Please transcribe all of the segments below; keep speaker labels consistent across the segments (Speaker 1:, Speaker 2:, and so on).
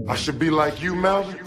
Speaker 1: I should be like you, Melvin.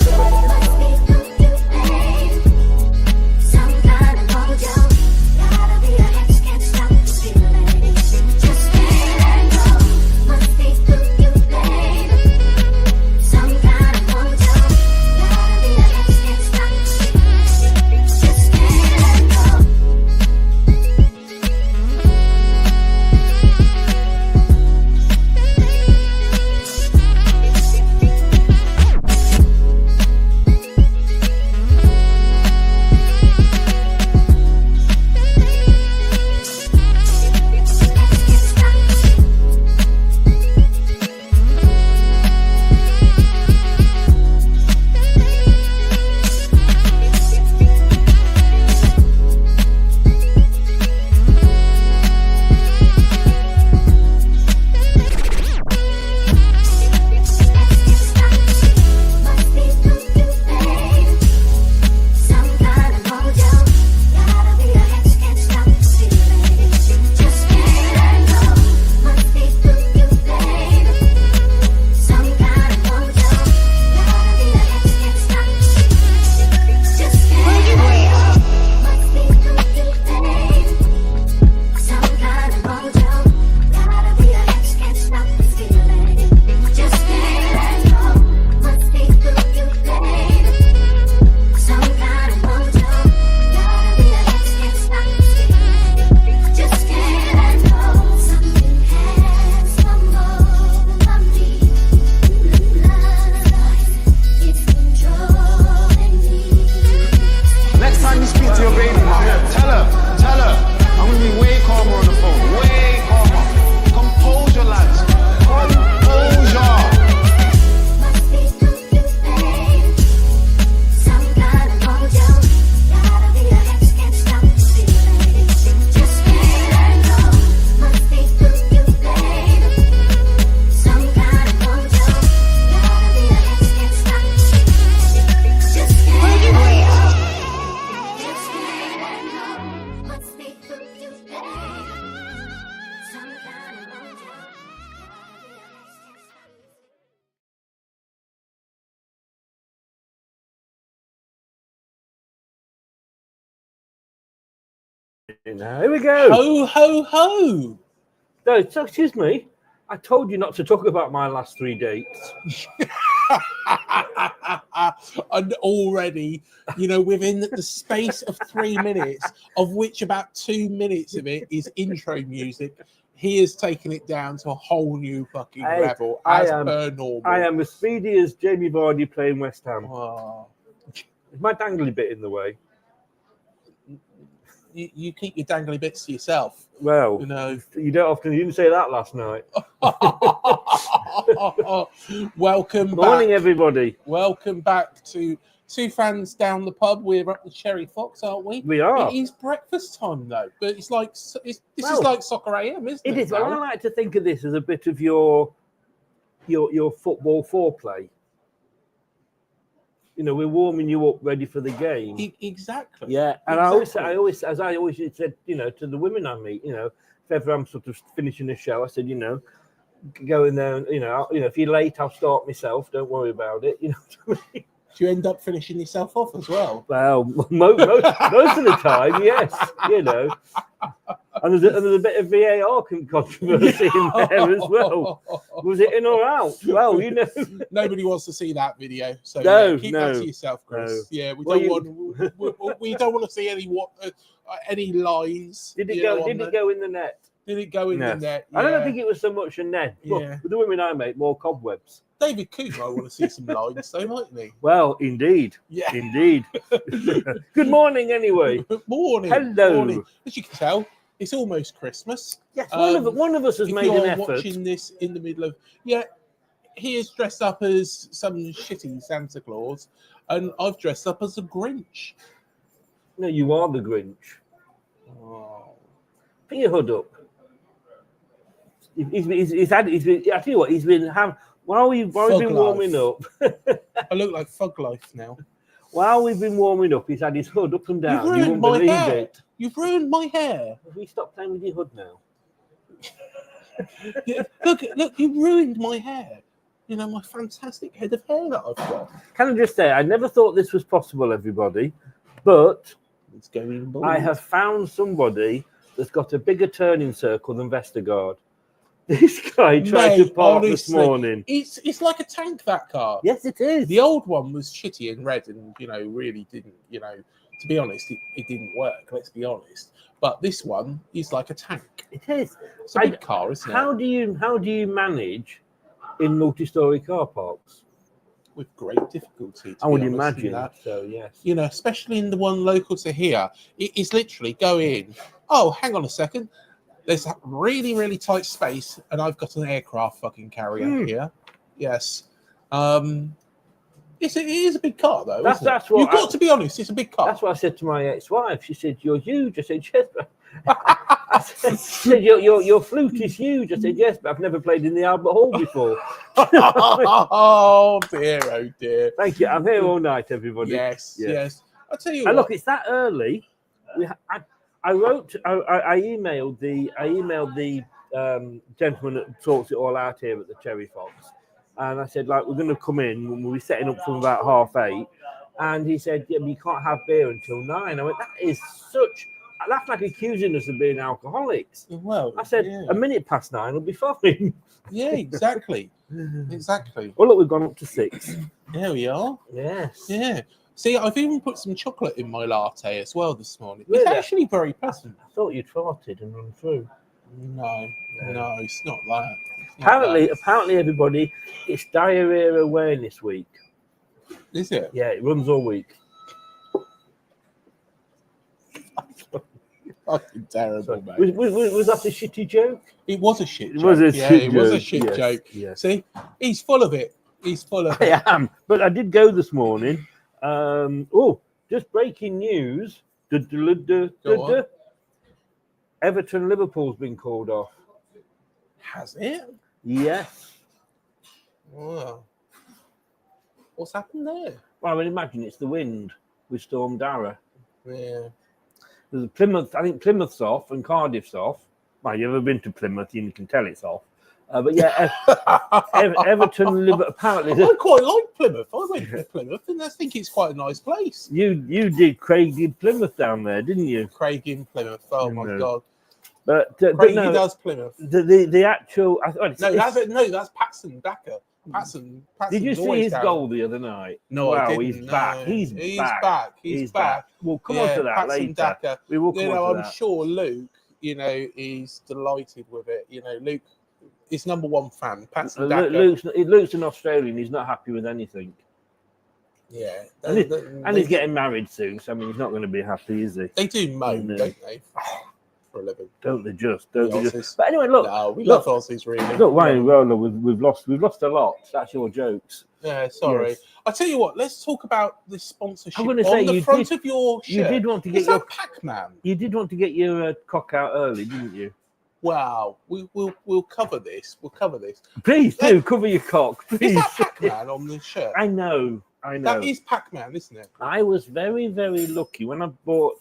Speaker 2: Now, here we go.
Speaker 3: Ho, ho, ho.
Speaker 2: No, so, excuse me. I told you not to talk about my last 3 dates.
Speaker 3: And already, within the space of 3 minutes, of which about 2 minutes of it is intro music, he has taken it down to a whole new fucking level, as per normal.
Speaker 2: I am as speedy as Jamie Vardy playing West Ham.
Speaker 3: Oh.
Speaker 2: Is my dangly bit in the way?
Speaker 3: You keep your dangly bits to yourself.
Speaker 2: Well, you don't often. You didn't say that last night.
Speaker 3: Welcome
Speaker 2: Morning,
Speaker 3: back.
Speaker 2: Everybody.
Speaker 3: Welcome back to Two Fans Down the Pub. We're at the Cherry Fox, aren't we?
Speaker 2: We are.
Speaker 3: It is breakfast time though, but it's like this is like Soccer AM, isn't it?
Speaker 2: It is. Well, I like to think of this as a bit of your football foreplay. We're warming you up, ready for the game.
Speaker 3: Exactly.
Speaker 2: Yeah, and
Speaker 3: exactly.
Speaker 2: I always said, to the women I meet, if ever I'm sort of finishing a show, I said, go in there, and if you're late, I'll start myself. Don't worry about it. You know what I mean?
Speaker 3: Do you end up finishing yourself off as well?
Speaker 2: Well, most of the time, yes. And there's a bit of VAR controversy in there as well. Was it in or out? Well,
Speaker 3: Nobody wants to see that video, so keep that to yourself, Chris. No. Yeah, we don't want to see any lines.
Speaker 2: Did it go in the net?
Speaker 3: Did it go in the net? Yeah.
Speaker 2: I don't think it was so much a net. Yeah. With the women I make, more cobwebs.
Speaker 3: David Cooper, I want to see some lines, though, mightn't he?
Speaker 2: Well, indeed. Yeah. Indeed. Good morning, anyway.
Speaker 3: Morning.
Speaker 2: Hello.
Speaker 3: Morning. As you can tell, it's almost Christmas.
Speaker 2: Yes, one of us has made an effort.
Speaker 3: Watching this in the middle of... Yeah, he is dressed up as some shitty Santa Claus, and I've dressed up as a Grinch.
Speaker 2: No, you are the Grinch.
Speaker 3: Oh.
Speaker 2: Put your hood up. He's had. I tell you what. He's been while we've been warming up.
Speaker 3: I look like Fug Life now.
Speaker 2: While we've been warming up, he's had his hood up and down.
Speaker 3: You won't believe it. You've ruined my hair.
Speaker 2: Have we stopped playing with your hood now?
Speaker 3: Look! You ruined my hair. my fantastic head of hair that I've got.
Speaker 2: Can I just say, I never thought this was possible, everybody, but
Speaker 3: It's going bald.
Speaker 2: I have found somebody that's got a bigger turning circle than Vestergaard. This guy tried to park this morning.
Speaker 3: It's like a tank, that car.
Speaker 2: Yes, it is.
Speaker 3: The old one was shitty and red and, really didn't, to be honest, it didn't work, let's be honest. But this one is like a tank.
Speaker 2: It is.
Speaker 3: It's a big car, isn't it?
Speaker 2: How do you manage in multi-story car parks?
Speaker 3: With great difficulty,
Speaker 2: I would imagine that. So, yes.
Speaker 3: Especially in the one local to here, it is literally go in. Oh, hang on a second. There's a really, really tight space, and I've got an aircraft fucking carrier here. Yes. It is a big car, though.
Speaker 2: That's what
Speaker 3: you've got to be honest. It's a big car.
Speaker 2: That's what I said to my ex-wife. She said, "You're huge." I said, "Yes." I said, "Your flute is huge." I said, "Yes, but I've never played in the Albert Hall before."
Speaker 3: Oh dear, oh dear.
Speaker 2: Thank you. I'm here all night, everybody.
Speaker 3: Yes. I'll tell you
Speaker 2: and
Speaker 3: what.
Speaker 2: Look, it's that early. I emailed the gentleman that sorts it all out here at the Cherry Fox. And I said, we're going to come in when we'll be setting up from about 8:30. And he said, yeah, but you can't have beer until 9. I went, that's like accusing us of being alcoholics.
Speaker 3: Well,
Speaker 2: I said, a minute past 9 will be fine.
Speaker 3: Yeah, exactly. Exactly.
Speaker 2: Well, look, we've gone up to 6.
Speaker 3: There we are.
Speaker 2: Yes.
Speaker 3: Yeah. See, I've even put some chocolate in my latte as well this morning.
Speaker 2: Really?
Speaker 3: It's actually very pleasant.
Speaker 2: I thought you'd farted and run through.
Speaker 3: No, it's not that.
Speaker 2: Apparently, everybody, it's Diarrhea Awareness Week.
Speaker 3: Is it?
Speaker 2: Yeah, it runs all week.
Speaker 3: Fucking terrible, mate.
Speaker 2: Was that a shitty joke?
Speaker 3: It was a shit joke.
Speaker 2: It was a
Speaker 3: shit joke.
Speaker 2: Yes.
Speaker 3: See, he's full of it.
Speaker 2: I am, but I did go this morning. Just breaking news. Everton Liverpool's been called off.
Speaker 3: Has it?
Speaker 2: Yes.
Speaker 3: Wow. What's happened there?
Speaker 2: Well, I would imagine it's the wind with Storm Dara.
Speaker 3: Yeah.
Speaker 2: There's Plymouth. I think Plymouth's off and Cardiff's off. Well, you've ever been to Plymouth? You can tell it's off. But yeah, Everton, Liverpool. Apparently,
Speaker 3: I quite like Plymouth. I went to Plymouth, and I think it's quite a nice place.
Speaker 2: You did. Craig did Plymouth down there, didn't you?
Speaker 3: Craig in Plymouth. Oh my God!
Speaker 2: But
Speaker 3: Craig
Speaker 2: no,
Speaker 3: does Plymouth.
Speaker 2: The actual.
Speaker 3: That's Patson Daka. Patson.
Speaker 2: Did you see his goal the other night?
Speaker 3: No,
Speaker 2: wow,
Speaker 3: I didn't.
Speaker 2: He's back. He's back.
Speaker 3: He's back.
Speaker 2: We'll come on to that
Speaker 3: Patson
Speaker 2: later.
Speaker 3: Daka.
Speaker 2: We will come on to that.
Speaker 3: I'm sure Luke, is delighted with it. Luke is number one fan. Patson Daka.
Speaker 2: Luke's an Australian. He's not happy with anything.
Speaker 3: Yeah.
Speaker 2: And he's getting married soon, so he's not going to be happy, is he?
Speaker 3: They do moan, don't they? For a living.
Speaker 2: Don't they just? But anyway, look.
Speaker 3: No, we love Aussies, really.
Speaker 2: Look, Wayne Roller, we've lost a lot. That's your jokes.
Speaker 3: Yeah, sorry. Yes. I'll tell you what, let's talk about the sponsorship.
Speaker 2: I'm going to say
Speaker 3: on the front of your shirt.
Speaker 2: You did want to get
Speaker 3: your Pac-Man.
Speaker 2: You did want to get your cock out early, didn't you?
Speaker 3: Wow, we'll cover this.
Speaker 2: Please do cover your cock. Please.
Speaker 3: Is that Pac-Man on the shirt?
Speaker 2: I know.
Speaker 3: That is Pac-Man, isn't it?
Speaker 2: I was very, very lucky when I bought.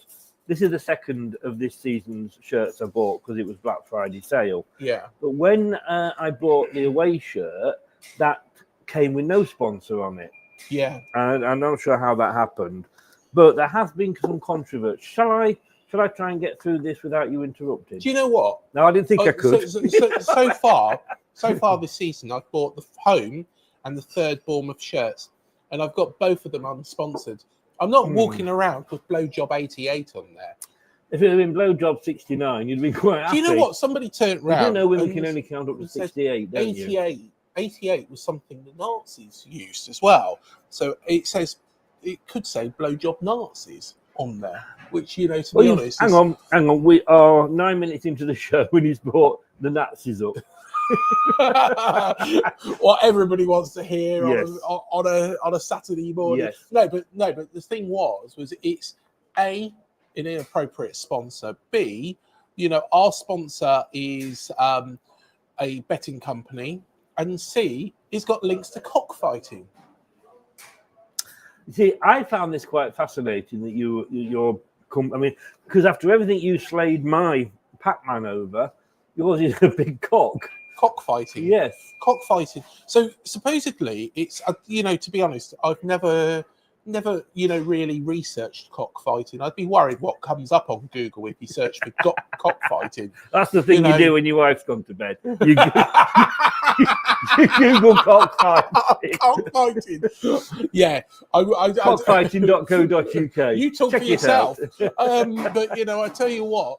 Speaker 2: This is the second of this season's shirts I bought because it was Black Friday sale.
Speaker 3: Yeah.
Speaker 2: But when I bought the away shirt, that came with no sponsor on it.
Speaker 3: Yeah.
Speaker 2: And I'm not sure how that happened, but there has been some controversy. Shall I try and get through this without you interrupting?
Speaker 3: Do you know what?
Speaker 2: No, I didn't think I could.
Speaker 3: So far this season, I've bought the home and the third Bournemouth shirts, and I've got both of them unsponsored. I'm not walking around with Blowjob 88 on there.
Speaker 2: If it had been Blowjob 69, you'd be quite happy.
Speaker 3: Do you know what? Somebody turned around.
Speaker 2: You do know women can only count up to 68, don't
Speaker 3: 88. You? 88 was something the Nazis used as well. So it could say Blowjob Nazis on there, which, to be honest...
Speaker 2: Hang on. We are 9 minutes into the show when he's brought the Nazis up.
Speaker 3: What everybody wants to hear
Speaker 2: yes.
Speaker 3: on a Saturday morning.
Speaker 2: Yes.
Speaker 3: No, but the thing was it's A, an inappropriate sponsor. B, our sponsor is a betting company, and C, he's got links to cockfighting.
Speaker 2: See, I found this quite fascinating that you're. I mean, because after everything you slayed my Pac-Man over, yours is a big cock.
Speaker 3: Cockfighting.
Speaker 2: Yes.
Speaker 3: Cockfighting. So supposedly it's, to be honest, I've never, really researched cockfighting. I'd be worried what comes up on Google if you search for cockfighting.
Speaker 2: That's the thing you do when your wife's gone to bed. You Google cockfighting.
Speaker 3: Cockfighting. Yeah.
Speaker 2: Cockfighting.co.uk.
Speaker 3: You talk
Speaker 2: Check
Speaker 3: for
Speaker 2: it
Speaker 3: yourself.
Speaker 2: out.
Speaker 3: But, I tell you what,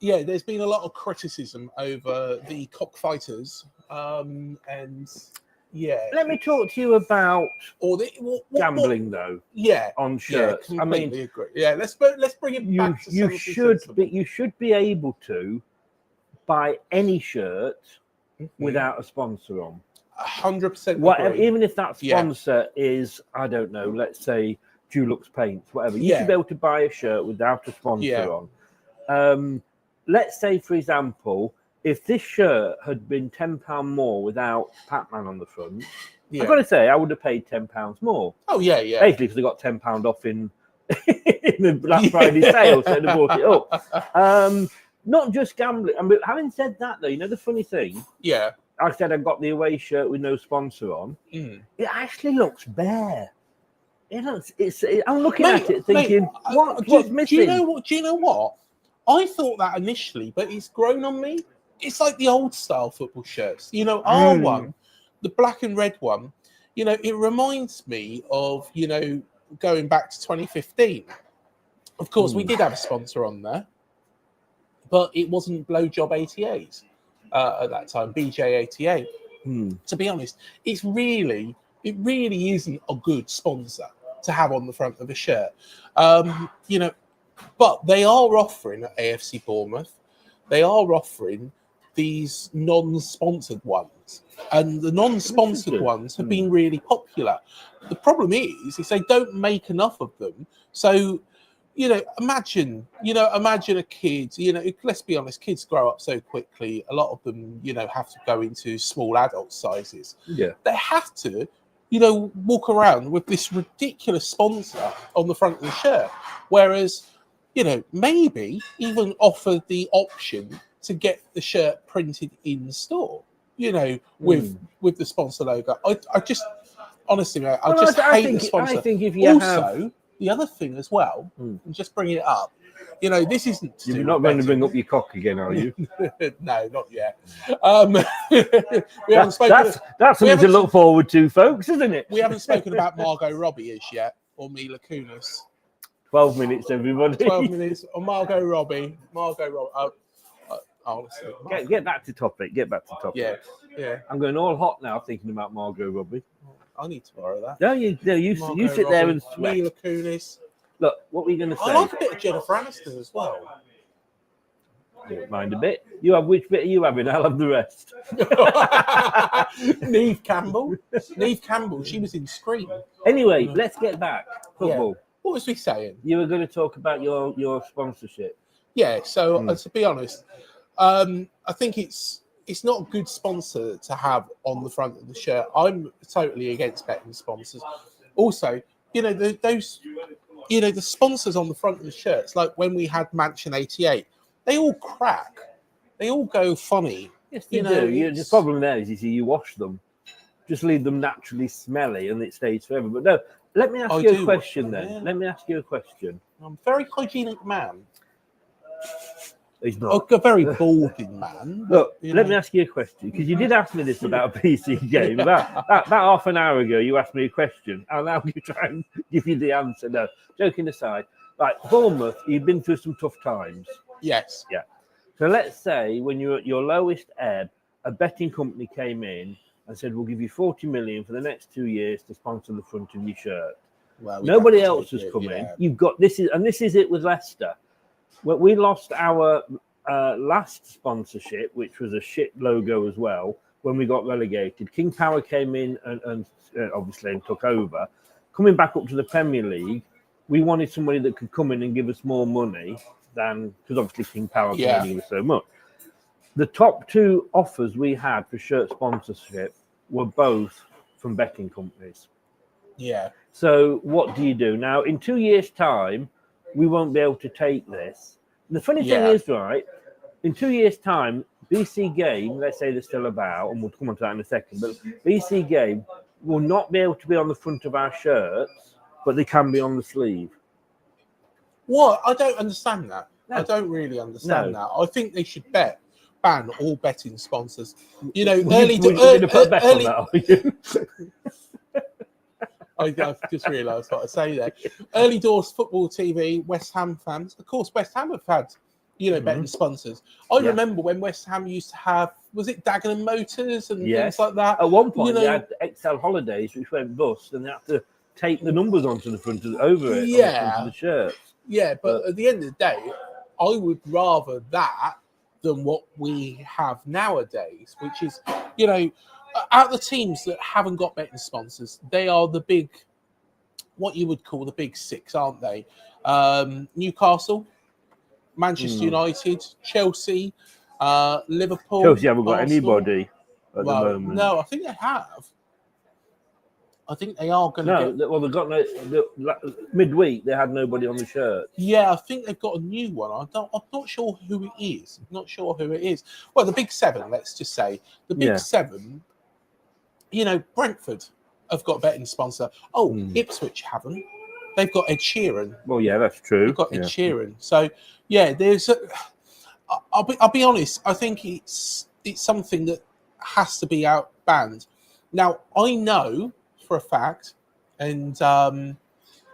Speaker 3: there's been a lot of criticism over the cockfighters.
Speaker 2: Let me talk to you about gambling,
Speaker 3: what,
Speaker 2: though.
Speaker 3: Yeah,
Speaker 2: on shirts.
Speaker 3: Yeah, completely agree. Yeah, let's bring it back to
Speaker 2: you should be able to buy any shirt without a sponsor on.
Speaker 3: 100%.
Speaker 2: Whatever, even if that sponsor is, I don't know, let's say Dulux Paints, whatever. You should be able to buy a shirt without a sponsor on. Let's say, for example, if this shirt had been £10 more without Pac-Man on the front, I've got to say I would have paid £10 more.
Speaker 3: Oh yeah.
Speaker 2: Basically, because I got £10 off in the Black Friday sale, so they brought it up. Not just gambling. But having said that, though, the funny thing.
Speaker 3: Yeah.
Speaker 2: I said I got the away shirt with no sponsor on. It actually looks bare. I'm looking at it thinking, what's missing?
Speaker 3: Do you know what? I thought that initially, but it's grown on me. It's like the old style football shirts. Our one, the black and red one, it reminds me of, going back to 2015. Of course, we did have a sponsor on there, but it wasn't Blowjob 88 at that time, BJ 88. To be honest, it really isn't a good sponsor to have on the front of a shirt. But they are offering at AFC Bournemouth, they are offering these non-sponsored ones, and the non-sponsored ones have been really popular. The problem is they don't make enough of them. So, imagine a kid. Let's be honest, kids grow up so quickly. A lot of them, have to go into small adult sizes.
Speaker 2: Yeah,
Speaker 3: they have to, walk around with this ridiculous sponsor on the front of the shirt, whereas. Maybe even offer the option to get the shirt printed in store, with the sponsor logo. I just, honestly, mate, I hate the sponsor.
Speaker 2: I think if you
Speaker 3: also, the other thing as well, and just bringing it up, this isn't.
Speaker 2: You're not going to bring up your cock again, are you?
Speaker 3: No, not yet. We haven't spoken.
Speaker 2: That's something to look forward to, folks, isn't it?
Speaker 3: We haven't spoken about Margot Robbie as yet, or Mila Kunis.
Speaker 2: 12 minutes, everybody.
Speaker 3: 12 minutes. Or Margot Robbie. Honestly.
Speaker 2: Get back to topic. Yeah. I'm going all hot now thinking about Margot Robbie.
Speaker 3: I need to borrow that.
Speaker 2: No, you sit there and sweat.
Speaker 3: Mila Kunis.
Speaker 2: Look, what were you going to say?
Speaker 3: I like a bit of Jennifer Aniston as well.
Speaker 2: Don't mind a bit. You have which bit are you having? I'll have the rest.
Speaker 3: Neve Campbell. She was in Scream.
Speaker 2: Anyway, let's get back. Football.
Speaker 3: Yeah. What was we saying?
Speaker 2: You were going to talk about your sponsorship.
Speaker 3: Yeah, so to be honest, I think it's not a good sponsor to have on the front of the shirt. I'm totally against betting sponsors. Also, those the sponsors on the front of the shirts, like when we had Mansion 88, they all crack. They all go funny.
Speaker 2: Yes, they do. The problem there is, you wash them. Just leave them naturally smelly and it stays forever. But no, let me ask you a question then. Yeah. Let me ask you a question.
Speaker 3: I'm a very hygienic man.
Speaker 2: He's not.
Speaker 3: A very balding man.
Speaker 2: Look, let me ask you a question, because you did ask me this about a PC game. About half an hour ago, you asked me a question. I'll now try and give you the answer. No, joking aside. Right, Bournemouth, you've been through some tough times.
Speaker 3: Yes.
Speaker 2: Yeah. So let's say when you're at your lowest ebb, a betting company came in and said, we'll give you 40 million for the next 2 years to sponsor the front of your shirt.
Speaker 3: Well,
Speaker 2: nobody else has come in. You've got this is it with Leicester. Well, we lost our last sponsorship, which was a shit logo as well, when we got relegated. King Power came in and obviously took over. Coming back up to the Premier League, we wanted somebody that could come in and give us more money than, because obviously King Power paying us so much. The top two offers we had for shirt sponsorship were both from betting companies.
Speaker 3: Yeah.
Speaker 2: So what do you do? Now, in 2 years' time, we won't be able to take this. The funny thing is, right, in 2 years' time, BC Game, let's say they're still about, and we'll come on to that in a second, but BC Game will not be able to be on the front of our shirts, but they can be on the sleeve.
Speaker 3: What? I don't understand that.
Speaker 2: No.
Speaker 3: I don't really understand
Speaker 2: No.
Speaker 3: that. I think they should ban all betting sponsors. You know,
Speaker 2: You're going to put a bet on that, are you?
Speaker 3: I've just realised what I say there. Early doors football TV, West Ham fans. Of course, West Ham have had, you know, betting sponsors. I remember when West Ham used to have, was it Dagenham Motors and things like that?
Speaker 2: At one point,
Speaker 3: you know,
Speaker 2: they had Excel Holidays, which went bust, and they had to tape the numbers onto the front of over it, on the front of the shirts.
Speaker 3: Yeah, but at the end of the day, I would rather that than what we have nowadays, which is, you know, out of the teams that haven't got betting sponsors, they are the big, what you would call the big six, aren't they? Newcastle, Manchester United, Chelsea, Liverpool.
Speaker 2: Chelsea haven't got
Speaker 3: Arsenal.
Speaker 2: Anybody at the moment.
Speaker 3: No, I think they have. I think they are going to
Speaker 2: well, they've got midweek. They had nobody on the shirt.
Speaker 3: Yeah, I think they've got a new one. I'm not sure who it is. Well, the big seven, let's just say. The big seven, you know, Brentford have got a betting sponsor. Oh, Ipswich haven't. They've got Ed Sheeran.
Speaker 2: Well, yeah, that's true.
Speaker 3: They've got Ed Sheeran. So, yeah, I'll be honest. I think it's something that has to be banned. Now, I know for a fact, and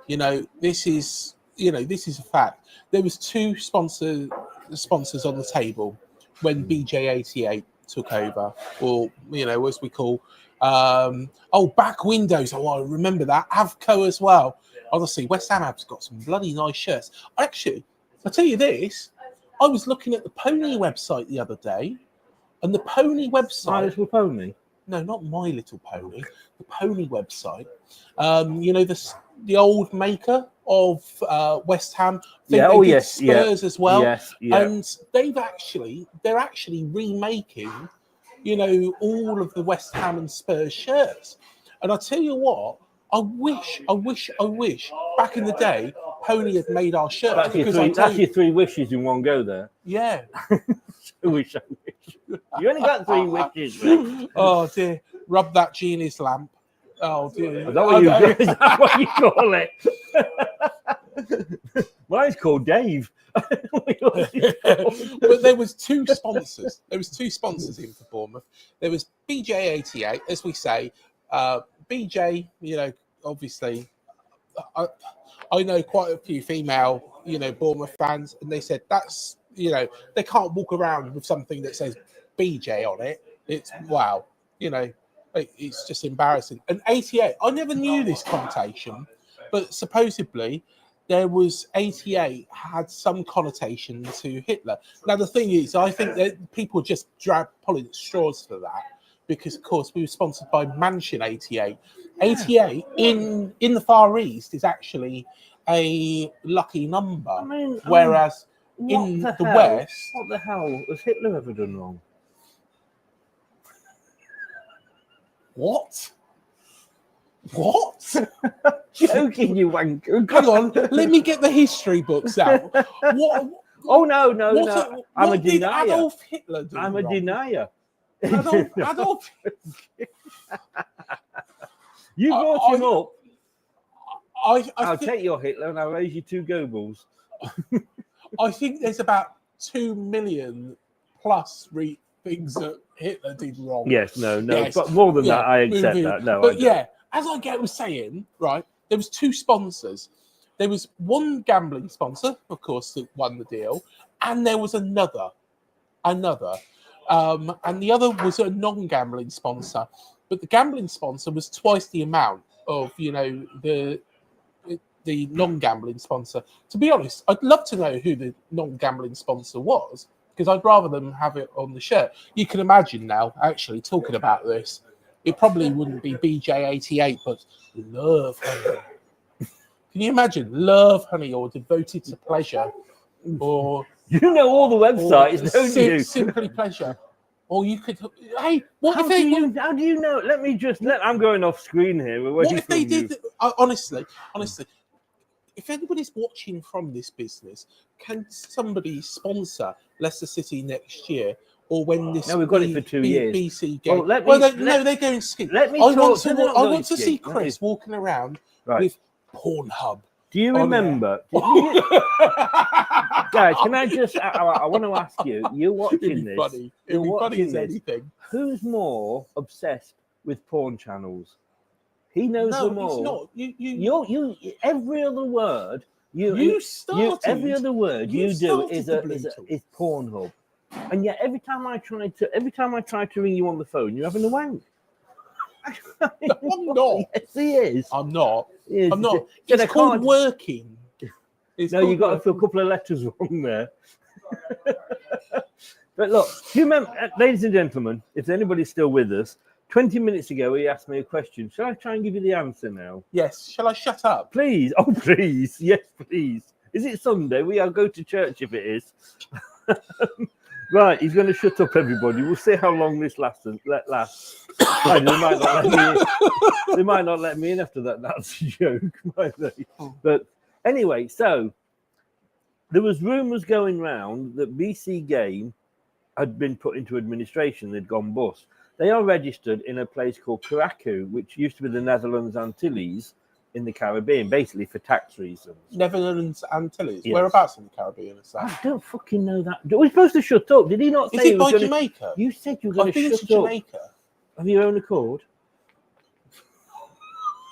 Speaker 3: you know, this is a fact. There was two sponsors on the table when BJ88 took over, or you know, as we call back windows. Oh, I remember that. Avco as well. Honestly, West Ham has got some bloody nice shirts. Actually, I'll tell you this. I was looking at the Pony website the other day, and the Pony website.
Speaker 2: My Little Pony.
Speaker 3: No, not My Little Pony. The Pony website. You know, the old maker of West Ham. Spurs as well.
Speaker 2: Yes,
Speaker 3: and they're actually remaking, you know, all of the West Ham and Spurs shirts. And I tell you what, I wish back in the day Pony had made our shirts.
Speaker 2: That's your three wishes in one go there.
Speaker 3: Yeah.
Speaker 2: I wish. You only got 3 wishes, mate.
Speaker 3: Oh dear. Rub that genie's lamp. Oh dear.
Speaker 2: Is that what you call it? Mine's called Dave.
Speaker 3: But there was two sponsors. There was two sponsors in for Bournemouth. There was BJ88, as we say. BJ, you know, obviously, I know quite a few female, you know, Bournemouth fans, and they said that's, you know, they can't walk around with something that says BJ on it. It's wow, you know, it's just embarrassing. And 88, I never knew this connotation, but supposedly there was 88 had some connotation to Hitler. Now the thing is, I think that people just pulling at straws for that, because of course we were sponsored by Mansion 88. 88 in the Far East is actually a lucky number,
Speaker 2: I mean,
Speaker 3: whereas in the West,
Speaker 2: what the hell has Hitler ever done wrong?
Speaker 3: What?
Speaker 2: Joking, you wanker.
Speaker 3: Hang on, let me get the history books out. What?
Speaker 2: Oh no! I'm a
Speaker 3: did
Speaker 2: denier.
Speaker 3: Adolf Hitler do
Speaker 2: I'm a
Speaker 3: wrong?
Speaker 2: denier.
Speaker 3: Adolf.
Speaker 2: You brought him up. I'll
Speaker 3: think,
Speaker 2: take your Hitler and I'll raise you 2 Goebbels.
Speaker 3: I think there's about 2 million plus things that Hitler did wrong.
Speaker 2: Yes, no.
Speaker 3: Yes.
Speaker 2: But more than that, I accept that. No,
Speaker 3: but as I was saying, right, there was 2 sponsors. There was one gambling sponsor, of course, that won the deal, and there was another, and the other was a non-gambling sponsor. But the gambling sponsor was twice the amount of, you know, the non-gambling sponsor. To be honest, I'd love to know who the non-gambling sponsor was, because I'd rather them have it on the shirt. You can imagine now, actually, talking about this, it probably wouldn't be BJ88, but Love Honey. Can you imagine? Love Honey, or Devoted to Pleasure, or...
Speaker 2: You know all the websites, don't you?
Speaker 3: Simply Pleasure. Or you could... Hey,
Speaker 2: how do you know? I'm going off screen here.
Speaker 3: What if they did... Honestly, if anybody's watching from this business, can somebody sponsor Leicester City next year or when this?
Speaker 2: No, we've got it for 2 years.
Speaker 3: BC game.
Speaker 2: Well,
Speaker 3: they're going skip.
Speaker 2: Let me
Speaker 3: I
Speaker 2: talk.
Speaker 3: want to see Chris walking around with Pornhub.
Speaker 2: Do you remember? Guys, can I just? I want to ask you. You're watching this.
Speaker 3: Funny. It'd be funny as anything.
Speaker 2: Who's more obsessed with porn channels? He knows them all.
Speaker 3: No, it's not.
Speaker 2: You. Every other word. Every other word you do is Pornhub, and yet every time I try to ring you on the phone, you're having a wank.
Speaker 3: I'm not.
Speaker 2: Yes, he is.
Speaker 3: I'm not.
Speaker 2: He is.
Speaker 3: I'm not. It's called working.
Speaker 2: You got a couple of letters wrong there. But look, do you remember, ladies and gentlemen, if anybody's still with us, 20 minutes ago he asked me a question. Shall I try and give you the answer now?
Speaker 3: Yes. Shall I shut up?
Speaker 2: Please. Oh, please. Yes, please. Is it Sunday? I'll go to church if it is. Right, he's going to shut up, everybody. We'll see how long this lasts. They might not let me in after that. That's a joke, might they? But anyway, so there was rumours going round that BC Game had been put into administration. They'd gone bust. They are registered in a place called Curaçao, which used to be the Netherlands Antilles in the Caribbean, basically for tax reasons.
Speaker 3: Netherlands Antilles?
Speaker 2: Yes.
Speaker 3: Whereabouts in the Caribbean is that?
Speaker 2: I don't fucking know that. We're supposed to shut up. Did he not say
Speaker 3: Is it by Jamaica?
Speaker 2: You said you were going to shut up.
Speaker 3: Jamaica.
Speaker 2: Of your own accord?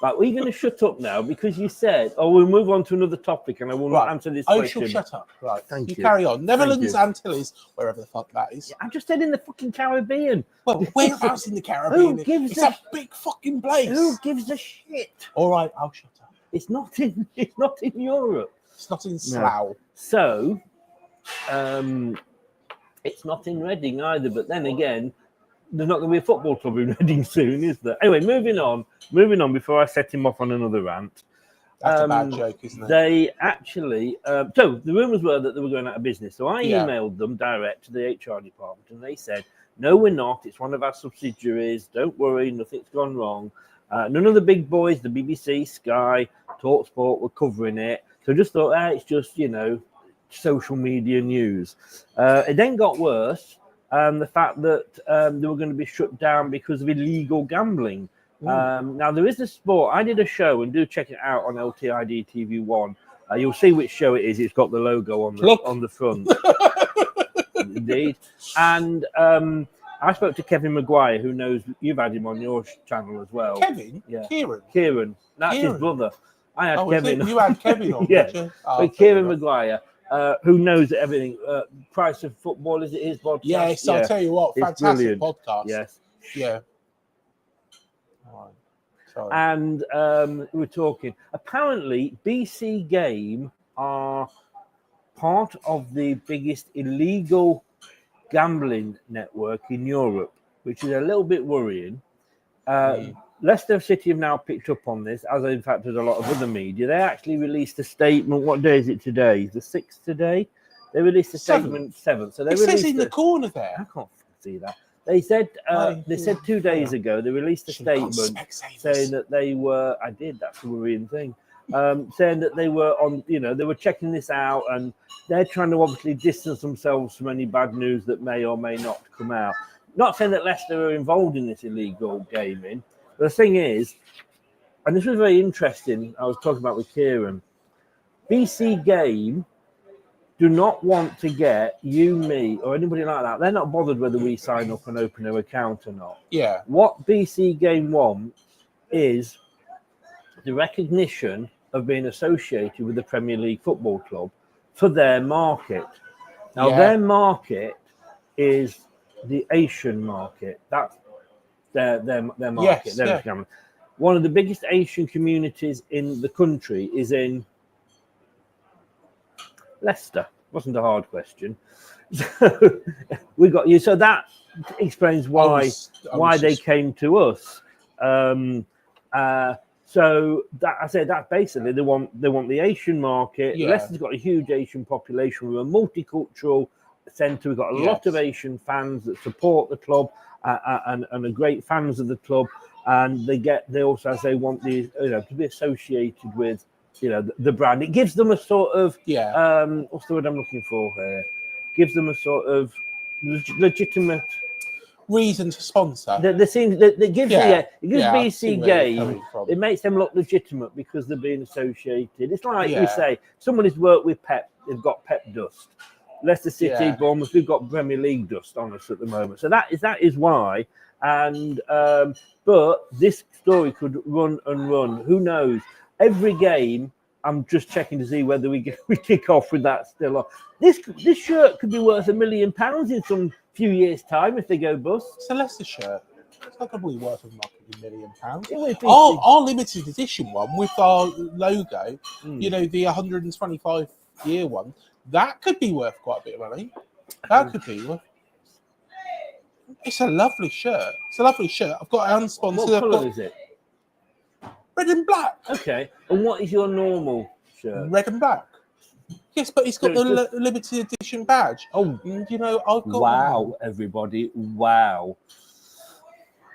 Speaker 2: Right, we're going to shut up now because you said, we'll move on to another topic and I will not answer this question.
Speaker 3: I shall shut up. Right,
Speaker 2: Thank you.
Speaker 3: Carry on. Netherlands Antilles, wherever the fuck that is.
Speaker 2: Yeah, I just said in the fucking Caribbean.
Speaker 3: Well, whereabouts in the Caribbean? It's a big fucking place.
Speaker 2: Who gives a shit?
Speaker 3: All right, I'll shut up.
Speaker 2: It's not in Europe.
Speaker 3: It's not in Slough.
Speaker 2: No. So, it's not in Reading either. But then again, there's not going to be a football club in Reading soon, is there? Anyway, moving on before I set him off on another rant.
Speaker 3: That's a bad joke, isn't it?
Speaker 2: They actually, so the rumours were that they were going out of business. So I emailed them direct to the HR department and they said, no, we're not. It's one of our subsidiaries. Don't worry, nothing's gone wrong. None of the big boys, the BBC, Sky, TalkSport were covering it. So just thought, it's just, social media news. It then got worse. The fact that they were going to be shut down because of illegal gambling. Now, there is a sport. I did a show, and do check it out on LTID TV1. You'll see which show it is. It's got the logo on the front. Indeed. And I spoke to Kevin Maguire, who knows you've had him on your channel as well.
Speaker 3: Kevin?
Speaker 2: Yeah.
Speaker 3: Kieran.
Speaker 2: That's his brother. I had Kevin.
Speaker 3: You had Kevin on,
Speaker 2: yeah.
Speaker 3: Did you?
Speaker 2: But Kieran Maguire, who knows everything. Price of Football, is it his podcast?
Speaker 3: Yes, I'll tell you what, fantastic podcast.
Speaker 2: Yes.
Speaker 3: Yeah. All right. Sorry.
Speaker 2: And we were talking. Apparently, BC Game are part of the biggest illegal gambling network in Europe, which is a little bit worrying. Leicester City have now picked up on this, as in fact as a lot of other media. They actually released a statement. What day is it today? The 6th today? They released a statement 7th. So it
Speaker 3: says in the corner there.
Speaker 2: I can't see that. They said 2 days ago they released a statement saying that they were. I did. That's the worrying thing. Saying that they were on. They were checking this out, and they're trying to obviously distance themselves from any bad news that may or may not come out. Not saying that Leicester are involved in this illegal gaming. But the thing is, and this was very interesting. I was talking about with Kieran. BC Game do not want to get you, me, or anybody like that. They're not bothered whether we sign up and open an account or not.
Speaker 3: Yeah.
Speaker 2: What BC Game want is the recognition of being associated with the Premier League Football Club for their market. Now, their market is the Asian market. That's their market.
Speaker 3: Yes,
Speaker 2: One of the biggest Asian communities in the country is in Leicester. Wasn't a hard question. So we got you. So that explains why they came to us. So that I said that basically they want the Asian market.
Speaker 3: Yeah.
Speaker 2: Leicester's got a huge Asian population. We're a multicultural centre. We've got a lot of Asian fans that support the club and are great fans of the club. And they also, as they want the to be associated with the brand. It gives them a sort of what's the word I'm looking for here? Gives them a sort of legitimate
Speaker 3: reason to sponsor.
Speaker 2: It gives BC Game. It makes them look legitimate because they're being associated. It's like we say, someone who's worked with Pep. They've got Pep dust. Leicester City, Bournemouth. We've got Premier League dust on us at the moment. So that is why. And but this story could run and run. Who knows? Every game, I'm just checking to see whether we kick off with that still on. This shirt could be worth £1 million in some few years' time if they go bust.
Speaker 3: It's a Leicester shirt. It's not going to be worth £1 million. Our limited edition one with our logo, you know, the 125-year one, that could be worth quite a bit of money. That could be worth. It's a lovely shirt. It's a lovely shirt. I've got an unsponsored.
Speaker 2: What colour is it?
Speaker 3: Red and black.
Speaker 2: Okay. And what is your normal shirt?
Speaker 3: Red and black. Yes, but it's got the limited edition badge.
Speaker 2: Oh,
Speaker 3: and, you know, I've got
Speaker 2: wow, everybody! Wow,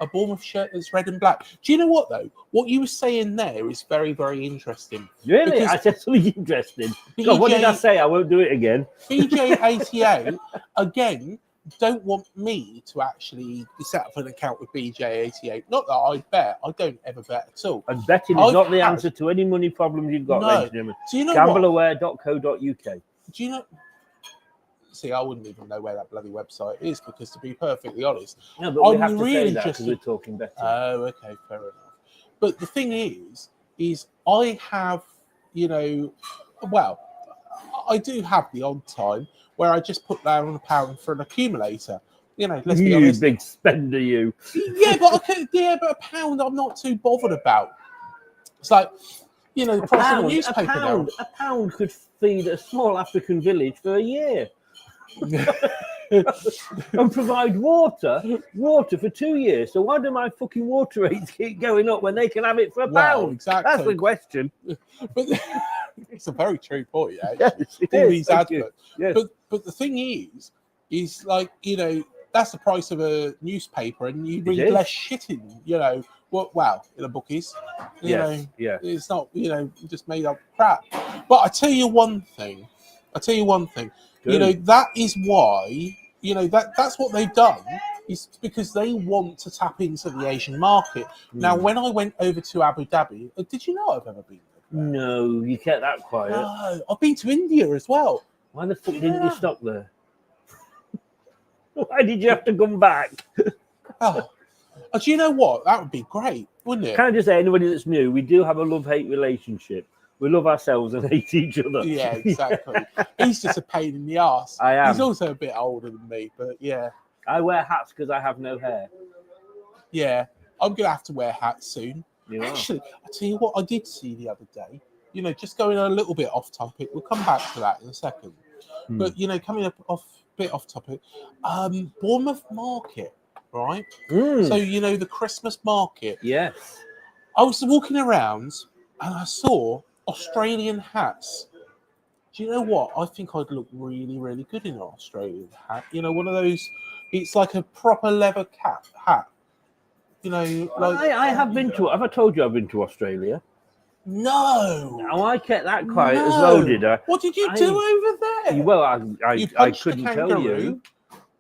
Speaker 3: a Bournemouth shirt that's red and black. Do you know what though? What you were saying there is very, very interesting.
Speaker 2: Really, I said something interesting. God, what did I say? I won't do it again.
Speaker 3: BJ88 again. Don't want me to actually set up an account with BJ88. Not that I bet. I don't ever bet at all.
Speaker 2: And betting is not the answer to any money problems you've got, ladies and gentlemen.
Speaker 3: Do you know
Speaker 2: Gambleaware.co.uk.
Speaker 3: Do you know? See, I wouldn't even know where that bloody website is because, to be perfectly honest,
Speaker 2: no, but we have to say that because we're talking betting.
Speaker 3: Oh, okay, fair enough. But the thing is I have, you know, well, I do have the odd time where I just put down £1 for an accumulator. You know, let's be honest.
Speaker 2: You big spender, you.
Speaker 3: Yeah, but £1 I'm not too bothered about. It's like, you know, the price of a newspaper now.
Speaker 2: A pound could feed a small African village for a year. And provide water for 2 years. So why do my fucking water rates keep going up when they can have it for £1?
Speaker 3: Exactly.
Speaker 2: That's the question.
Speaker 3: But it's a very true point, actually.
Speaker 2: Yes, it
Speaker 3: all
Speaker 2: is.
Speaker 3: these adverts.
Speaker 2: Yes.
Speaker 3: But the thing is like, you know, that's the price of a newspaper, and you read less shitting, you know. Well, in the bookies, you know, it's not, you know, just made up crap. But I tell you one thing. Good. You know, that is why, you know, that's what they've done, is because they want to tap into the Asian market. Now, when I went over to Abu Dhabi, did you know I've ever been there?
Speaker 2: No, you kept that quiet.
Speaker 3: No, I've been to India as well.
Speaker 2: Why the fuck didn't you stop there? Why did you have to come back?
Speaker 3: Do you know what? That would be great, wouldn't it?
Speaker 2: Can I just say, anybody that's new, we do have a love-hate relationship. We love ourselves and hate each other.
Speaker 3: Yeah, exactly. He's just a pain in the arse.
Speaker 2: I am.
Speaker 3: He's also a bit older than me, but yeah.
Speaker 2: I wear hats because I have no hair.
Speaker 3: Yeah, I'm going to have to wear hats soon.
Speaker 2: You
Speaker 3: Actually, I'll tell you what I did see the other day. You know, just going a little bit off topic. We'll come back to that in a second. But, you know, coming up off topic, Bournemouth Market, right? So, you know, the Christmas market.
Speaker 2: Yes.
Speaker 3: I was walking around and I saw Australian hats. Do you know what? I think I'd look really, really good in an Australian hat. You know, one of those, it's like a proper leather hat. You know, like
Speaker 2: I have been to, have I told you I've been to Australia?
Speaker 3: No.
Speaker 2: No, I kept that quiet as well, did I?
Speaker 3: What did you do over there?
Speaker 2: Well, I couldn't tell you.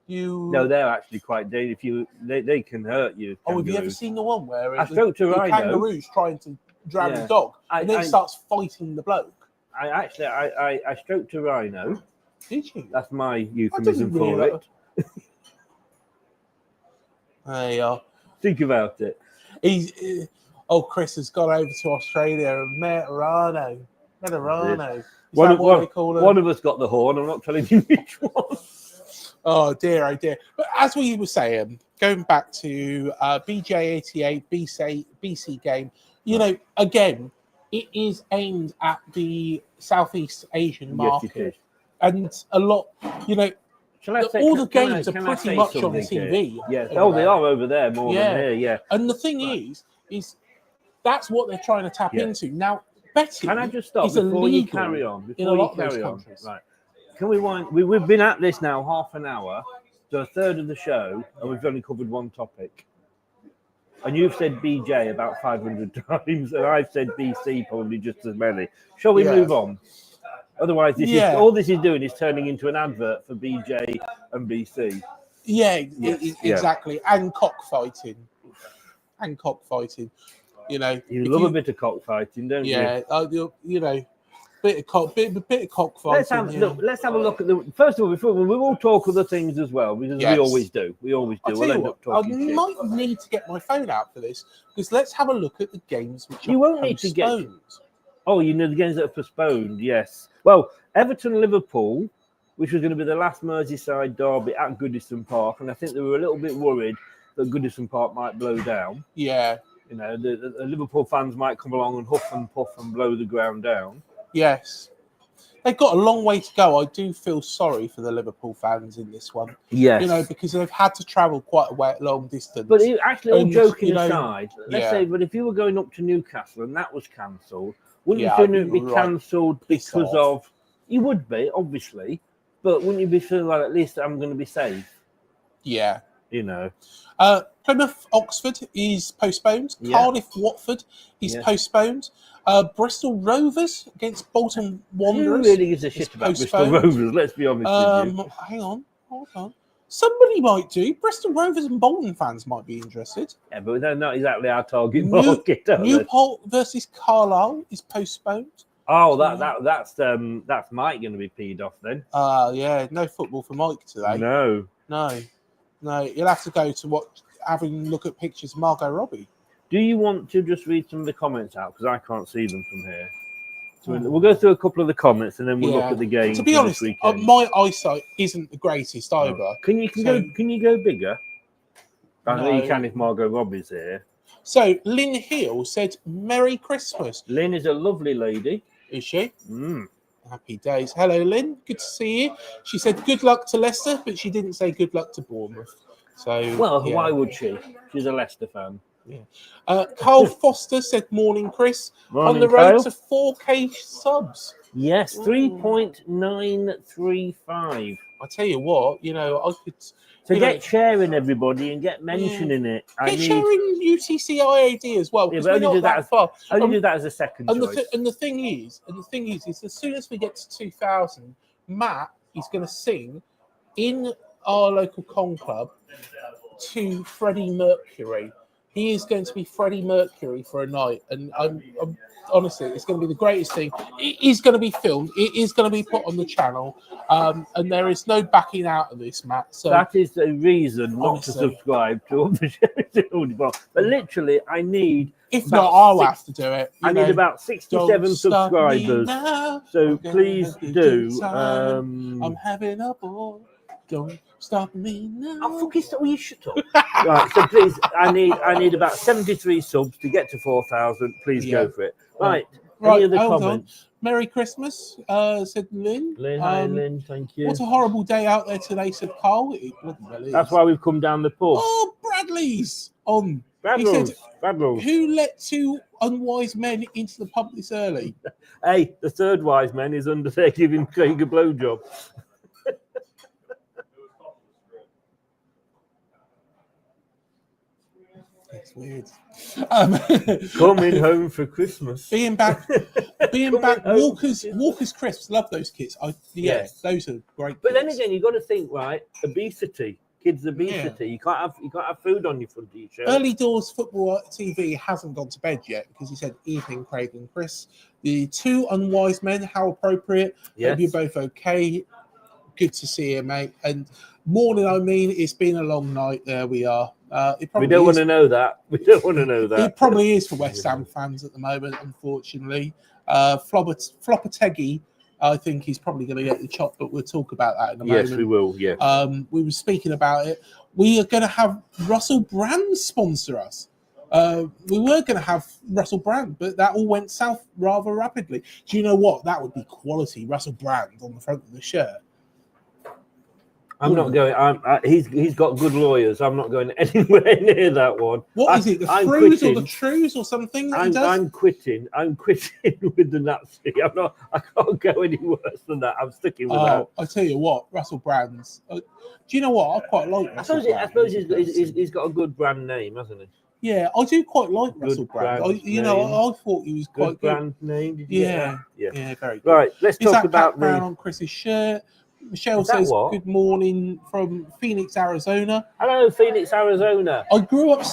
Speaker 2: No, they're actually quite dangerous. They can hurt you.
Speaker 3: Oh, have you ever seen the one where
Speaker 2: I spoke to a rhino.
Speaker 3: Kangaroo's trying to drag the dog, and then starts fighting the bloke?
Speaker 2: I stroked a rhino.
Speaker 3: Did you?
Speaker 2: That's my euphemism for it.
Speaker 3: There you are.
Speaker 2: Think about it.
Speaker 3: Chris has gone over to Australia and met a rhino.
Speaker 2: One of us got the horn. I'm not telling you which one.
Speaker 3: Oh dear. But as we were saying, going back to BJ88 BC game, you know, again, it is aimed at the Southeast Asian market, and a lot, you know. All the games are pretty much on TV.
Speaker 2: Yeah. Oh, they are over there more than here. Yeah.
Speaker 3: And the thing is that's what they're trying to tap into now. Betting.
Speaker 2: Can I just stop before you carry on? Before you carry on, right? Can we wind? We've been at this now half an hour, so a third of the show, and we've only covered one topic. And you've said BJ about 500 times, and I've said BC probably just as many. Shall we move on? Otherwise, all this is doing is turning into an advert for BJ and BC.
Speaker 3: Yeah,
Speaker 2: Yes,
Speaker 3: exactly. And cockfighting. You know,
Speaker 2: You love a bit of cockfighting, don't you?
Speaker 3: yeah, you know, bit of cockfighting.
Speaker 2: Let's have a look at the first of all. Before we will talk other things as well, because
Speaker 3: Yes.
Speaker 2: we always do. We'll end up
Speaker 3: I
Speaker 2: talking shit.
Speaker 3: might need to get my phone out for this because let's have a look at the games which
Speaker 2: You
Speaker 3: are
Speaker 2: won't need to get.
Speaker 3: postponed.
Speaker 2: Oh, you know the games that are postponed. Yes. Well, Everton Liverpool, which was going to be the last Merseyside derby at Goodison Park, and I think they were a little bit worried that Goodison Park might blow down.
Speaker 3: Yeah.
Speaker 2: You know, the Liverpool fans might come along and huff and puff and blow the ground down.
Speaker 3: Yes. They've got a long way to go. I do feel sorry for the Liverpool fans in this one.
Speaker 2: Yes.
Speaker 3: You know, because they've had to travel quite a long distance.
Speaker 2: But actually, all joking
Speaker 3: know,
Speaker 2: aside, let's say, but if you were going up to Newcastle and that was cancelled, wouldn't
Speaker 3: Yeah,
Speaker 2: you
Speaker 3: I'd
Speaker 2: think
Speaker 3: be
Speaker 2: it be
Speaker 3: like,
Speaker 2: cancelled
Speaker 3: piss
Speaker 2: because
Speaker 3: off.
Speaker 2: of? You would be, obviously, but wouldn't you be feeling like at least I'm going to be safe?
Speaker 3: Yeah.
Speaker 2: You know.
Speaker 3: Plymouth Oxford is postponed.
Speaker 2: Yeah.
Speaker 3: Cardiff Watford is postponed. Bristol Rovers against Bolton Wanderers.
Speaker 2: Who really gives a shit about Bristol Rovers? Let's be honest with you.
Speaker 3: Hang on, hold on. Somebody might do. Bristol Rovers and Bolton fans might be interested.
Speaker 2: Yeah, but they're not exactly our target market.
Speaker 3: Newport versus Carlisle is postponed.
Speaker 2: Oh, that's Mike going to be peed off then.
Speaker 3: Yeah, no football for Mike today.
Speaker 2: No.
Speaker 3: You'll have to go to having a look at pictures of Margot Robbie.
Speaker 2: Do you want to just read some of the comments out? Because I can't see them from here. So we'll go through a couple of the comments and then we'll look at the game.
Speaker 3: To be honest, my eyesight isn't the greatest either.
Speaker 2: Oh. Can you go bigger? I know you can if Margot Robbie's here.
Speaker 3: So Lynn Hill said, "Merry Christmas."
Speaker 2: Lynn is a lovely lady.
Speaker 3: Is she?
Speaker 2: Mm.
Speaker 3: Happy days. Hello, Lynn. Good to see you. She said good luck to Leicester, but she didn't say good luck to Bournemouth. So,
Speaker 2: why would she? She's a Leicester fan.
Speaker 3: Yeah. Carl Foster said, "Morning, Chris."
Speaker 2: Morning,
Speaker 3: on the road
Speaker 2: Kyle.
Speaker 3: to 4K subs.
Speaker 2: Yes, 3.935.
Speaker 3: I tell you what, you know, I could.
Speaker 2: So get sharing, everybody, and get mentioning it.
Speaker 3: Sharing UTC IAD as well.
Speaker 2: Yeah, but only do that as a second choice.
Speaker 3: The thing is, as soon as we get to 2,000, Matt is going to sing in our local con club to Freddie Mercury. He is going to be Freddie Mercury for a night, and I'm honestly, it's going to be the greatest thing. It is going to be filmed. It is going to be put on the channel, and there is no backing out of this, Matt. So
Speaker 2: that is the reason not to subscribe to all the shows. But literally, I need.
Speaker 3: If not, I'll have to do it.
Speaker 2: I need about 67 subscribers. So please do.
Speaker 3: I'm having a ball. Don't stop me now.
Speaker 2: Oh, fucking stop! You shut up. Right, so please, I need about 73 subs to get to 4,000. Please go for it. Right. Any other comments?
Speaker 3: Merry Christmas, said Lynn.
Speaker 2: Hi, Lynn. Thank you.
Speaker 3: What a horrible day out there today, said Carl. It wasn't really.
Speaker 2: That's why we've come down the pub.
Speaker 3: Oh, Bradley's on.
Speaker 2: Bad rules.
Speaker 3: Who let two unwise men into the pub this early?
Speaker 2: Hey, the third wise man is under there giving Craig a blowjob.
Speaker 3: It's weird.
Speaker 2: Coming home for Christmas.
Speaker 3: Being back. Walker's Crisps. Love those kits. Those are great.
Speaker 2: But then again, you got to think, right? Obesity, kids' obesity. Yeah. You can't have food on your front t-shirt.
Speaker 3: Early Doors Football TV hasn't gone to bed yet because he said, "Evening, Craig and Chris. The two unwise men. How appropriate.
Speaker 2: Yes.
Speaker 3: Hope you're both okay. Good to see you, mate. And morning. I mean, it's been a long night. There we are."
Speaker 2: We don't want to know that.
Speaker 3: It probably is for West Ham fans at the moment, unfortunately. Flopperteggy, I think he's probably going to get the chop, but we'll talk about that in a moment.
Speaker 2: Yes, we will, yeah.
Speaker 3: We were speaking about it. We are going to have Russell Brand sponsor us. We were going to have Russell Brand, but that all went south rather rapidly. Do you know what? That would be quality, Russell Brand on the front of the shirt.
Speaker 2: I'm not going. He's got good lawyers. I'm not going anywhere near that one.
Speaker 3: What is it? The Frues or the Trues or something?
Speaker 2: I'm quitting. I'm quitting with the Nazi. I can't go any worse than that. I'm sticking with that.
Speaker 3: I tell you what, Russell Brand's. Do you know what? I quite like.
Speaker 2: I suppose he's got a good brand name, hasn't he?
Speaker 3: Yeah, I do quite like Russell Brand. I thought he was quite good.
Speaker 2: Brand name. Did you
Speaker 3: yeah, very good.
Speaker 2: Right, let's talk about
Speaker 3: Brown on Chris's shirt. Michelle
Speaker 2: Is that
Speaker 3: says,
Speaker 2: what?
Speaker 3: good morning from Phoenix, Arizona.
Speaker 2: Hello, Phoenix, Arizona.
Speaker 3: I grew up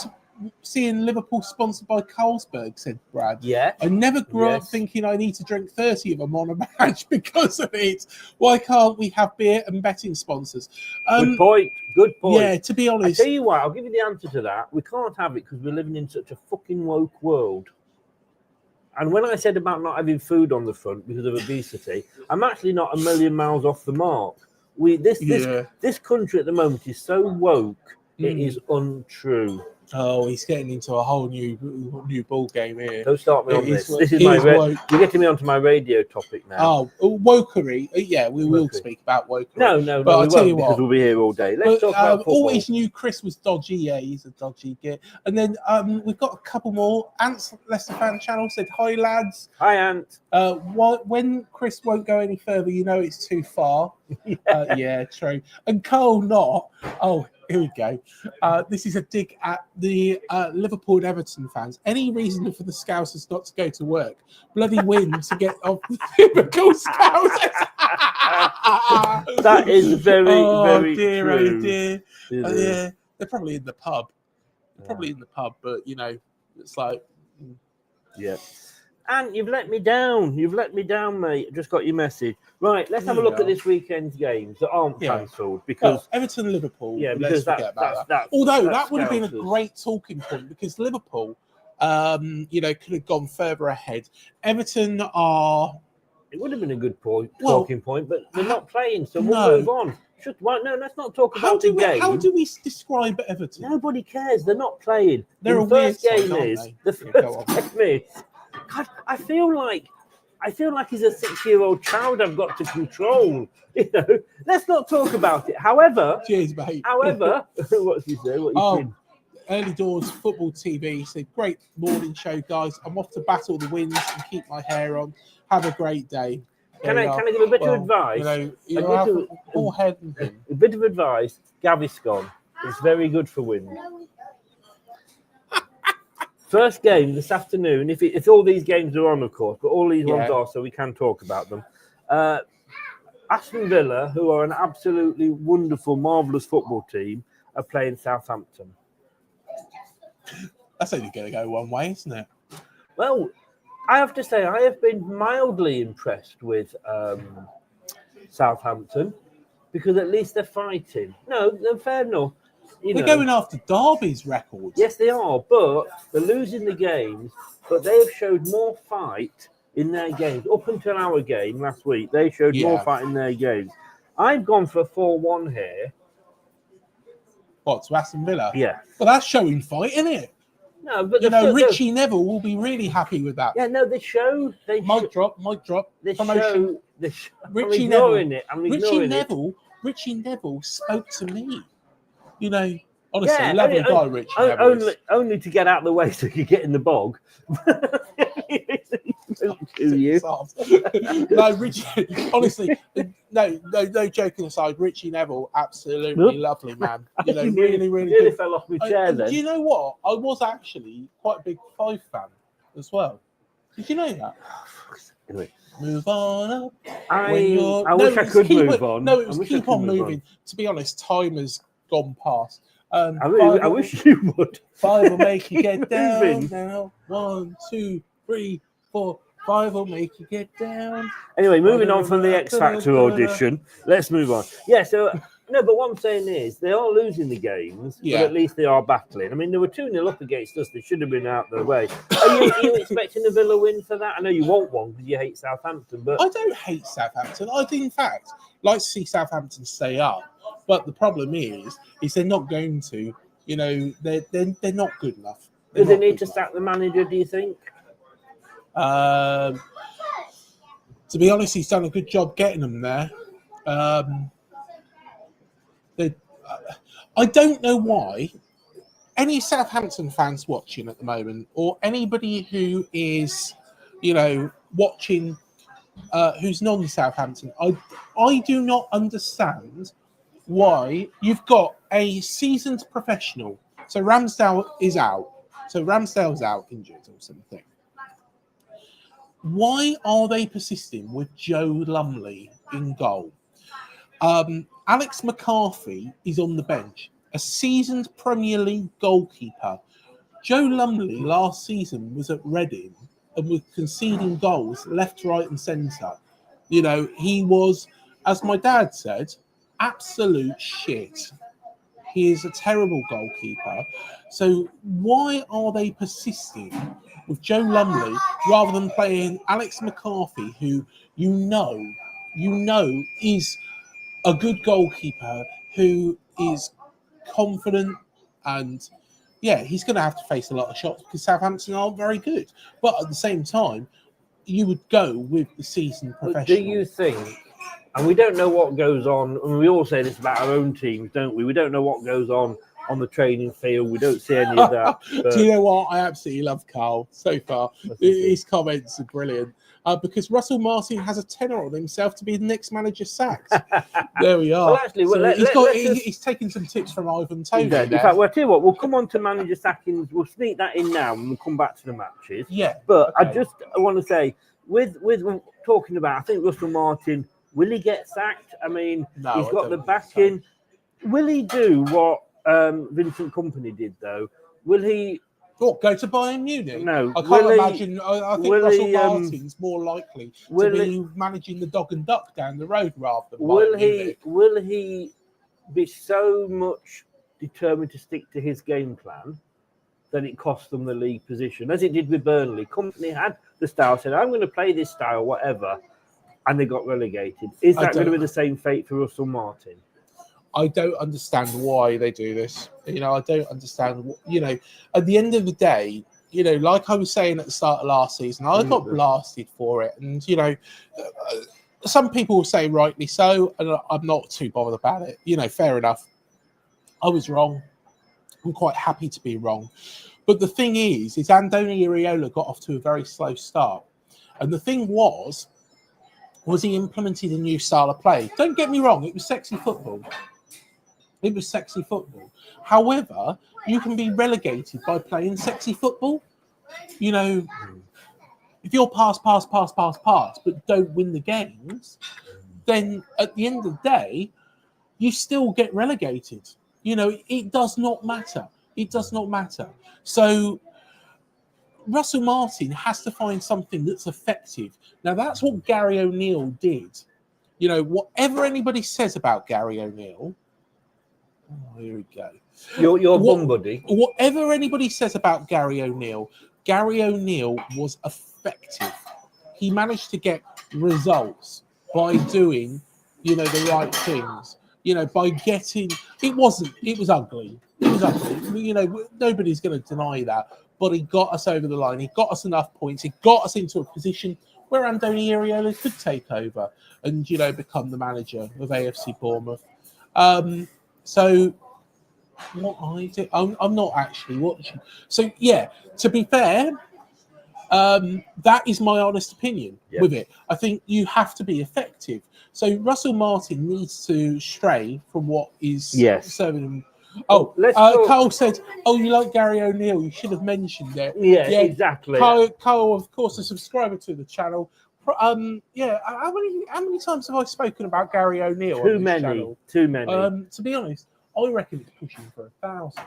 Speaker 3: seeing Liverpool sponsored by Carlsberg, said Brad.
Speaker 2: Yeah.
Speaker 3: I never grew up thinking I need to drink 30 of them on a match because of it. Why can't we have beer and betting sponsors?
Speaker 2: Good point. Good point.
Speaker 3: Yeah, to be
Speaker 2: I
Speaker 3: honest.
Speaker 2: tell you what, I'll give you the answer to that. We can't have it because we're living in such a fucking woke world. And when I said about not having food on the front because of obesity, I'm actually not a million miles off the mark. This country at the moment is so woke, it is untrue.
Speaker 3: Oh, he's getting into a whole new ball game here.
Speaker 2: Don't start me on this. This is
Speaker 3: woke.
Speaker 2: You're getting me onto my radio topic now.
Speaker 3: Oh, wokery. Yeah, we will speak about wokery.
Speaker 2: No.
Speaker 3: But I'll tell you
Speaker 2: because
Speaker 3: what,
Speaker 2: we'll be here all day. Let's talk about football.
Speaker 3: Always knew Chris was dodgy. Yeah, he's a dodgy git. And then we've got a couple more. Ant's Leicester fan channel said, "Hi lads."
Speaker 2: Hi Ant.
Speaker 3: When Chris won't go any further, you know it's too far. Yeah, true. And Cole not. Oh, here we go. This is a dig at the Liverpool and Everton fans. Any reason for the Scousers not to go to work? Bloody win to get off the typical Scousers.
Speaker 2: That is very, very
Speaker 3: dear,
Speaker 2: true.
Speaker 3: Oh dear. Yeah, they're probably in the pub. But you know, it's like,
Speaker 2: yeah. And you've let me down. You've let me down, mate. Just got your message. Right, let's have a look at this weekend's games that aren't cancelled because
Speaker 3: Everton, Liverpool.
Speaker 2: Yeah,
Speaker 3: let's forget about that. Although that would have been a great talking point because Liverpool, could have gone further ahead. Everton are.
Speaker 2: It would have been a good talking point, but they're not playing, so we'll move on. Let's not talk about the game.
Speaker 3: How do we describe Everton?
Speaker 2: Nobody cares. They're not playing.
Speaker 3: The
Speaker 2: first game is. God, I feel like he's a 6-year-old child I've got to control. You know, let's not talk about it. However,
Speaker 3: cheers, mate.
Speaker 2: However, what's he say? What you think?
Speaker 3: Early Doors Football TV said, "Great morning show, guys. I'm off to battle the winds and keep my hair on. Have a great day."
Speaker 2: Can I give a bit of advice?
Speaker 3: A
Speaker 2: bit of advice. Gaviscon. It's very good for wind. First game this afternoon, if all these games are on, of course, but all these ones are, so we can talk about them. Aston Villa, who are an absolutely wonderful, marvellous football team, are playing Southampton.
Speaker 3: That's only going to go one way, isn't it?
Speaker 2: Well, I have to say, I have been mildly impressed with Southampton because at least they're fighting. No, they're fair enough.
Speaker 3: They're going after Derby's records.
Speaker 2: Yes, they are, but they're losing the games. But they have showed more fight in their games. Up until our game last week, they showed more fight in their games. I've gone for a 4-1 here.
Speaker 3: What, to Aston Villa?
Speaker 2: Yeah.
Speaker 3: Well, that's showing fight, isn't it?
Speaker 2: No, but
Speaker 3: Richie Neville will be really happy with that.
Speaker 2: Yeah, no, they showed.
Speaker 3: Mic drop. Promotion.
Speaker 2: Richie Neville.
Speaker 3: Richie Neville spoke to me. You know, honestly, lovely guy, Richie Neville.
Speaker 2: Only to get out of the way so you get in the bog.
Speaker 3: No, Richie. Honestly, no joking aside. Richie Neville, absolutely lovely man. You know, really good.
Speaker 2: Fell off my chair. Then
Speaker 3: do you know what? I was actually quite a big Five fan as well. Did you know that?
Speaker 2: Anyway.
Speaker 3: Move on up.
Speaker 2: I wish I could move on.
Speaker 3: No, it was keep on moving. To be honest, time has gone past.
Speaker 2: I wish you would.
Speaker 3: 5 will make you get down. Now 1, 2, 3, 4. 5 will make you get down.
Speaker 2: Anyway, moving on from the X Factor audition, let's move on. Yeah, so no, but what I'm saying is they are losing the games, but at least they are battling. I mean, they were 2-0 up against us. They should have been out of the way. Are you expecting a Villa win for that? I know you want one because you hate Southampton, but
Speaker 3: I don't hate Southampton. I do, in fact, like to see Southampton stay up. But the problem is they're not going to. You know, they're not good enough.
Speaker 2: Do they need to sack the manager? Do you think?
Speaker 3: To be honest, he's done a good job getting them there. I don't know why. Any Southampton fans watching at the moment, or anybody who is, watching, who's non-Southampton, I do not understand why you've got a seasoned professional. So Ramsdale is out. So Ramsdale's out injured or something. Why are they persisting with Joe Lumley in goal? Alex McCarthy is on the bench, a seasoned Premier League goalkeeper. Joe Lumley last season was at Reading and was conceding goals left, right, and centre. You know, he was, as my dad said, absolute shit. He is a terrible goalkeeper. So why are they persisting with Joe Lumley rather than playing Alex McCarthy, who you know is a good goalkeeper, who is confident, and yeah, he's going to have to face a lot of shots because Southampton aren't very good. But at the same time, you would go with the seasoned professional.
Speaker 2: But do you think, and we don't know what goes on, and we all say this about our own teams, don't we? We don't know what goes on the training field. We don't see any of that.
Speaker 3: Do you know what? I absolutely love Carl so far. His comments are brilliant. Because Russell Martin has a tenner on himself to be the next manager sacked. There we are.
Speaker 2: Well, actually,
Speaker 3: he's taking some tips from Ivan Toney.
Speaker 2: In fact, well, tell you what, we'll come on to manager sackings. We'll sneak that in now and we'll come back to the matches.
Speaker 3: Yeah.
Speaker 2: But okay. I want to say, with talking about, I think Russell Martin, will he get sacked? I mean, he's got the backing. So. Will he do what Vincent Kompany did, though? Will he...
Speaker 3: What, go to Bayern Munich?
Speaker 2: No.
Speaker 3: I can't imagine. I think Russell Martin's more likely to be managing the dog and duck down the road rather than Bayern Munich.
Speaker 2: Will he be so much determined to stick to his game plan that it cost them the league position, as it did with Burnley? Kompany had the style, said, I'm going to play this style, whatever, and they got relegated. Is that going to be the same fate for Russell Martin?
Speaker 3: I don't understand why they do this. You know, I don't understand. You know, at the end of the day, you know, like I was saying at the start of last season, I got blasted for it. And, you know, some people will say rightly so, and I'm not too bothered about it. You know, fair enough. I was wrong. I'm quite happy to be wrong. But the thing is Andoni Iraola got off to a very slow start. And the thing was he implemented a new style of play. Don't get me wrong, it was sexy football. It was sexy football. However, you can be relegated by playing sexy football. You know, if you're pass, but don't win the games, then at the end of the day, you still get relegated. You know, it does not matter. It does not matter. So Russell Martin has to find something that's effective. Now, that's what Gary O'Neill did. You know, whatever anybody says about Gary O'Neill, oh, here we go.
Speaker 2: Your bum buddy.
Speaker 3: Whatever anybody says about Gary O'Neill was effective. He managed to get results by doing, you know, the right things. You know, by getting... It was ugly. It was ugly. You know, nobody's going to deny that. But he got us over the line. He got us enough points. He got us into a position where Andoni Iraola could take over and, you know, become the manager of AFC Bournemouth. So what I did, I'm not actually watching. So yeah, to be fair, that is my honest opinion with it. I think you have to be effective. So Russell Martin needs to stray from what is serving him. Oh, Carl said, "Oh, you like Gary O'Neill? You should have mentioned it."
Speaker 2: Yeah, exactly.
Speaker 3: Carl, of course, a subscriber to the channel. How many times have I spoken about Gary O'Neill?
Speaker 2: Too many.
Speaker 3: To be honest, I reckon it's pushing for 1,000.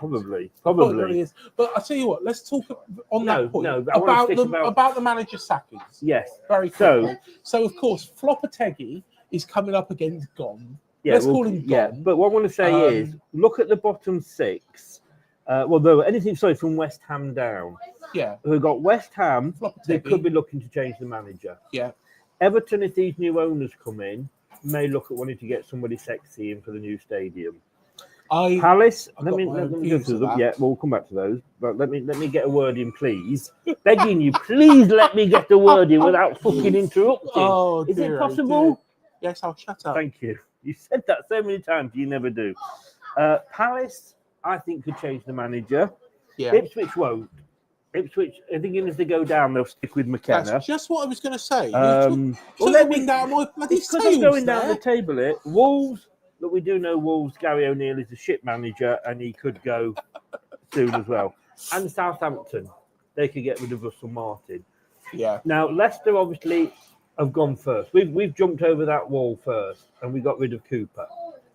Speaker 2: Probably.
Speaker 3: It is. But I tell you what, let's talk on that point about the manager sackings.
Speaker 2: Yes.
Speaker 3: Very quickly. So of course, Flopategui is coming up against Gone.
Speaker 2: Yeah,
Speaker 3: let's call him Gone.
Speaker 2: Yeah, but what I want to say is, look at the bottom six. From West Ham down.
Speaker 3: Yeah.
Speaker 2: We've got West Ham.
Speaker 3: Flopategui.
Speaker 2: They could be looking to change the manager.
Speaker 3: Yeah.
Speaker 2: Everton, if these new owners come in, may look at wanting to get somebody sexy in for the new stadium. Palace. Let me go through them. Yeah, we'll come back to those. But let me get a word in, please. Begging you, please let me get the word in without fucking interrupting.
Speaker 3: Oh,
Speaker 2: is it possible?
Speaker 3: Yes, I'll shut up.
Speaker 2: Thank you. You said that so many times, you never do. Palace, I think, could change the manager.
Speaker 3: Yeah.
Speaker 2: Ipswich won't. Ipswich, I think even if they go down, they'll stick with McKenna.
Speaker 3: That's just what I was going to say.
Speaker 2: Down my bloody
Speaker 3: because I'm
Speaker 2: going down the table here. Wolves, look, we do know Wolves. Gary O'Neill is a shit manager, and he could go soon as well. And Southampton, they could get rid of Russell Martin.
Speaker 3: Yeah.
Speaker 2: Now Leicester, obviously, have gone first. We've jumped over that wall first, and we got rid of Cooper,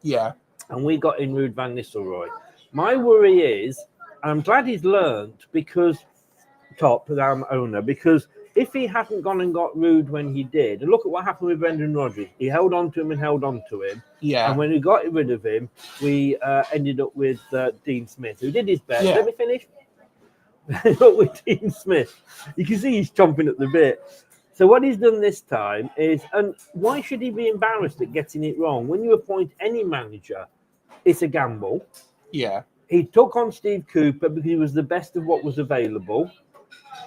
Speaker 3: Yeah.
Speaker 2: and we got in Ruud van Nistelrooy. My worry is, and I'm glad he's learnt because our owner, because if he hadn't gone and got Ruud when he did, and look at what happened with Brendan Rodgers, he held on to him and held on to him.
Speaker 3: Yeah.
Speaker 2: And when we got rid of him, we ended up with Dean Smith, who did his best.
Speaker 3: Yeah.
Speaker 2: Let me finish. Up with Dean Smith. You can see he's chomping at the bit. So what he's done this time is, and why should he be embarrassed at getting it wrong? When you appoint any manager, it's a gamble.
Speaker 3: Yeah.
Speaker 2: He took on Steve Cooper because he was the best of what was available.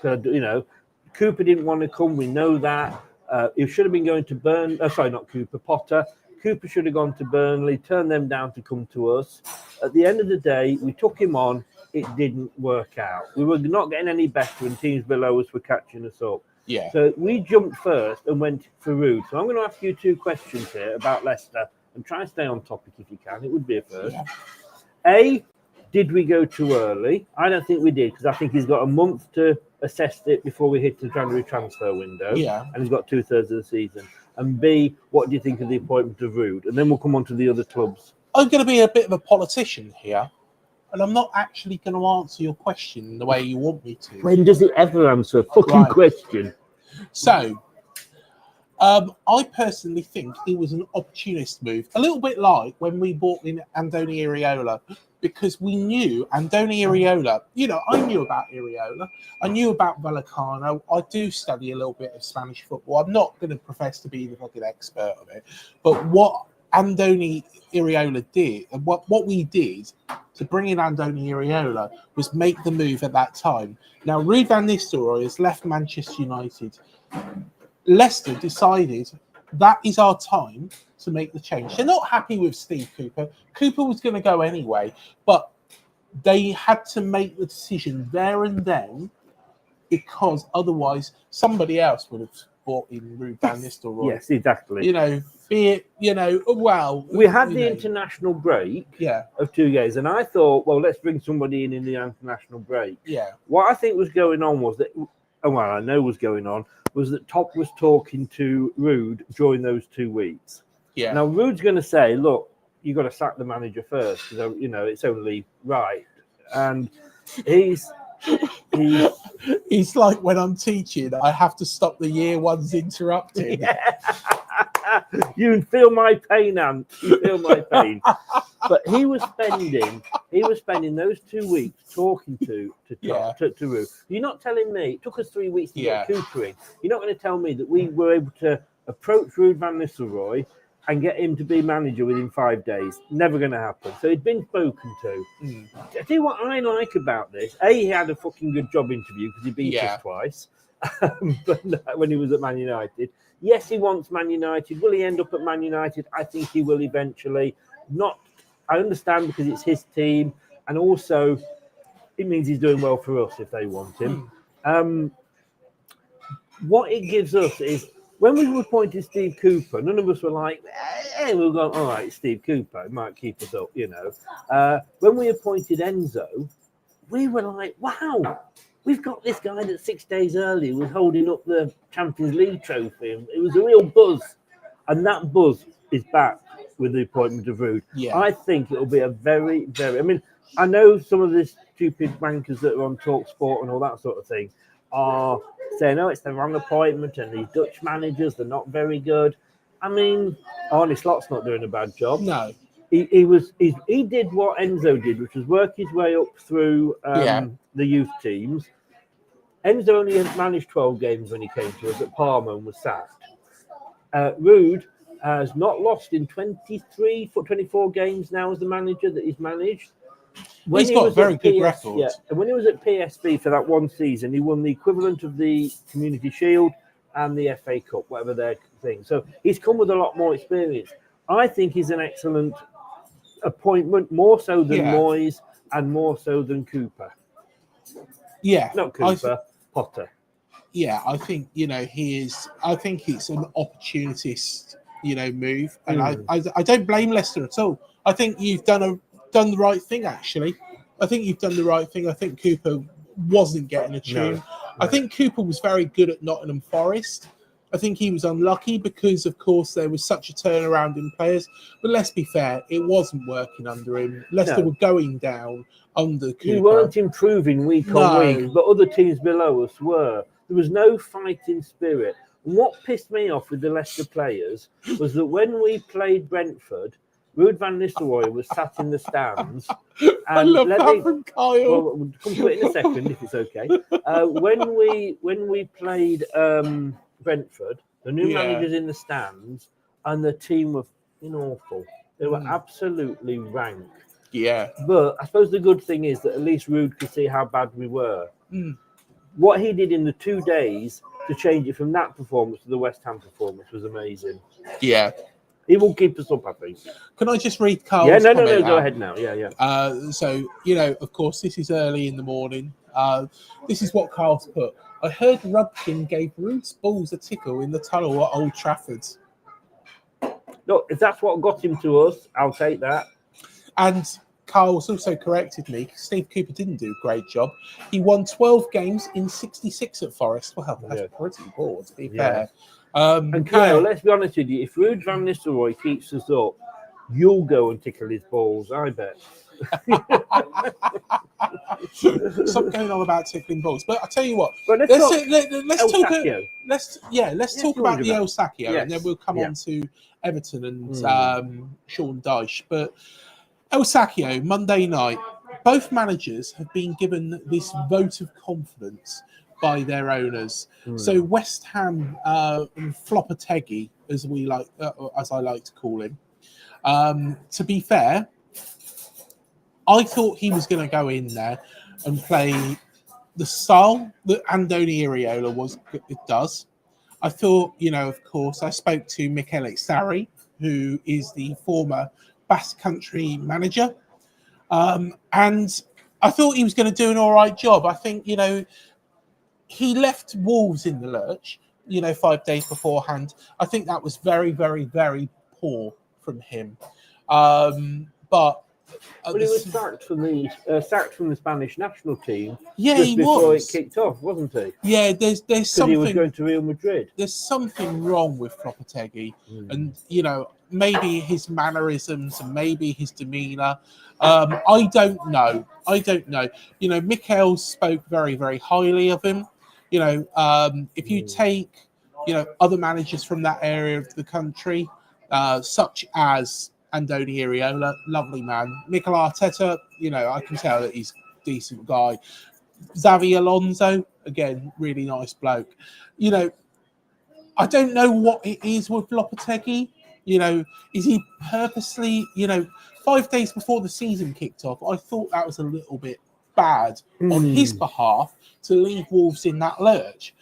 Speaker 2: You know, Cooper didn't want to come. We know that. He should have been going to Potter. Cooper should have gone to Burnley, turned them down to come to us. At the end of the day, we took him on. It didn't work out. We were not getting any better, and teams below us were catching us up.
Speaker 3: Yeah.
Speaker 2: So we jumped first and went for Ruud. So I'm going to ask you two questions here about Leicester, and try and stay on topic if you can. It would be a first.
Speaker 3: Yeah.
Speaker 2: A, did we go too early? I don't think we did, because I think he's got a month to assess it before we hit the January transfer window.
Speaker 3: Yeah.
Speaker 2: And he's got 2/3 of the season. And B, what do you think of the appointment of Ruud? And then we'll come on to the other clubs.
Speaker 3: I'm going to be a bit of a politician here, and I'm not actually going to answer your question the way you want me to.
Speaker 2: When does it ever answer a fucking question?
Speaker 3: So, I personally think it was an opportunist move, a little bit like when we bought in Andoni Iraola, because we knew Andoni Iraola. You know, I knew about Iraola, I knew about Vallecano. I do study a little bit of Spanish football. I'm not going to profess to be the fucking expert of it, but what Andoni Iraola did, and what we did to bring in Andoni Iraola was make the move at that time. Now, Ruud van Nistelrooy has left Manchester United. Leicester decided that is our time to make the change. They're not happy with Steve Cooper. Cooper was going to go anyway, but they had to make the decision there and then, because otherwise somebody else would have bought in Ruud van Nistelrooy.
Speaker 2: Yes, exactly.
Speaker 3: You know, be it, you know, well...
Speaker 2: We had the international break of 2 days, and I thought, well, let's bring somebody in the international break.
Speaker 3: Yeah.
Speaker 2: What I think was going on was that, I know was going on, was that Top was talking to Ruud during those 2 weeks.
Speaker 3: Yeah.
Speaker 2: Now, Ruud's going to say, look, you've got to sack the manager first, because, you know, it's only right. And he's
Speaker 3: like when I'm teaching, I have to stop the year ones interrupting.
Speaker 2: Yeah. You feel my pain, Ant. You feel my pain. But he was spending those 2 weeks talking to Ruud. You're not telling me it took us 3 weeks to get Cooper in. You're not going to tell me that we were able to approach Ruud van Nistelrooy and get him to be manager within 5 days. Never going to happen. So he'd been spoken to. I tell you what I like about this. A, he had a fucking good job interview because he beat us twice. But when he was at Man United. Yes, he wants Man United. Will he end up at Man United? I think he will eventually. I understand, because it's his team, and also it means he's doing well for us if they want him. What it gives us is, when we appointed Steve Cooper, none of us were like, hey, we'll go, all right, Steve Cooper, it might keep us up, you know. When we appointed Enzo, we were like, wow, we've got this guy that 6 days earlier was holding up the Champions League trophy. It was a real buzz. And that buzz is back with the appointment of Ruud.
Speaker 3: Yeah.
Speaker 2: I think it'll be a very, very... I mean, I know some of the stupid wankers that are on TalkSport and all that sort of thing are saying, oh, it's the wrong appointment, and these Dutch managers, they're not very good. I mean, Arne Slot's not doing a bad job.
Speaker 3: No.
Speaker 2: He did what Enzo did, which was work his way up through the youth teams. Enzo only managed 12 games when he came to us at Parma and was sacked. Ruud has not lost in 24 games now as the manager that he's managed.
Speaker 3: He's got a very good record.
Speaker 2: Yeah, and when he was at PSV for that one season, he won the equivalent of the Community Shield and the FA Cup, whatever their thing. So he's come with a lot more experience. I think he's an excellent appointment, more so than Moyes and more so than Cooper.
Speaker 3: Yeah.
Speaker 2: Not Cooper, Potter.
Speaker 3: Yeah, I think, you know, I think it's an opportunist, you know, move. And I don't blame Leicester at all. I think you've done the right thing, actually. I think you've done the right thing. I think Cooper wasn't getting a tune. No. I think Cooper was very good at Nottingham Forest. I think he was unlucky because, of course, there was such a turnaround in players. But let's be fair, it wasn't working under him. Leicester were going down under Cooper.
Speaker 2: We weren't improving week on week, but other teams below us were. There was no fighting spirit. And what pissed me off with the Leicester players was that when we played Brentford, Ruud van Nistelrooy was sat in the stands. And
Speaker 3: I love that from Kyle.
Speaker 2: Well, we'll come to it in a second if it's okay. When we played Brentford, the new managers in the stands, and the team were awful. They were absolutely rank.
Speaker 3: Yeah.
Speaker 2: But I suppose the good thing is that at least Ruud could see how bad we were. What he did in the 2 days to change it from that performance to the West Ham performance was amazing.
Speaker 3: Yeah.
Speaker 2: He will keep us up, I think.
Speaker 3: Can I just read Carl's
Speaker 2: no,
Speaker 3: comment
Speaker 2: go
Speaker 3: out?
Speaker 2: ahead now. Yeah.
Speaker 3: So, of course, this is early in the morning. This is what Carl's put. I heard Rudkin gave Ruud's balls a tickle in the tunnel at Old Trafford.
Speaker 2: Look, if that's what got him to us, I'll take that.
Speaker 3: And Carl's also corrected me. Steve Cooper didn't do a great job. He won 12 games in 66 at Forest. Well, that's pretty poor, to be fair.
Speaker 2: And Kyle, let's be honest with you. If Ruud van Nistelrooy keeps us up, you'll go and tickle his balls, I bet.
Speaker 3: Stop going on about tickling balls. But I'll tell you what.
Speaker 2: Well, let's talk about
Speaker 3: the El Sacchio, and then we'll come on to Everton and Sean Dyche. But El Sacchio, Monday night, both managers have been given this vote of confidence by their owners. So West Ham Flopategui, as I like to call him. To be fair, I thought he was going to go in there and play the style that Andoni Iraola does. I thought, of course, I spoke to Michele Sarri, who is the former Basque Country manager, and I thought he was going to do an all right job. I think, he left Wolves in the lurch, 5 days beforehand. I think that was very, very, very poor from him. But
Speaker 2: he was sacked from the Spanish national team.
Speaker 3: Yeah,
Speaker 2: just
Speaker 3: he
Speaker 2: before
Speaker 3: was.
Speaker 2: It kicked off, wasn't he?
Speaker 3: Yeah, there's something.
Speaker 2: He was going to Real Madrid.
Speaker 3: There's something wrong with Flopategui, and maybe his mannerisms and maybe his demeanour. I don't know. Mikel spoke very, very highly of him. If you take, other managers from that area of the country, such as Andoni Iraola, lovely man. Mikel Arteta, I can tell that he's a decent guy. Xavi Alonso, again, really nice bloke. I don't know what it is with Lopetegui. Is he purposely, 5 days before the season kicked off, I thought that was a little bit bad on his behalf to leave Wolves in that lurch.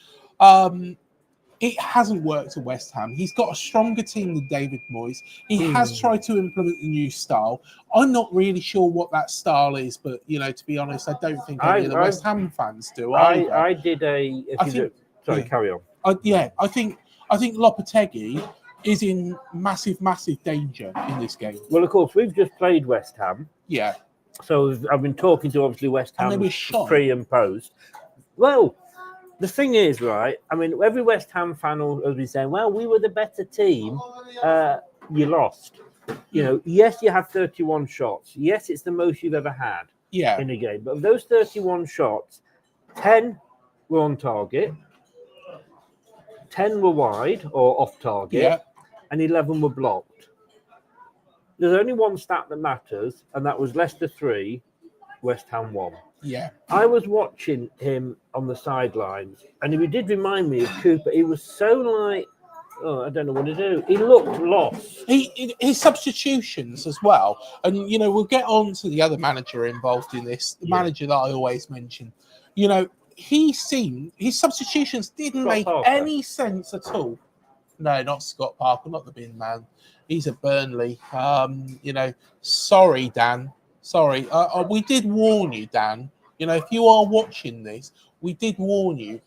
Speaker 3: It hasn't worked at West Ham. He's got a stronger team than David Moyes. He has tried to implement a new style. I'm not really sure what that style is, but, to be honest, I don't think any of the West Ham fans do either.
Speaker 2: I did a... carry on.
Speaker 3: I think Lopetegui is in massive, massive danger in this game.
Speaker 2: Well, of course, we've just played West Ham.
Speaker 3: Yeah.
Speaker 2: So I've been talking to, obviously, West Ham pre and post. Well... The thing is, right, every West Ham fan will be saying, well, we were the better team. You lost. Yes, you had 31 shots. Yes, it's the most you've ever had in a game. But of those 31 shots, 10 were on target, 10 were wide or off target, and 11 were blocked. There's only one stat that matters, and that was Leicester 3, West Ham 1.
Speaker 3: Yeah,
Speaker 2: I was watching him on the sidelines, and he did remind me of Cooper. He was so I don't know what to do. He looked lost.
Speaker 3: His substitutions as well, and we'll get on to the other manager involved in this. The manager that I always mention. His substitutions didn't make any sense at all. No, not Scott Parker, not the bin man. He's at Burnley. Sorry, Dan. Sorry, we did warn you, Dan. If you are watching this, we did warn you.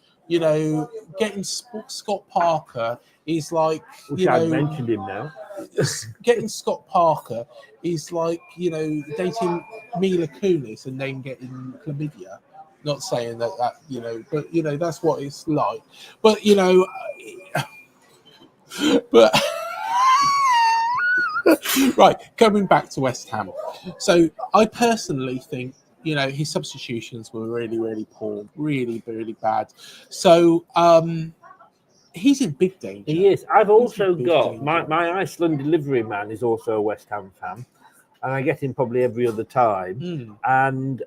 Speaker 3: Getting Scott Parker is like,
Speaker 2: I mentioned him now.
Speaker 3: Getting Scott Parker is like, dating Mila Kunis and then getting chlamydia. Not saying that, but, that's what it's like. But, But right, coming back to West Ham. So I personally think, his substitutions were really, really poor, really, really bad. So he's in big danger.
Speaker 2: He is. I've also
Speaker 3: big
Speaker 2: got
Speaker 3: danger.
Speaker 2: my Iceland delivery man is also a West Ham fan, and I get him probably every other time. And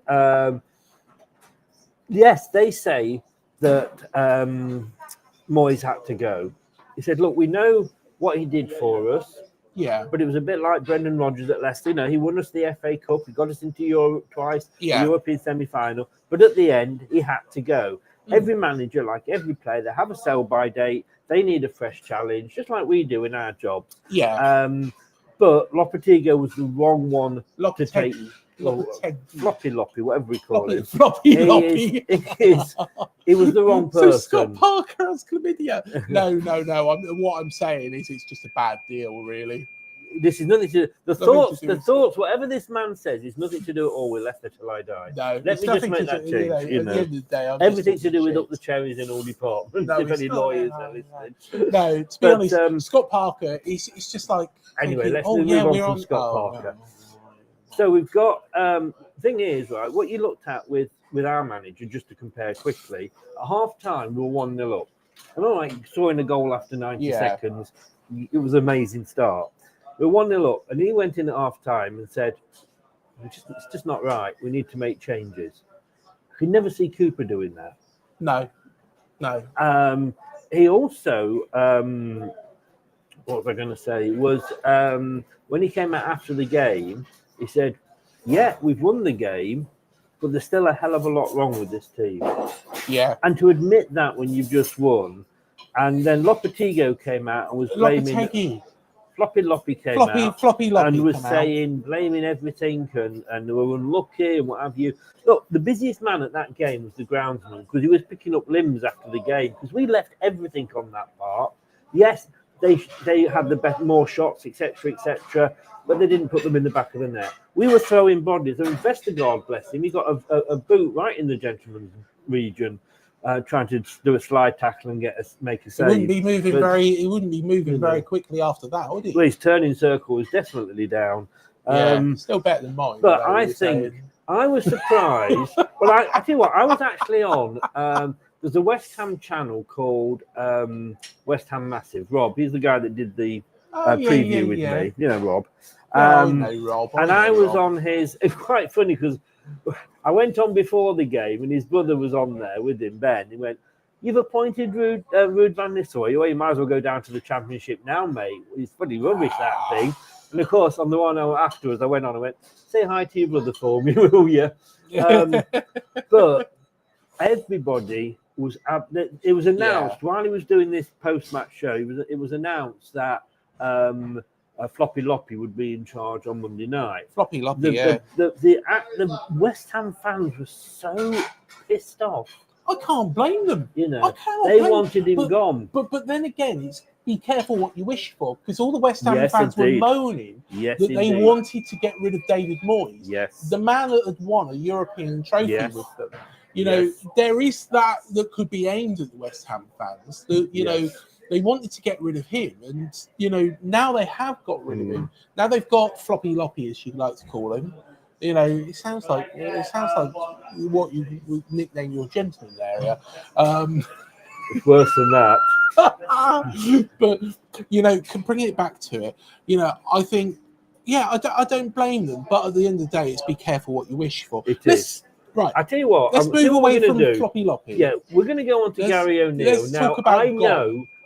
Speaker 2: yes, they say that Moyes had to go. He said, "Look, we know what he did for us."
Speaker 3: Yeah.
Speaker 2: But it was a bit like Brendan Rodgers at Leicester. He won us the FA Cup. He got us into Europe twice, the European semi-final. But at the end, he had to go. Every manager, like every player, they have a sell-by date. They need a fresh challenge, just like we do in our jobs.
Speaker 3: Yeah.
Speaker 2: But Lopetegui was the wrong one to take. Floppy, whatever we call it.
Speaker 3: Floppy.
Speaker 2: He was the wrong person.
Speaker 3: So Scott Parker has chlamydia. No. What I'm saying is it's just a bad deal, really.
Speaker 2: This is nothing to do. The thoughts, whatever this man says, is nothing to do at all with Leicester till I die.
Speaker 3: No,
Speaker 2: let me just make that change.
Speaker 3: At the end of the day,
Speaker 2: everything to do with up the cherries in all departments.
Speaker 3: No,
Speaker 2: if any lawyers are listening.
Speaker 3: No, to be honest, Scott Parker, it's just like.
Speaker 2: Anyway, let's move on from Scott Parker.
Speaker 3: No.
Speaker 2: So we've got. Thing is, right, what you looked at with our manager, just to compare quickly, at half time we were 1-0 up. And all right, scoring a goal after 90 seconds, it was an amazing start. We were 1-0 up, and he went in at half time and said, it's just not right. We need to make changes. You could never see Cooper doing that.
Speaker 3: No.
Speaker 2: He also, what was I going to say, was when he came out after the game, he said, yeah, we've won the game, but there's still a hell of a lot wrong with this team.
Speaker 3: Yeah.
Speaker 2: And to admit that when you've just won, and then Lopetegui came out and was blaming... Floppy came out and was blaming everything and they were unlucky and what have you. Look, the busiest man at that game was the groundsman because he was picking up limbs after the game because we left everything on that part. Yes, they had more shots, etc., but they didn't put them in the back of the net. We were throwing bodies. And Vestergaard, bless him, he got a boot right in the gentleman's region. Trying to do a slide tackle and make a save.
Speaker 3: He wouldn't be moving very quickly after that, would he?
Speaker 2: Well, his turning circle was definitely down.
Speaker 3: Still better than mine.
Speaker 2: But I think I was surprised. Well, I tell you what, I was actually on. There's a West Ham channel called West Ham Massive. Rob, he's the guy that did the preview with me. You know, Rob.
Speaker 3: I know Rob.
Speaker 2: I was on his. It's quite funny because I went on before the game and his brother was on there with him, Ben. He went, "You've appointed Ruud van Nistelrooy. Well, you might as well go down to the Championship now, mate. It's pretty rubbish, that thing." And of course, on the one hour afterwards, I went on and went, "Say hi to your brother for me, will you?" But everybody was. It was announced while he was doing this post-match show. It was announced that Floppy Loppy would be in charge on Monday night.
Speaker 3: Floppy Loppy,
Speaker 2: The West Ham fans were so pissed off.
Speaker 3: I can't blame them.
Speaker 2: They wanted him gone.
Speaker 3: But then again, it's be careful what you wish for because all the West Ham fans were moaning that they wanted to get rid of David Moyes.
Speaker 2: Yes,
Speaker 3: the man that had won a European trophy with them. There is that could be aimed at the West Ham fans. That they wanted to get rid of him, and now they have got rid of him. Now they've got Floppy Loppy, as you'd like to call him. It sounds like what you would nickname your gentleman area.
Speaker 2: It's worse than that.
Speaker 3: But bringing it back to it, I think, I don't blame them. But at the end of the day, it's be careful what you wish for.
Speaker 2: It is.
Speaker 3: Right.
Speaker 2: I tell you what.
Speaker 3: Let's move away from Floppy Loppy.
Speaker 2: Yeah, we're going to go on to Gary O'Neill. Now,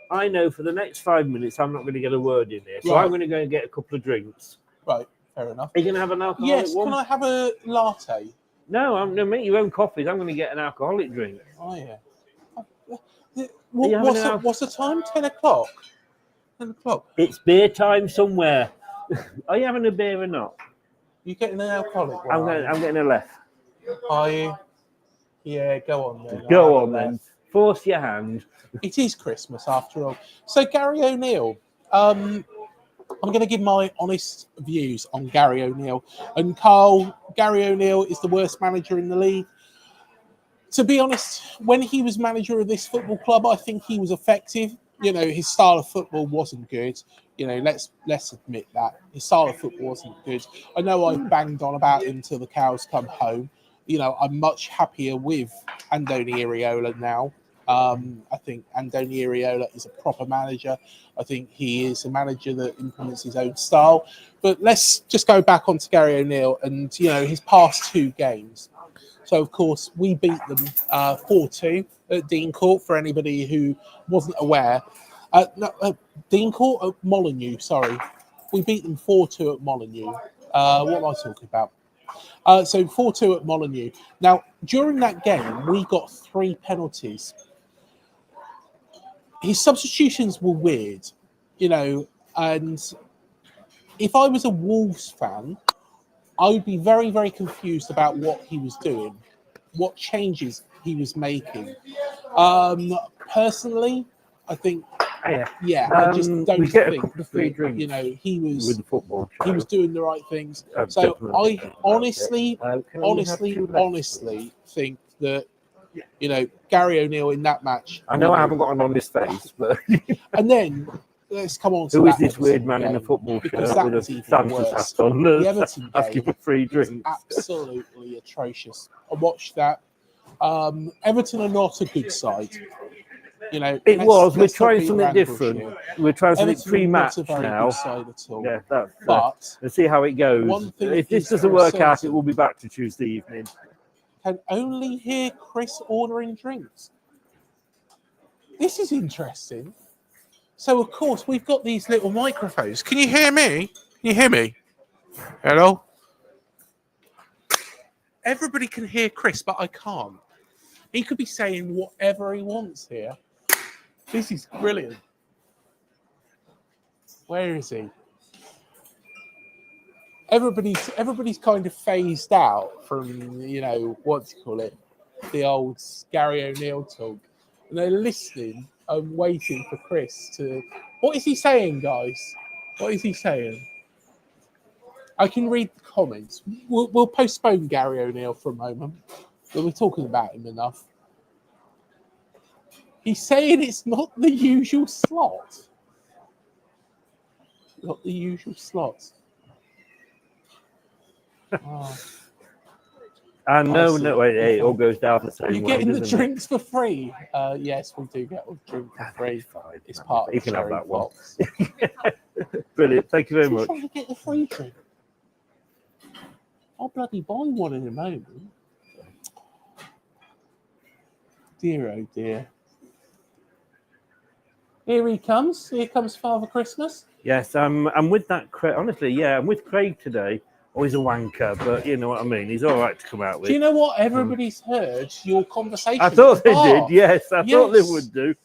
Speaker 2: I know for the next 5 minutes I'm not going to get a word in here, so I'm going to go and get a couple of drinks.
Speaker 3: Right, fair enough.
Speaker 2: Are you going to have an alcoholic one?
Speaker 3: Can I have a latte?
Speaker 2: No, I'm going to make your own coffees. I'm going to get an alcoholic drink.
Speaker 3: Oh, yeah. What's the time? 10 o'clock? 10 o'clock.
Speaker 2: It's beer time somewhere. Are you having a beer or not?
Speaker 3: You getting an alcoholic one?
Speaker 2: I'm getting a left.
Speaker 3: Are you? Yeah, go on then.
Speaker 2: Go on then. Force your hand.
Speaker 3: It is Christmas after all. So Gary O'Neill, I'm going to give my honest views on Gary O'Neill. And Carl, Gary O'Neill is the worst manager in the league. To be honest, when he was manager of this football club, I think he was effective. his style of football wasn't good. Let's admit that his style of football wasn't good. I know I banged on about him till the cows come home. I'm much happier with Andoni Iraola now. I think Andoni Iraola is a proper manager. I think he is a manager that implements his own style. But let's just go back onto Gary O'Neill and his past 2 games. So of course we beat them 4-2 at Dean Court. For anybody who wasn't aware, Dean Court at Molineux. Sorry, we beat them 4-2 at Molineux. What am I talking about? So 4-2 at Molineux. Now, during that game, we got 3 penalties. His substitutions were weird, and if I was a Wolves fan, I would be very, very confused about what he was doing, what changes he was making. Personally, I think, I just don't think that, he was
Speaker 2: with the football.
Speaker 3: He was doing the right things. So I honestly think that Gary O'Neill in that match.
Speaker 2: I know I haven't got an honest face, but
Speaker 3: and then let's come on to
Speaker 2: who is this
Speaker 3: Everton
Speaker 2: weird man in a football shirt with a Santa's hat on,
Speaker 3: the Everton
Speaker 2: asking for free drinks?
Speaker 3: Absolutely atrocious. I watched that. Everton are not a good side.
Speaker 2: It was. We're trying something different. We're trying something pre-match now. Yeah, but let's see how it goes. If this doesn't work out, it will be back to Tuesday evening.
Speaker 3: Can only hear Chris ordering drinks. This is interesting. So, of course, we've got these little microphones. Can you hear me? Can you hear me? Hello? Everybody can hear Chris, but I can't. He could be saying whatever he wants here. This is brilliant. Where is he? Everybody's kind of phased out from, what do you call it? The old Gary O'Neill talk. And they're listening and waiting for Chris to... What is he saying, guys? What is he saying? I can read the comments. We'll postpone Gary O'Neill for a moment. But we're talking about him enough. He's saying it's not the usual slot. Not the usual slot. Oh.
Speaker 2: And no, wait, it all goes down the same way.
Speaker 3: You're getting the drinks for free. Yes, we do get a drink for free.
Speaker 2: Fine.
Speaker 3: It's part of
Speaker 2: you
Speaker 3: the
Speaker 2: can have that one.
Speaker 3: box.
Speaker 2: Brilliant. Thank you very much.
Speaker 3: Trying to get the free drink. I'll bloody buy one in a moment. Dear, oh dear. Here he comes. Here comes Father Christmas.
Speaker 2: Yes, I'm with that. Honestly, yeah, I'm with Craig today. Oh, he's a wanker, but you know what I mean. He's all right to come out with.
Speaker 3: Do you know what? Everybody's heard your conversation.
Speaker 2: I thought they did. Yes, I thought they would do.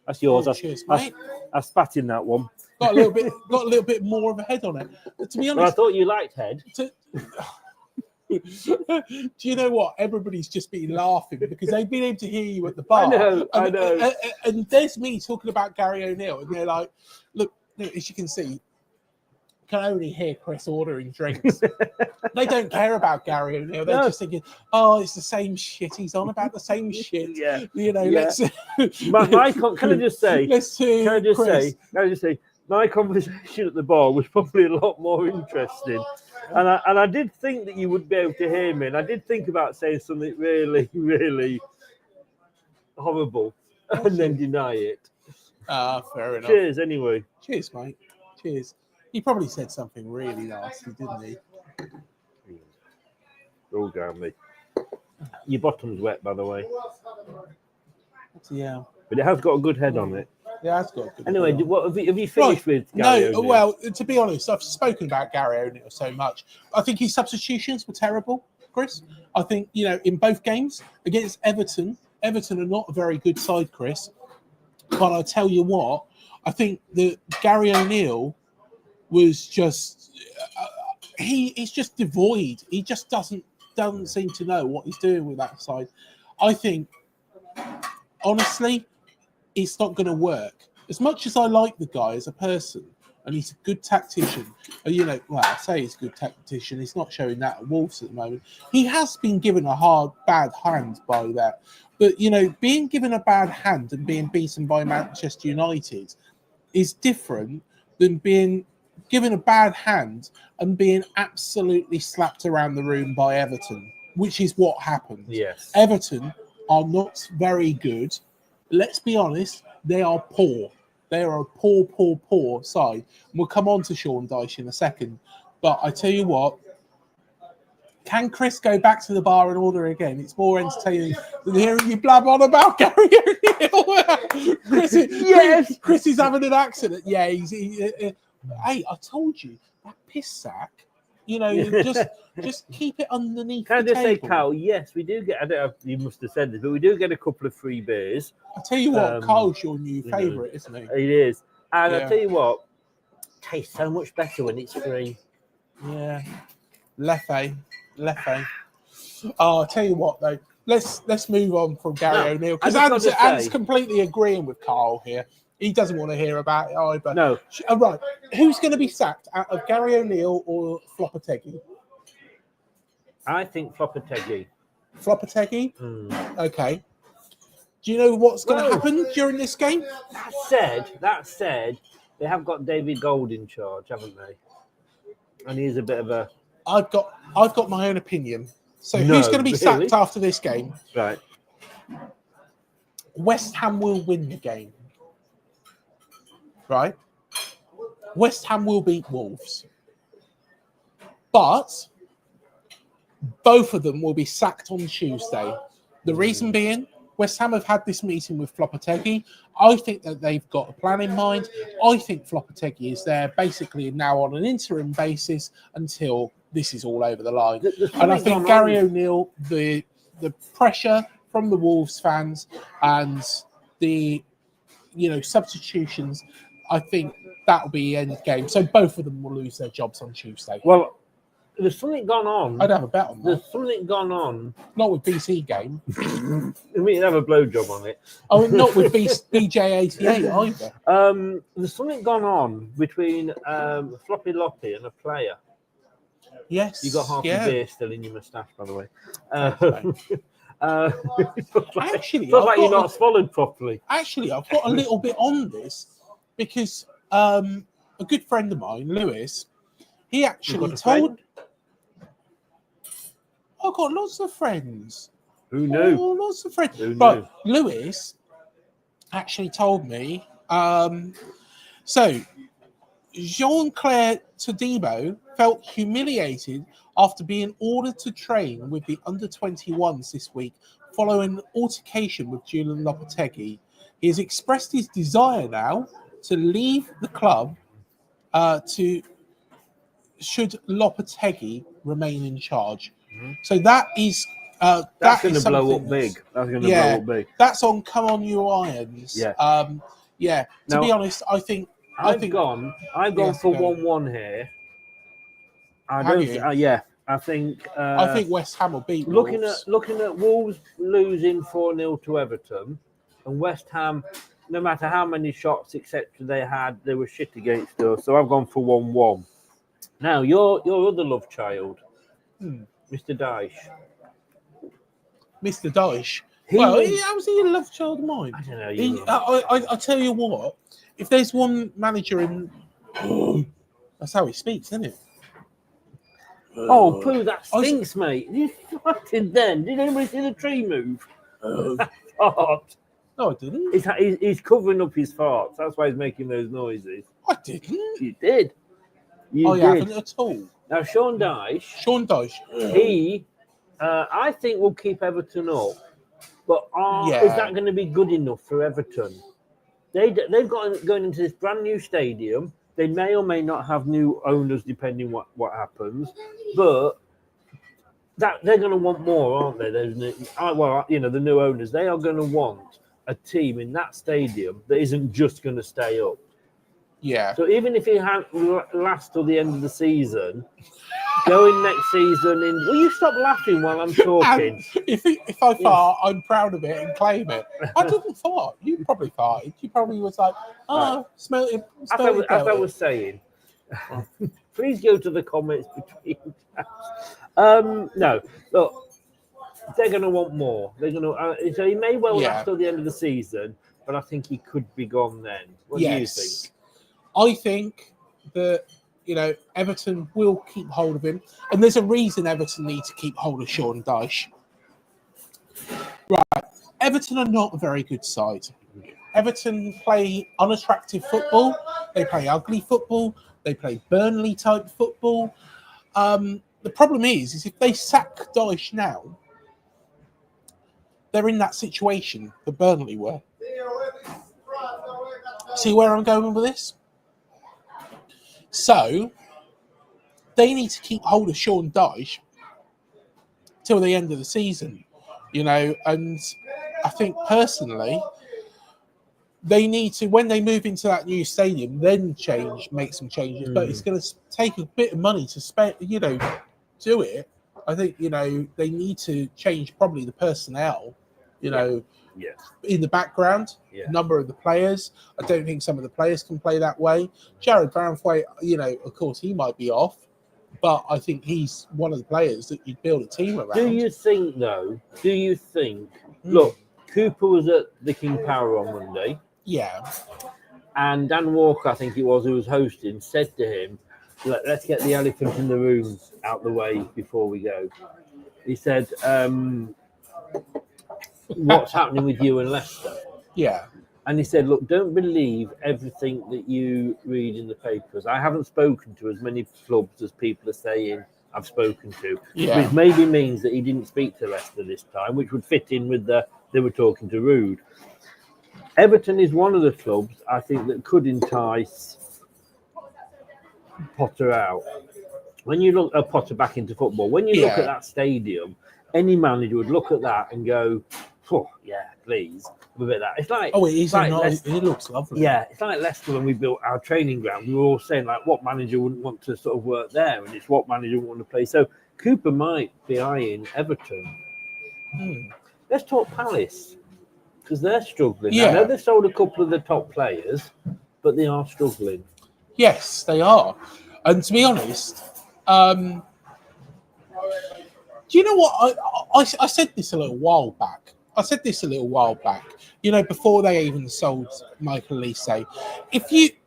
Speaker 2: That's yours.
Speaker 3: Cheers, mate.
Speaker 2: I spat in that one.
Speaker 3: Got a little bit more of a head on it. But to be honest,
Speaker 2: well, I thought you liked head.
Speaker 3: Do you know what? Everybody's just been laughing because they've been able to hear you at the bar.
Speaker 2: I know.
Speaker 3: And there's me talking about Gary O'Neill, and they're like, look, as you can see, can only hear Chris ordering drinks. They don't care about Gary O'Neill. They're just thinking, oh, it's the same shit. He's on about the same shit.
Speaker 2: Yeah.
Speaker 3: Let's.
Speaker 2: Can I just say? Can I just say? My conversation at the bar was probably a lot more interesting. And I did think that you would be able to hear me. And I did think about saying something really, really horrible and then deny it.
Speaker 3: Fair enough.
Speaker 2: Cheers, anyway.
Speaker 3: Cheers, mate. Cheers. He probably said something really nasty, didn't he?
Speaker 2: All down me. Your bottom's wet, by the way.
Speaker 3: Yeah.
Speaker 2: But it has got a good head on it.
Speaker 3: Yeah, it's got a good
Speaker 2: Anyway, what have you finished with Gary O'Neill?
Speaker 3: Well, to be honest, I've spoken about Gary O'Neill so much. I think his substitutions were terrible, Chris. I think, in both games against Everton are not a very good side, Chris. But I tell you what, I think that Gary O'Neill was just he's just devoid. He just doesn't seem to know what he's doing with that side. I think, honestly, it's not going to work. As much as I like the guy as a person, and he's a good tactician, I say he's a good tactician. He's not showing that at Wolves at the moment. He has been given a bad hand by that But, being given a bad hand and being beaten by Manchester United is different than being given a bad hand and being absolutely slapped around the room by Everton, which is what happened.
Speaker 2: Yes.
Speaker 3: Everton are not very good. Let's be honest, they are poor. They are a poor side. And we'll come on to Sean Dyche in a second. But I tell you what, can Chris go back to the bar and order again? It's more entertaining than hearing you blab on about Gary O'Neill. Chris is having an accident. Yeah, hey, I told you, that piss sack, just keep it underneath
Speaker 2: Can I
Speaker 3: the
Speaker 2: just say,
Speaker 3: table.
Speaker 2: Carl, yes, we do get, I don't know if you must have said this, but we do get a couple of free beers.
Speaker 3: I tell you what, Carl's your new favourite, isn't he?
Speaker 2: It is. And
Speaker 3: Yeah.
Speaker 2: I tell you what, tastes so much better when it's free.
Speaker 3: Yeah. Leffe. Oh, I'll tell you what, though. Let's move on from Gary O'Neill, because Anne's completely agreeing with Carl here. He doesn't want to hear about it either.
Speaker 2: No.
Speaker 3: Right. Who's going to be sacked out of Gary O'Neill or Flopategui?
Speaker 2: I think Flopategui.
Speaker 3: Flopategui? Okay. Do you know what's going to happen during this game?
Speaker 2: That said, they have got David Gold in charge, haven't they? And he's a bit of a...
Speaker 3: I've got my own opinion. So who's going to be sacked after this game?
Speaker 2: Right.
Speaker 3: West Ham will win the game. Right? West Ham will beat Wolves. But both of them will be sacked on Tuesday. The reason being, West Ham have had this meeting with Flopategui. I think that they've got a plan in mind. I think Flopategui is there basically now on an interim basis until this is all over the line. And I think Gary O'Neill, the pressure from the Wolves fans and the substitutions, I think that'll be end game. So both of them will lose their jobs on Tuesday.
Speaker 2: Well, there's something gone on.
Speaker 3: I'd have a bet on that.
Speaker 2: There's something gone on.
Speaker 3: Not with BC game.
Speaker 2: We can have a blowjob on it.
Speaker 3: Oh, not with BJ88 either.
Speaker 2: There's something gone on between Floppy Loppy and a player.
Speaker 3: Yes.
Speaker 2: You got half your beer still in your moustache, by the way.
Speaker 3: Actually,
Speaker 2: feels like you're not swallowed properly.
Speaker 3: Actually, I've got a little bit on this because a good friend of mine, Lewis, he actually told. I've got lots of friends.
Speaker 2: Who knew?
Speaker 3: Oh, lots of friends.
Speaker 2: Who
Speaker 3: but
Speaker 2: knew?
Speaker 3: Lewis actually told me. So Jean-Claire Todibo felt humiliated after being ordered to train with the under-21s this week following an altercation with Julian Lopetegui. He has expressed his desire now to leave the club should Lopetegui remain in charge. So that is
Speaker 2: that's going to blow up big. That's going to blow up big.
Speaker 3: That's on Come On You Irons.
Speaker 2: Yeah.
Speaker 3: To be honest, I think
Speaker 2: I've gone for 1-1 here. I think
Speaker 3: West Ham will beat
Speaker 2: Wolves. Looking at Wolves losing 4-0 to Everton, and West Ham, no matter how many shots etc. they had, they were shit against us. So I've gone for 1-1. Now your other love child, Mr. Dyche.
Speaker 3: Mr. Dyche. How's he a love child of mine?
Speaker 2: I don't know.
Speaker 3: I tell you what, if there's one manager in, that's how he speaks, isn't it?
Speaker 2: Oh, poo, that stinks, mate. You farted then. Did anybody see the tree move? Fart.
Speaker 3: No, I didn't.
Speaker 2: He's covering up his farts. That's why he's making those noises.
Speaker 3: I didn't.
Speaker 2: You did.
Speaker 3: I haven't at all.
Speaker 2: Now, Sean Dyche, he, I think, will keep Everton up. But is that going to be good enough for Everton? They've got going into this brand new stadium. They may or may not have new owners, depending what happens. But they're going to want more, aren't they? The new owners, they are going to want a team in that stadium that isn't just going to stay up.
Speaker 3: Yeah.
Speaker 2: So even if it lasts till the end of the season, going next season in... Will you stop laughing while I'm talking?
Speaker 3: If I fart, I'm proud of it and claim it. I didn't fart. You probably farted. You probably was like, smell it.
Speaker 2: As I was saying, please go to the comments between. No, look, they're going to want more. They're going to. So he may well last
Speaker 3: Yeah.
Speaker 2: till the end of the season, but I think he could be gone then. What do you think?
Speaker 3: I think that, Everton will keep hold of him. And there's a reason Everton need to keep hold of Sean Dyche. Right. Everton are not a very good side. Everton play unattractive football. They play ugly football. They play Burnley-type football. The problem is if they sack Dyche now, they're in that situation that Burnley were. See where I'm going with this? So, they need to keep hold of Sean Dyche till the end of the season, and I think personally, they need to, when they move into that new stadium, then make some changes. But it's going to take a bit of money to spend, do it. I think, they need to change probably the personnel, in the background, number of the players. I don't think some of the players can play that way. Jared Brownthwaite, of course, he might be off, but I think he's one of the players that you'd build a team around.
Speaker 2: Do you think, look, Cooper was at the King Power on Monday.
Speaker 3: Yeah.
Speaker 2: And Dan Walker, I think it was, who was hosting, said to him, let's get the elephant in the room out the way before we go. He said, what's happening with you and Leicester?
Speaker 3: Yeah.
Speaker 2: And he said, look, don't believe everything that you read in the papers. I haven't spoken to as many clubs as people are saying I've spoken to.
Speaker 3: Yeah.
Speaker 2: Which maybe means that he didn't speak to Leicester this time, which would fit in with they were talking to Rude. Everton is one of the clubs, I think, that could entice Potter out. When you look at Potter back into football, when you look at that stadium, any manager would look at that and go, oh, yeah, please. A bit of that. It's like,
Speaker 3: it looks lovely.
Speaker 2: Yeah, it's like Leicester when we built our training ground. We were all saying, what manager wouldn't want to sort of work there? And it's what manager wouldn't want to play. So Cooper might be eyeing Everton. Let's talk Palace, because they're struggling.
Speaker 3: Yeah.
Speaker 2: I know they've sold a couple of the top players, but they are struggling.
Speaker 3: Yes, they are. And to be honest, do you know what? I said this a little while back. Before they even sold Michael Olise.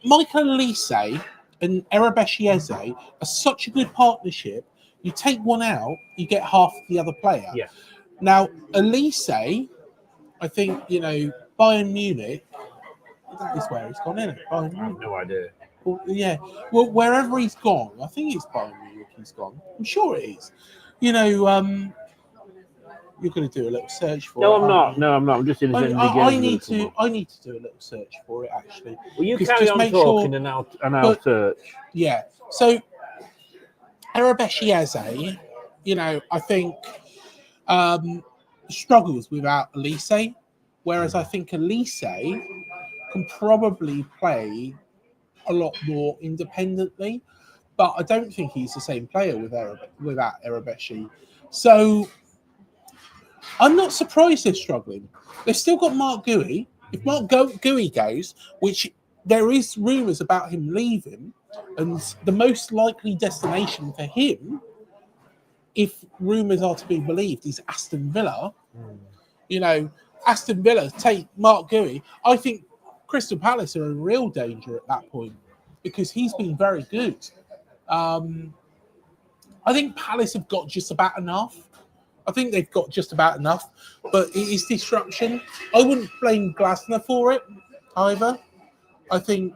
Speaker 3: Michael Olise and Erebeshi Eze are such a good partnership, you take one out, you get half the other player.
Speaker 2: Yeah.
Speaker 3: Now, Olise, I think, Bayern Munich, that is where he's gone, isn't it? Bayern Munich.
Speaker 2: I have no idea.
Speaker 3: Well, yeah. Well, wherever he's gone, I think it's Bayern Munich he's gone. I'm sure it is. You're going to do a little search for it.
Speaker 2: No, I'm not. No, I'm not. I'm just in
Speaker 3: I need to do a little search for it, actually.
Speaker 2: Well, you carry on talking and I'll search.
Speaker 3: Yeah. So, Erebeshi Eze, I think struggles without Olise, whereas I think Olise can probably play a lot more independently, but I don't think he's the same player without Erebeshi. So I'm not surprised they're struggling. They've still got Mark Gui. If Mark Gui goes, which there is rumours about him leaving, and the most likely destination for him, if rumours are to be believed, is Aston Villa. Aston Villa take Mark Gui. I think Crystal Palace are in real danger at that point because he's been very good. I think Palace have got just about enough. But it is disruption. I wouldn't blame Glasner for it either. I think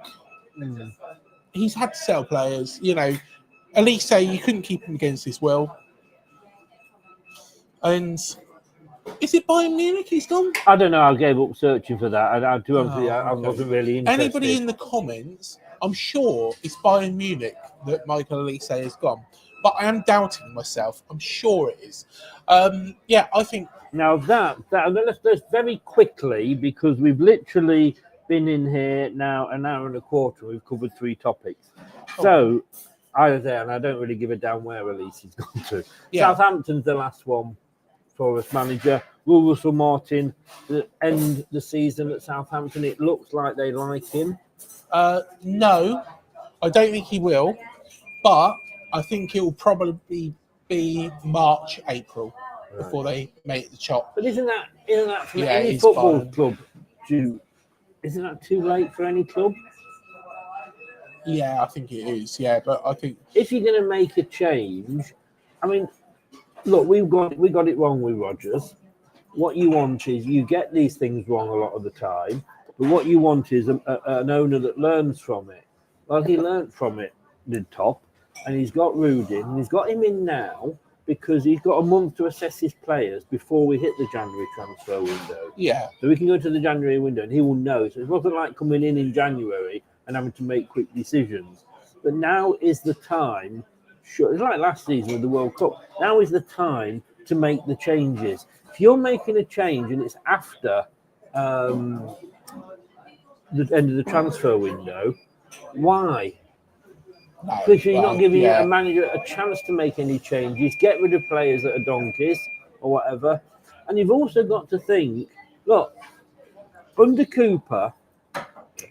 Speaker 3: he's had to sell players. Olise, you couldn't keep him against his will. And is it Bayern Munich he's gone?
Speaker 2: I don't know. I gave up searching for that. I wasn't really interested.
Speaker 3: Anybody in the comments, I'm sure it's Bayern Munich that Michael Olise has gone. But I am doubting myself. I'm sure it is. I think...
Speaker 2: Now let's very quickly, because we've literally been in here now an hour and a quarter. We've covered 3 topics. So, I was there, and I don't really give a damn where Elise's gone to. Yeah. Southampton's the last one for us manager. Will Russell Martin end the season at Southampton? It looks like they like him.
Speaker 3: No, I don't think he will. But I think it will probably be March, April. before they make the chop.
Speaker 2: But isn't that for
Speaker 3: Yeah,
Speaker 2: any
Speaker 3: it's
Speaker 2: football
Speaker 3: fine.
Speaker 2: club? Isn't that too late for any club?
Speaker 3: Yeah, I think it is. Yeah, but I think
Speaker 2: If you're going to make a change, I mean, look, we got it wrong with Rodgers. What you want is you get these things wrong a lot of the time, but what you want is an owner that learns from it. Well, he learnt from it, did Top, and he's got Rude in, and he's got him in now because he's got a month to assess his players before we hit the January transfer window.
Speaker 3: yeah,
Speaker 2: So we can go to the January window and he will know. So it wasn't like coming in January and having to make quick decisions. But now is the time. Sure, it's like last season with the World Cup. Now is the time to make the changes. If you're making a change and it's after the end of the transfer window, why?
Speaker 3: no,
Speaker 2: Because you're not giving
Speaker 3: yeah.
Speaker 2: a manager a chance to make any changes, get rid of players that are donkeys or whatever. And you've also got to think, look, under Cooper,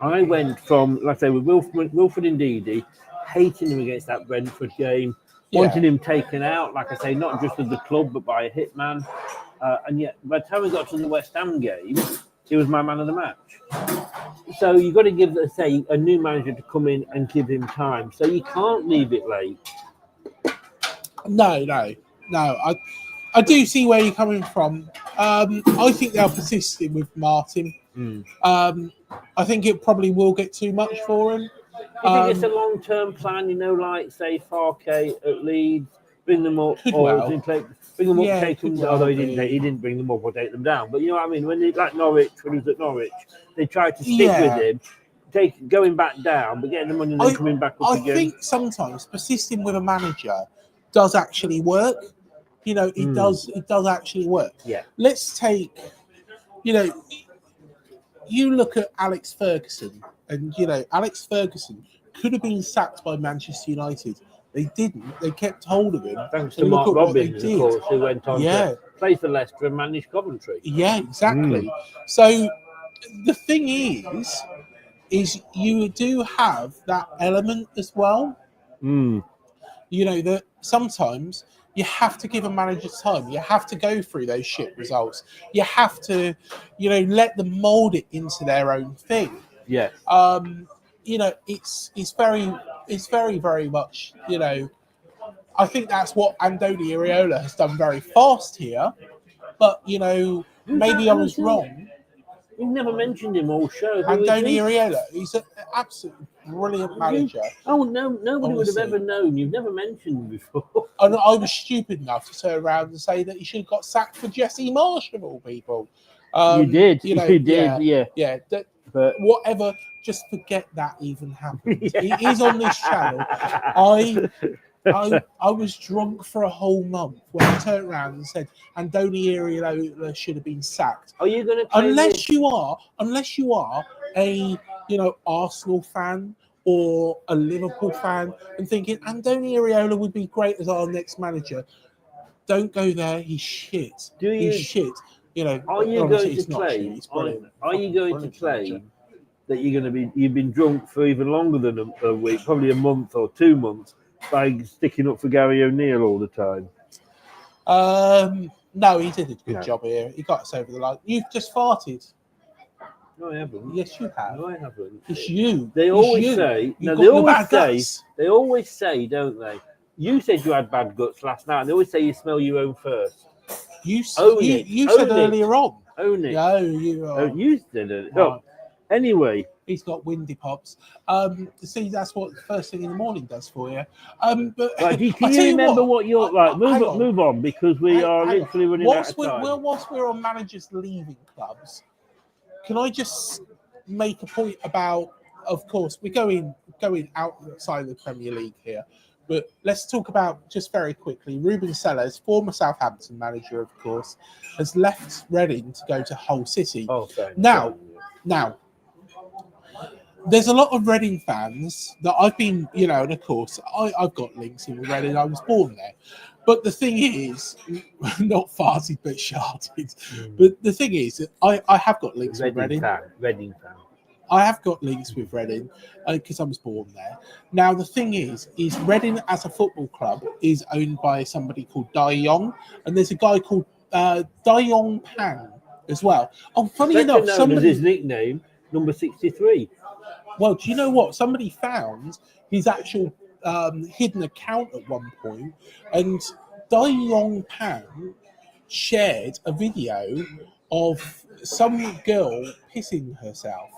Speaker 2: I went from, like I say, with Wilfred Ndidi, hating him against that Brentford game, wanting him taken out, like I say, not just of the club, but by a hitman. And yet, by the time we got to the West Ham game, he was my man of the match. So you've got to give, let's say, a new manager to come in and give him time. So you can't leave it late.
Speaker 3: No. I do see where you're coming from. I think they're persisting with Martin. I think it probably will get too much for him.
Speaker 2: Do you think it's a long-term plan, like, say, Farke at Leeds, bring them up,
Speaker 3: Could
Speaker 2: or
Speaker 3: well.
Speaker 2: bring them up,
Speaker 3: Yeah,
Speaker 2: take them
Speaker 3: could
Speaker 2: down,
Speaker 3: well
Speaker 2: although
Speaker 3: be.
Speaker 2: he didn't bring them up or take them down. But you know what I mean? When they, like Norwich, when he was at Norwich, they tried to stick with him, going back down, but getting the money and then coming back up again.
Speaker 3: I think sometimes persisting with a manager does actually work. It does actually work.
Speaker 2: Yeah.
Speaker 3: Let's take, you look at Alex Ferguson, and Alex Ferguson could have been sacked by Manchester United. They didn't. They kept hold of him.
Speaker 2: Thanks to Mark Robbins, of course, who went on to play for Leicester and manage Coventry.
Speaker 3: Yeah, exactly. So the thing is you do have that element as well. That sometimes you have to give a manager time. You have to go through those shit results. You have to, let them mold it into their own thing.
Speaker 2: Yeah.
Speaker 3: It's very, very much, I think that's what Andoni Iraola has done very fast here. But, maybe I was wrong.
Speaker 2: You've never mentioned him all show.
Speaker 3: Andoni Iraola, he's an absolutely brilliant manager.
Speaker 2: Oh, no, nobody would have ever known. You've never mentioned him before.
Speaker 3: And I was stupid enough to turn around and say that he should have got sacked for Jesse Marsh of all people.
Speaker 2: You did. You did,
Speaker 3: yeah. But whatever, just forget that even happened. It is on this channel. I was drunk for a whole month when I turned around and said Andoni Iraola should have been sacked.
Speaker 2: Are you going to
Speaker 3: unless you are a Arsenal fan or a Liverpool fan and thinking Andoni Iraola would be great as our next manager? Don't go there. He's shit. He's shit.
Speaker 2: Are you going to claim? Are you going to claim that you've been drunk for even longer than a week, probably a month or 2 months, by sticking up for Gary O'Neill all the time?
Speaker 3: No, he did a good job here. He got us over the line. You've just farted.
Speaker 2: No, I haven't.
Speaker 3: Yes, you have.
Speaker 2: No, I haven't.
Speaker 3: It's you.
Speaker 2: They always say. No, they always say, don't they? You said you had bad guts last night. They always say you smell your own first.
Speaker 3: You said earlier on.
Speaker 2: Own it.
Speaker 3: No, you are.
Speaker 2: You said it. No. Anyway,
Speaker 3: he's got windy pops. See, that's what the first thing in the morning does for you. But
Speaker 2: can you remember what you're like? Move on, because we are literally running out of time.
Speaker 3: Whilst we're on managers leaving clubs, can I just make a point about? Of course, we're going outside the Premier League here, but let's talk about just very quickly. Ruben Sellers, former Southampton manager, of course, has left Reading to go to Hull City. Now. There's a lot of Reading fans that I've been, and of course, I've got links in with Reading. I was born there. But the thing is, not farted, but sharted. But the thing is, I have got links with Reading.
Speaker 2: Reading fan.
Speaker 3: I have got links with Reading because I was born there. Now, the thing is Reading as a football club is owned by somebody called Dai Yong, and there's a guy called Dayong Pan as well. Oh, funny
Speaker 2: Better
Speaker 3: enough,
Speaker 2: known as
Speaker 3: somebody.
Speaker 2: his nickname, number 63.
Speaker 3: Well, do you know what? Somebody found his actual hidden account at one point, and Dayong Pan shared a video of some girl pissing herself.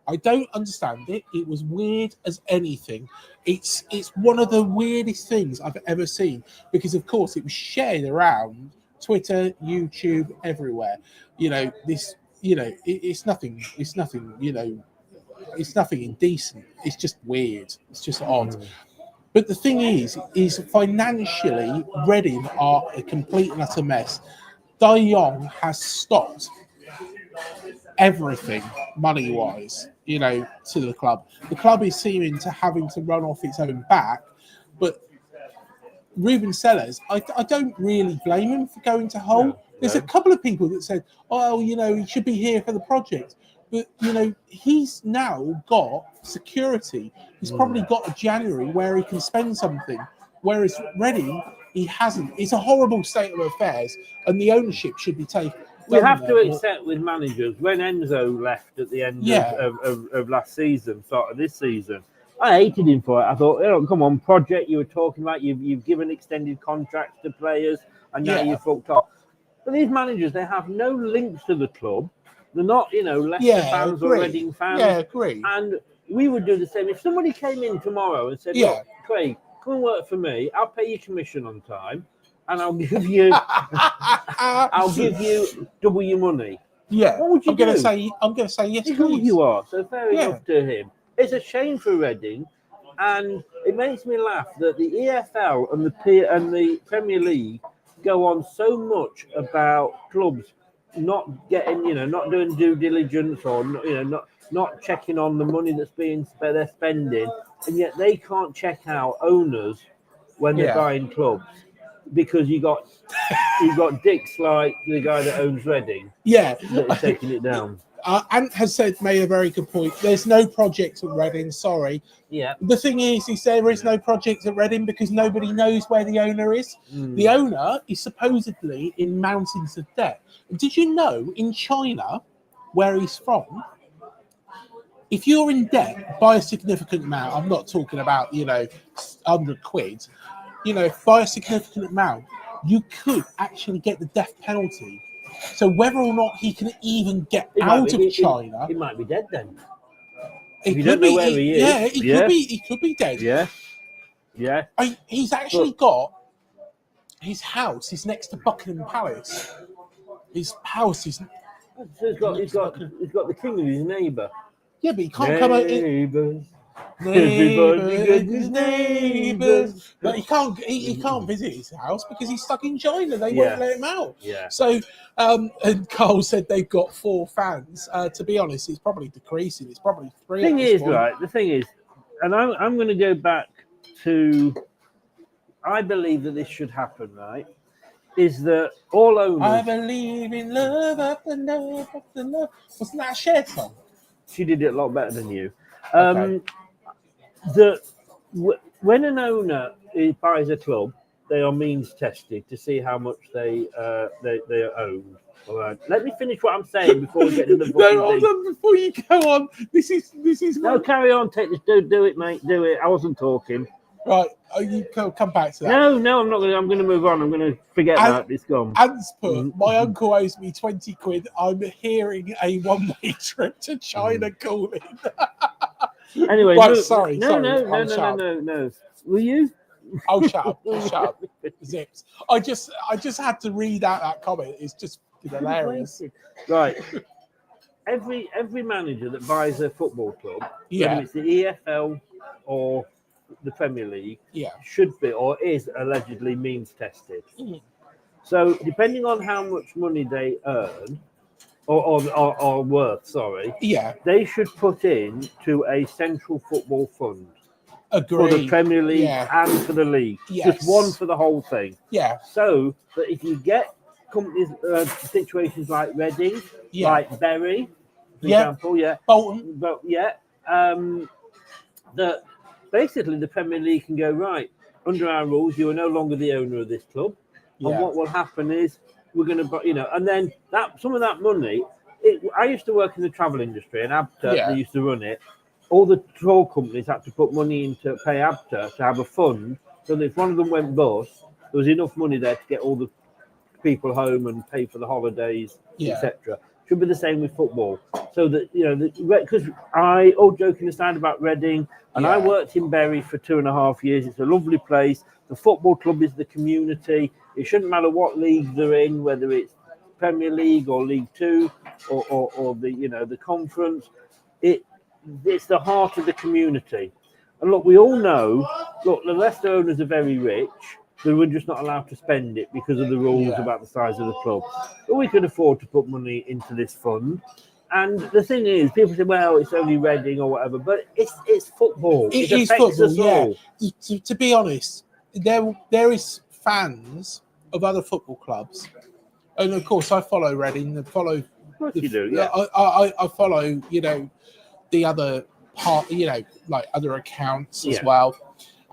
Speaker 3: I don't understand it. It was weird as anything. It's one of the weirdest things I've ever seen because, of course, it was shared around Twitter, YouTube, everywhere. You know this. You know it's nothing. It's nothing. You know, it's nothing indecent. It's just weird. It's just odd. But the thing is financially, Reading are a complete and utter mess. Dayong has stopped everything money-wise, you know, to the club. The club is seeming to having to run off its own back, but Ruben Sellers, I don't really blame him for going to Hull.
Speaker 2: No.
Speaker 3: There's a couple of people that said, oh, you know, he should be here for the project. But, you know, he's now got security. He's probably got a January where he can spend something. Whereas Reading, he hasn't. It's a horrible state of affairs, and the ownership should be taken.
Speaker 2: We have to accept with managers, when Enzo left at the end of last season, start of this season, I hated him for it. I thought, oh, come on, project you were talking about, you've given extended contracts to players, and now you've fucked off. But these managers, they have no links to the club. They're not, you know, Leicester fans or Reading fans.
Speaker 3: Yeah, agree.
Speaker 2: And we would do the same. If somebody came in tomorrow and said, look, Craig, come and work for me, I'll pay you commission on time, and I'll give you double your money.
Speaker 3: Yeah.
Speaker 2: What would you do?
Speaker 3: I'm gonna say yes,
Speaker 2: It's
Speaker 3: please.
Speaker 2: who you are. So fair enough to him. It's a shame for Reading, and it makes me laugh that the EFL and the Premier League go on so much about clubs not getting, you know, not doing due diligence, or you know, not checking on the money that's being they're spending, and yet they can't check out owners when they're buying clubs, because you got dicks like the guy that owns Reading, that is taking it down.
Speaker 3: Ant has made a very good point. There's no project at Reading. Sorry.
Speaker 2: Yeah.
Speaker 3: The thing is there is no project at Reading because nobody knows where the owner is. The owner is supposedly in mountains of debt. Did you know in China, where he's from, if you're in debt by a significant amount, I'm not talking about, you know, 100 quid, you know, by a significant amount, you could actually get the death penalty. So whether or not he can even get out of China,
Speaker 2: he might be dead then.
Speaker 3: You don't know where he is. Yeah, he could be dead.
Speaker 2: Yeah.
Speaker 3: He's actually got his house is next to Buckingham Palace. His house is.
Speaker 2: So he's got the king of his neighbour.
Speaker 3: Yeah, but he can't come out.
Speaker 2: Neighbours.
Speaker 3: Everybody get his neighbours. But he can't visit his house because he's stuck in China. They won't let him out.
Speaker 2: Yeah.
Speaker 3: So, and Carl said they've got 4 fans. To be honest, it's probably decreasing. It's probably 3.
Speaker 2: The thing is, and I'm going to go back to, I believe that this should happen, right? Is that all owners...
Speaker 3: I believe in love after love after love. Wasn't that a Cher song?
Speaker 2: She did it a lot better than you.
Speaker 3: Okay.
Speaker 2: When an owner buys a club, they are means tested to see how much they own. All right. Let me finish what I'm saying before we get to the booking.
Speaker 3: No, hold on, before you go on. This is.
Speaker 2: No, carry on. Take this. Do it, mate. Do it. I wasn't talking.
Speaker 3: Right. You come back to that.
Speaker 2: No, I'm not going to. I'm going to move on. I'm going to forget that. It's gone.
Speaker 3: Ant's put, my uncle owes me 20 quid. I'm hearing a one-way trip to China calling.
Speaker 2: Anyway,
Speaker 3: right, sorry.
Speaker 2: No. Will you?
Speaker 3: Oh, shut up. Zips. I just had to read out that comment. It's just hilarious.
Speaker 2: Right. Every manager that buys a football club, whether it's the EFL or the Premier League, should be or is allegedly means tested. So depending on how much money they earn or worth, they should put in to a central football fund.
Speaker 3: Agreed.
Speaker 2: For the Premier League and for the league. Just one for the whole thing.
Speaker 3: Yeah.
Speaker 2: So that if you get companies, situations like Reading, like Bury, for example,
Speaker 3: Bolton,
Speaker 2: but that basically the Premier League can go, right, under our rules, you are no longer the owner of this club. And what will happen is we're going to, and then some of that money. I used to work in the travel industry, and ABTA, they used to run it. All the tour companies had to put money in to pay ABTA to have a fund, so that if one of them went bust, there was enough money there to get all the people home and pay for the holidays, etc. Should be the same with football. So that, because all joking aside about Reading, and I worked in Bury for 2.5 years. It's a lovely place. The football club is the community. It shouldn't matter what league they're in, whether it's Premier League or League Two or the conference. It's the heart of the community. And look, we all know, the Leicester owners are very rich. They were just not allowed to spend it because of the rules about the size of the club. But we could afford to put money into this fund. And the thing is, people say, well, it's only Reading or whatever, but it's football. It
Speaker 3: is
Speaker 2: affects
Speaker 3: football,
Speaker 2: us all.
Speaker 3: To be honest, there is fans of other football clubs. And of course, I follow Reading. I follow. Of
Speaker 2: course you do, yeah.
Speaker 3: I follow, the other part, like other accounts as well.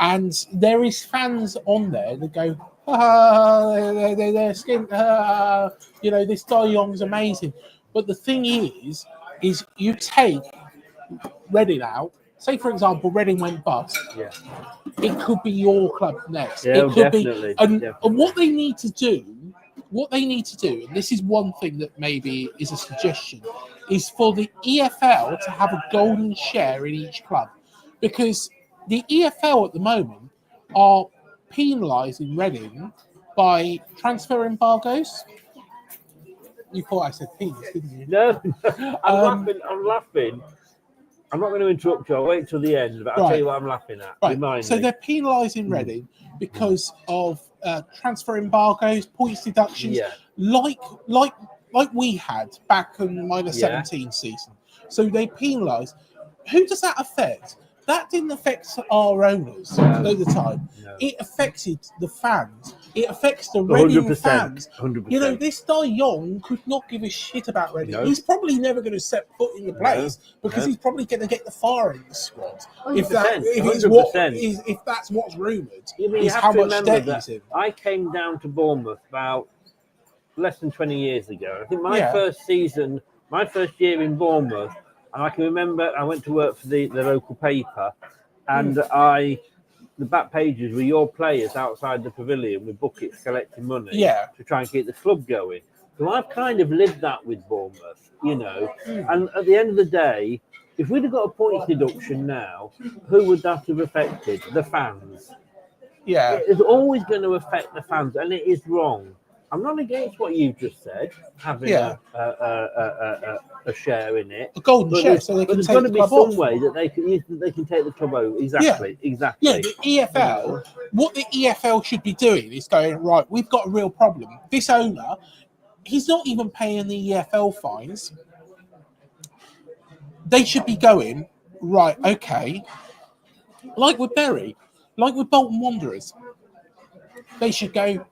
Speaker 3: And there is fans on there that go, they're skint, this De Jong's amazing. But the thing is you take Reading out. Say, for example, Reading went bust.
Speaker 2: Yeah.
Speaker 3: It could be your club next.
Speaker 2: Yeah,
Speaker 3: it could
Speaker 2: definitely.
Speaker 3: And what they need to do, and this is one thing that maybe is a suggestion, is for the EFL to have a golden share in each club. Because the EFL at the moment are penalising Reading by transfer embargoes. You thought I said penis, didn't you?
Speaker 2: No, I'm laughing. I'm not going to interrupt you. I'll wait till the end, but I'll tell you what I'm laughing at.
Speaker 3: Right.
Speaker 2: Remind
Speaker 3: so
Speaker 2: me.
Speaker 3: They're penalising Reading because of transfer embargoes, points deductions, like we had back in the 17 season. So they penalise. Who does that affect? That didn't affect our owners at the time. No. It affected the fans. It affects the Reading fans.
Speaker 2: 100%.
Speaker 3: This De Jong could not give a shit about Reading. No. He's probably never going to set foot in the place because he's probably going to get the firing squad.
Speaker 2: 100%.
Speaker 3: If that's what's rumoured,
Speaker 2: is how much debt he's in. I came down to Bournemouth about less than 20 years ago. I think my first year in Bournemouth, and I can remember I went to work for the local paper, and the back pages were your players outside the pavilion with buckets collecting money to try and keep the club going. So I've kind of lived that with Bournemouth, And at the end of the day, if we'd have got a points deduction now, who would that have affected? The fans.
Speaker 3: Yeah.
Speaker 2: It's always going to affect the fans, and it is wrong. I'm not against what you've just said, having a share in it.
Speaker 3: A golden share, so they can take the club off.
Speaker 2: There's got to be some way that they can take the club over. Exactly.
Speaker 3: Yeah, the EFL, what the EFL should be doing is going, right, we've got a real problem. This owner, he's not even paying the EFL fines. They should be going, right, okay, like with Bury, like with Bolton Wanderers. They should go,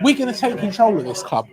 Speaker 3: we're going to take control of this club.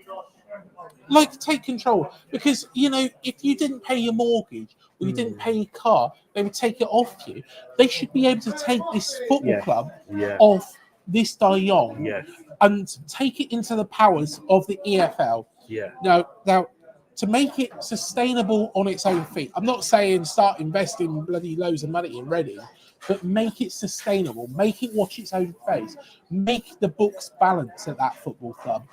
Speaker 3: Take control. Because, if you didn't pay your mortgage or you didn't pay your car, they would take it off you. They should be able to take this football club off this De Jong and take it into the powers of the EFL.
Speaker 2: Yeah.
Speaker 3: Now, to make it sustainable on its own feet, I'm not saying start investing bloody loads of money in Reading, but make it sustainable, make it watch its own face, make the books balance at that football club,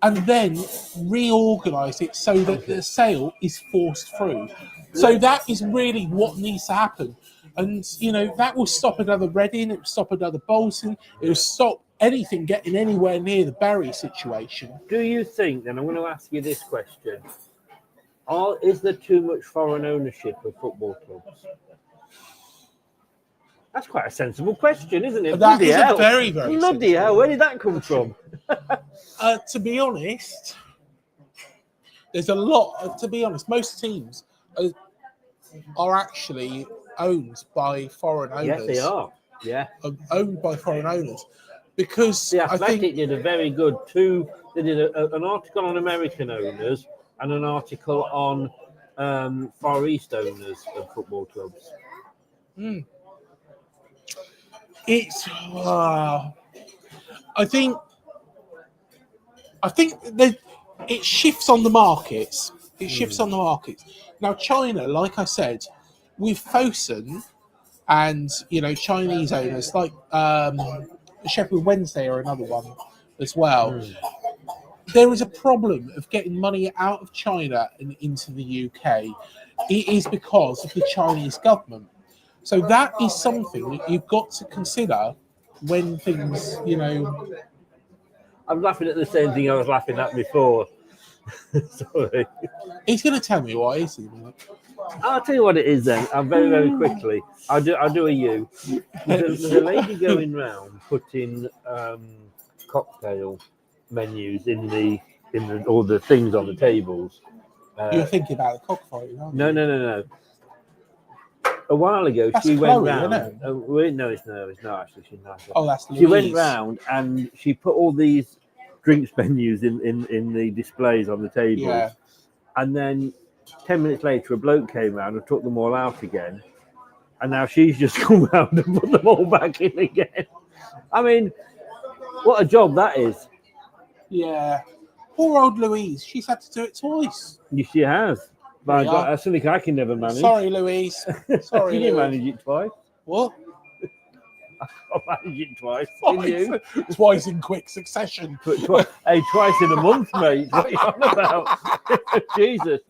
Speaker 3: and then reorganise it so that the sale is forced through. So that is really what needs to happen. And, that will stop another Reading, it will stop another Bolton, it will stop anything getting anywhere near the Bury situation.
Speaker 2: Do you think, then, I'm going to ask you this question, is there too much foreign ownership of football clubs? That's quite a sensible question, isn't it?
Speaker 3: That is a very, very
Speaker 2: bloody hell. Where did that come from?
Speaker 3: To be honest, there's a lot. To be honest, most teams are actually owned by foreign owners.
Speaker 2: Yes, they are. Yeah,
Speaker 3: owned by foreign owners. Because
Speaker 2: the Athletic did a very good They did an article on American owners and an article on Far East owners of football clubs.
Speaker 3: It's. I I think it shifts on the markets. It shifts on the markets. Now, China, like I said, with Fosun and, Chinese owners, like Sheffield Wednesday or another one as well, there is a problem of getting money out of China and into the UK. It is because of the Chinese government. So that is something that you've got to consider when things,
Speaker 2: I'm laughing at the same thing I was laughing at before. Sorry.
Speaker 3: He's going to tell me what it is in a minute.
Speaker 2: I'll tell you what it is then. Very, very quickly. I'll do a you. There's a lady going round putting cocktail menus in all the things on the tables.
Speaker 3: You're thinking about the cockfight, aren't you?
Speaker 2: No. A while ago,
Speaker 3: That's
Speaker 2: she
Speaker 3: Chloe,
Speaker 2: went round.
Speaker 3: isn't it?
Speaker 2: No, it's not actually. She's nice.
Speaker 3: Oh, that's Louise.
Speaker 2: She went round and she put all these drinks menus in the displays on the tables.
Speaker 3: Yeah.
Speaker 2: And then 10 minutes later, a bloke came round and took them all out again. And now she's just come round and put them all back in again. I mean, what a job that is.
Speaker 3: Yeah. Poor old Louise. She's had to do it twice.
Speaker 2: She has. My
Speaker 3: Yeah.
Speaker 2: God, that's something I can never manage.
Speaker 3: Sorry, Louise. Sorry,
Speaker 2: You didn't
Speaker 3: Louise.
Speaker 2: manage it twice.
Speaker 3: What?
Speaker 2: I managed it twice. Didn't you?
Speaker 3: Twice in quick succession.
Speaker 2: Hey, twice in a month, mate. What are you on about? Jesus.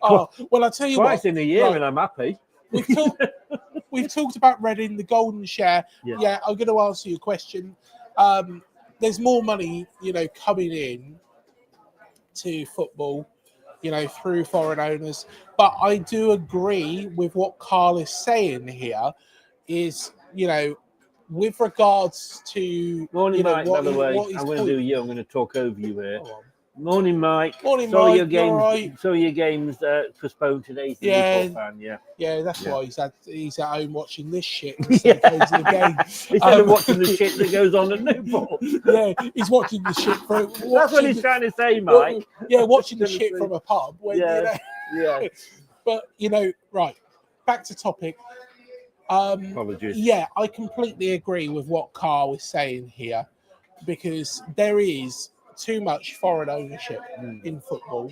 Speaker 3: Oh, well, I'll tell you
Speaker 2: Twice
Speaker 3: what.
Speaker 2: in a year
Speaker 3: Right.
Speaker 2: and I'm happy.
Speaker 3: We've talked about Reading, the golden share.
Speaker 2: Yeah.
Speaker 3: I'm going to answer your question. There's more money, coming in to football, through foreign owners. But I do agree with what Carl is saying here is, with regards to...
Speaker 2: Morning, Mike, by the way.
Speaker 3: what he's
Speaker 2: I'm going to do you. I'm going to talk over you here. Morning, Mike.
Speaker 3: Morning,
Speaker 2: so
Speaker 3: Mike.
Speaker 2: Your games,
Speaker 3: you all right?
Speaker 2: So your game's postponed today.
Speaker 3: Yeah.
Speaker 2: Fan, yeah.
Speaker 3: Yeah, that's why he's at home watching this shit
Speaker 2: Yeah.
Speaker 3: instead of going to the game.
Speaker 2: Instead of watching the shit that goes on at Newport.
Speaker 3: Yeah, he's watching the shit from...
Speaker 2: That's what he's trying to say, Mike.
Speaker 3: Yeah, watching the shit from a pub. When,
Speaker 2: Yeah. Yeah.
Speaker 3: But, right, back to topic.
Speaker 2: Apologies.
Speaker 3: Yeah, I completely agree with what Carl was saying here because there is too much foreign ownership in football.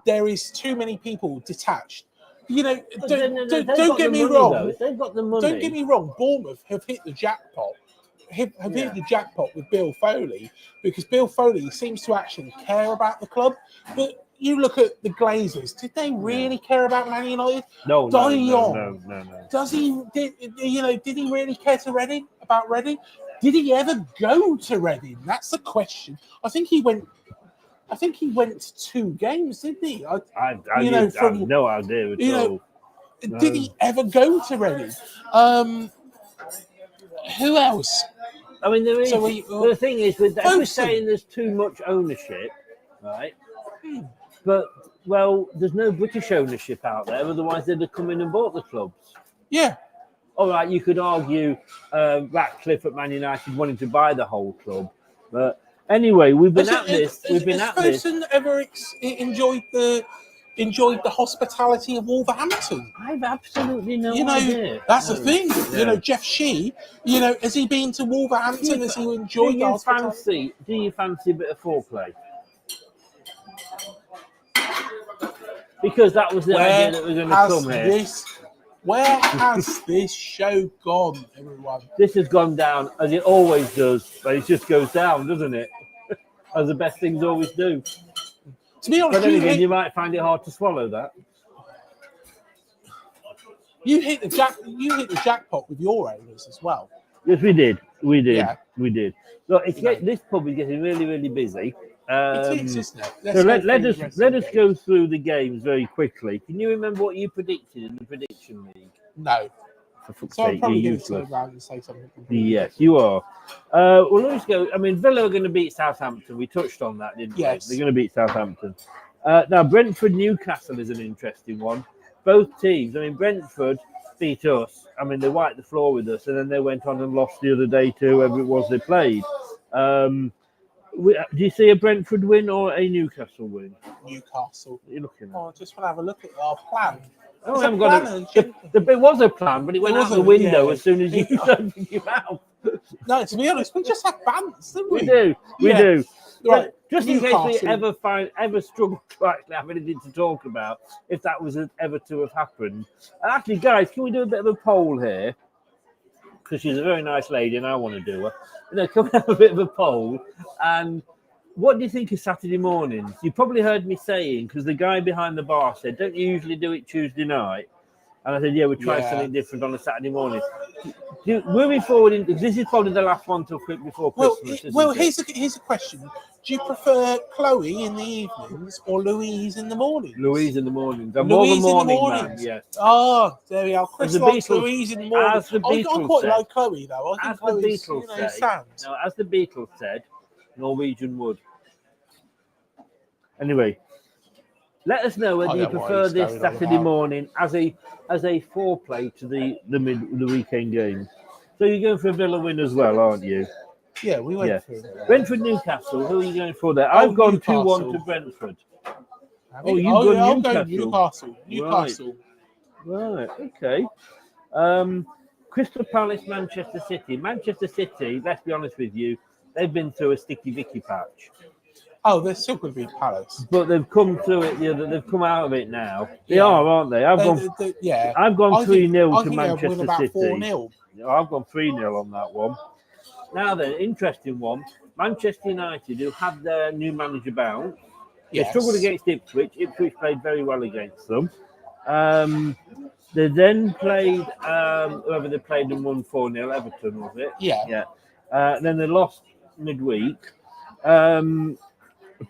Speaker 3: There is too many people detached. Don't get me wrong.
Speaker 2: They've got the money.
Speaker 3: Don't get me wrong. Bournemouth have hit the jackpot. Hit the jackpot with Bill Foley because Bill Foley seems to actually care about the club. But you look at the Glazers. Did they really care about Man United?
Speaker 2: No.
Speaker 3: Does he? Did he really care about Reading? Did he ever go to Reading? That's the question. I think he went to 2 games, didn't he? I have
Speaker 2: no idea at all.
Speaker 3: Did he ever go to Reading? Who else?
Speaker 2: I mean, there is. The thing is, if we're saying there's too much ownership, right? But there's no British ownership out there. Otherwise, they'd have come in and bought the clubs.
Speaker 3: Yeah.
Speaker 2: All right, you could argue Ratcliffe at Man United wanting to buy the whole club, but anyway, we've been at this. Has
Speaker 3: Fosun ever enjoyed the hospitality of Wolverhampton?
Speaker 2: I've absolutely no idea.
Speaker 3: That's the thing. Yeah. Jeff Shee. Has he been to Wolverhampton? Has he enjoyed the hospitality?
Speaker 2: Do you fancy a bit of foreplay? Because that was the idea that we're going to come here.
Speaker 3: Where has this show gone, everyone?
Speaker 2: This has gone down as it always does, but it just goes down, doesn't it? As the best things always do.
Speaker 3: To be honest,
Speaker 2: but then again, you might find it hard to swallow that.
Speaker 3: You hit the jackpot with your owners as well.
Speaker 2: Yes, we did.
Speaker 3: Yeah.
Speaker 2: We did. Look, this pub is getting really, really busy.
Speaker 3: It is, isn't it?
Speaker 2: So let us go through the games very quickly. Can you remember what you predicted in the prediction league?
Speaker 3: No.
Speaker 2: So
Speaker 3: I'm probably going to turn around and say something.
Speaker 2: Yes, you are. Well, let's go. I mean, Villa are going to beat Southampton. We touched on that, didn't we?
Speaker 3: Yes.
Speaker 2: They're going to beat Southampton. Now, Brentford-Newcastle is an interesting one. Both teams. I mean, Brentford beat us. I mean, they wiped the floor with us, and then they went on and lost the other day to whoever it was they played. Do you see a Brentford win or a Newcastle win?
Speaker 3: Newcastle.
Speaker 2: What are you looking at?
Speaker 3: I just want to have a look at our plan.
Speaker 2: Oh, I haven't got it was a plan, but it went out the window as soon as you started thinking out.
Speaker 3: No, to be honest, we just have bants, didn't we?
Speaker 2: We do.
Speaker 3: Right,
Speaker 2: Just in case we
Speaker 3: Newcastle.
Speaker 2: ever struggle to actually have anything to talk about, if that was ever to have happened. And actually, guys, can we do a bit of a poll here? Because she's a very nice lady and I want to do her. Can we have a bit of a poll? And what do you think of Saturday mornings? You probably heard me saying, because the guy behind the bar said, don't you usually do it Tuesday night? And I said, yeah, we'll try something different on a Saturday morning. Moving forward, this is probably the last one till before Christmas.
Speaker 3: Here's a question. Do you prefer Chloe in the evenings or Louise in the mornings?
Speaker 2: Louise in the mornings. I'm more the morning man, yes.
Speaker 3: Oh, there we are. Chris likes Louise in the morning. I quite like Chloe, though. I think Chloe's,
Speaker 2: as the Beatles said, Norwegian wood. Anyway, let us know whether you prefer this Saturday morning as a foreplay to the weekend games. So you're going for a Villa win as well, aren't you?
Speaker 3: Yeah, we went for
Speaker 2: Brentford Newcastle. Who are you going for there? I've gone 2-1 to Brentford. You've gone
Speaker 3: Newcastle.
Speaker 2: Right. Okay. Crystal Palace, Manchester City. Manchester City. Let's be honest with you. They've been through a sticky Vicky patch.
Speaker 3: Oh, they're still going to be Palace,
Speaker 2: but they've come through it. They've come out of it now. They are, aren't they? I've gone 3-0 to Manchester City.
Speaker 3: 4-0.
Speaker 2: I've gone 3-0 on that one. Now then, interesting one. Manchester United, who had their new manager bounce. They struggled against Ipswich. Ipswich played very well against them. They then played whoever they played and won 4-0. Everton, was it?
Speaker 3: Yeah.
Speaker 2: Then they lost midweek.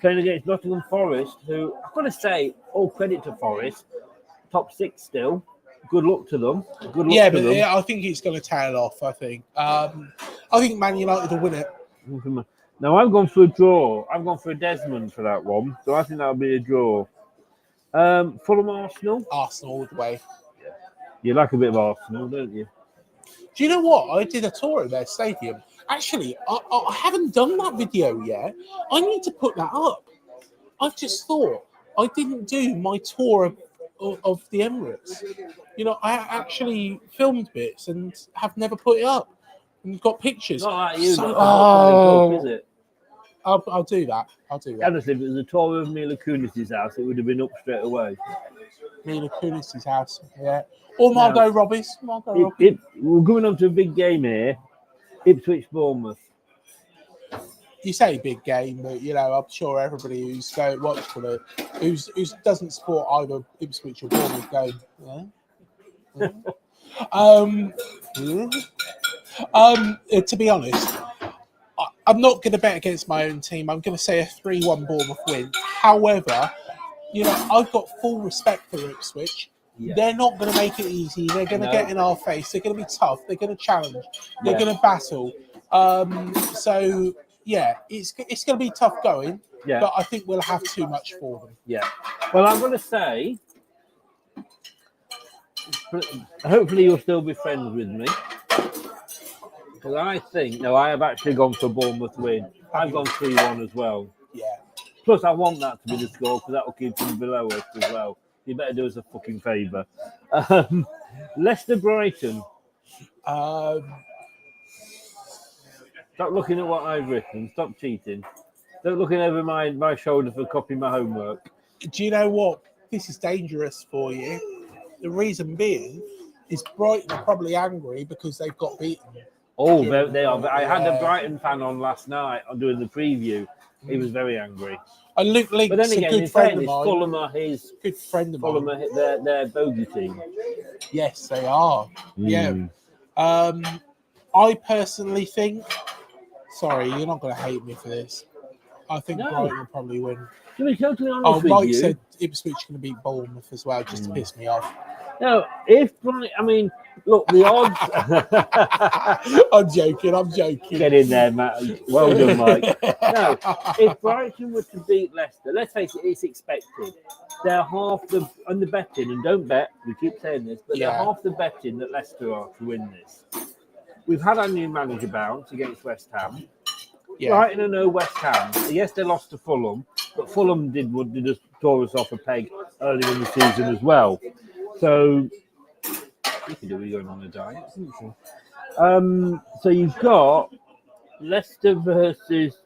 Speaker 2: Playing against Nottingham Forest, who I've got to say, all credit to Forest, top 6 still. Good luck to them.
Speaker 3: I think it's going to tail off. I think Man United will win it.
Speaker 2: Now I've gone for a draw. I've gone for a Desmond for that one, so I think that'll be a draw. Fulham Arsenal.
Speaker 3: Arsenal all the way.
Speaker 2: Yeah. You like a bit of Arsenal, don't you?
Speaker 3: Do you know what? I did a tour of their stadium. Actually, I haven't done that video yet. I need to put that up. I've just thought I didn't do my tour of the Emirates. I actually filmed bits and have never put it up. And got pictures.
Speaker 2: Not like you.
Speaker 3: Is
Speaker 2: it?
Speaker 3: I'll do that.
Speaker 2: Honestly, if it was a tour of Mila Kunis's house, it would have been up straight away.
Speaker 3: Mila Kunis's house, yeah. Or Margot Robbie's.
Speaker 2: We're going on to a big game here. Ipswich Bournemouth.
Speaker 3: You say big game, but I'm sure everybody who's going watch for it, who doesn't support either Ipswich or Bournemouth game. To be honest, I'm not going to bet against my own team. I'm going to say a 3-1 Bournemouth win. However, I've got full respect for Ipswich. Yeah. They're not going to make it easy. They're going to get in our face. They're going to be tough. They're going to challenge. They're going to battle. So, it's going to be tough going. Yeah. But I think we'll have too much for them.
Speaker 2: Yeah. Well, I'm going to say, hopefully you'll still be friends with me. Because I have actually gone for Bournemouth win. I've gone 3-1 as well.
Speaker 3: Yeah.
Speaker 2: Plus, I want that to be the score because that will keep them below us as well. You better do us a fucking favour. Leicester Brighton. Stop looking at what I've written. Stop cheating. Stop looking over my shoulder for copying my homework.
Speaker 3: Do you know what? This is dangerous for you. The reason being is Brighton are probably angry because they've got beaten.
Speaker 2: Oh, they are. I had a Brighton fan on last night on doing the preview. He was very angry.
Speaker 3: And Luke Link's
Speaker 2: but then again,
Speaker 3: a good friend of mine.
Speaker 2: Fulham are his
Speaker 3: good friend of
Speaker 2: Fulham
Speaker 3: mine.
Speaker 2: Are their bogey team.
Speaker 3: Yes, they are. Yeah. I personally think. Sorry, you're not going to hate me for this. I think Brighton will probably win.
Speaker 2: To be totally honest with
Speaker 3: Mike
Speaker 2: you,
Speaker 3: said Ipswich going to beat Bournemouth as well, just to piss me off.
Speaker 2: No, look, the odds.
Speaker 3: I'm joking.
Speaker 2: Get in there, Matt. Well done, Mike. No, if Brighton were to beat Leicester, let's face it, it's expected. They're half the betting, and don't bet. We keep saying this, but they're half the betting that Leicester are to win this. We've had our new manager bounce against West Ham. Yeah. Brighton are no West Ham. Yes, they lost to Fulham, but Fulham did just tore us off a peg earlier in the season as well. So you can do it going on a diet, isn't it? So you've got Leicester versus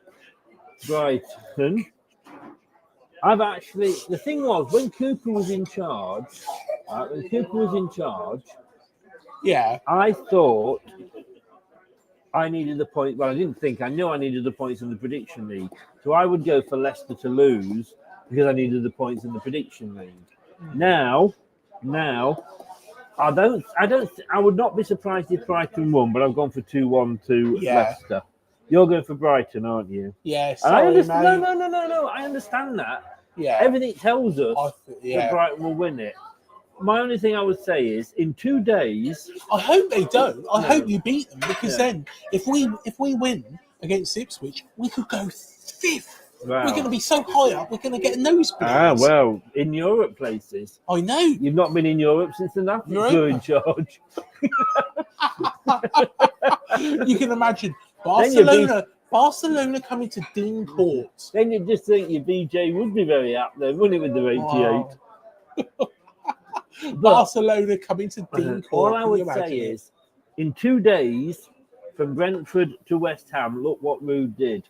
Speaker 2: Brighton. The thing was, when Cooper was in charge,
Speaker 3: Yeah.
Speaker 2: I thought I needed the point. Well, I didn't think. I knew I needed the points in the prediction league. So I would go for Leicester to lose because I needed the points in the prediction league. Now, I would not be surprised if Brighton won, but I've gone for 2-1 to Leicester. You're going for Brighton, aren't you?
Speaker 3: Yeah.
Speaker 2: And I understand.
Speaker 3: Mate.
Speaker 2: No. I understand that.
Speaker 3: Yeah.
Speaker 2: Everything tells us that Brighton will win it. My only thing I would say is, in 2 days,
Speaker 3: I hope they don't. I hope you beat them because then, if we win against Ipswich, we could go 5th.
Speaker 2: Wow.
Speaker 3: We're going to be so high up. We're going to get a nosebleed.
Speaker 2: Well, in Europe places.
Speaker 3: I know.
Speaker 2: You've not been in Europe since the Nationals were in charge.
Speaker 3: You can imagine Barcelona coming to Dean Court.
Speaker 2: Then you just think your BJ would be very up there, wouldn't it, with the 88?
Speaker 3: Wow. Barcelona coming to Dean Court.
Speaker 2: All I would say is, in 2 days, from Brentford to West Ham, look what Rude did.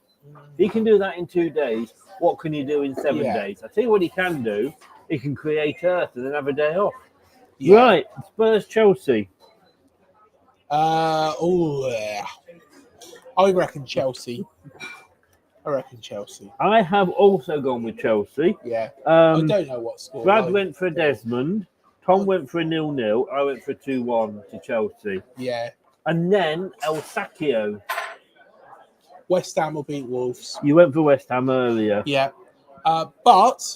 Speaker 2: He can do that in 2 days. What can he do in 7 days? I tell you what he can do. He can create earth and then have a day off. Yeah. Right, Spurs Chelsea.
Speaker 3: I reckon Chelsea.
Speaker 2: I have also gone with Chelsea.
Speaker 3: Yeah. I don't know what score.
Speaker 2: Brad went for a Desmond. Tom went for a 0-0. I went for a 2-1 to Chelsea.
Speaker 3: Yeah.
Speaker 2: And then El Sacchio.
Speaker 3: West Ham will beat Wolves.
Speaker 2: You went for West Ham earlier.
Speaker 3: Yeah. But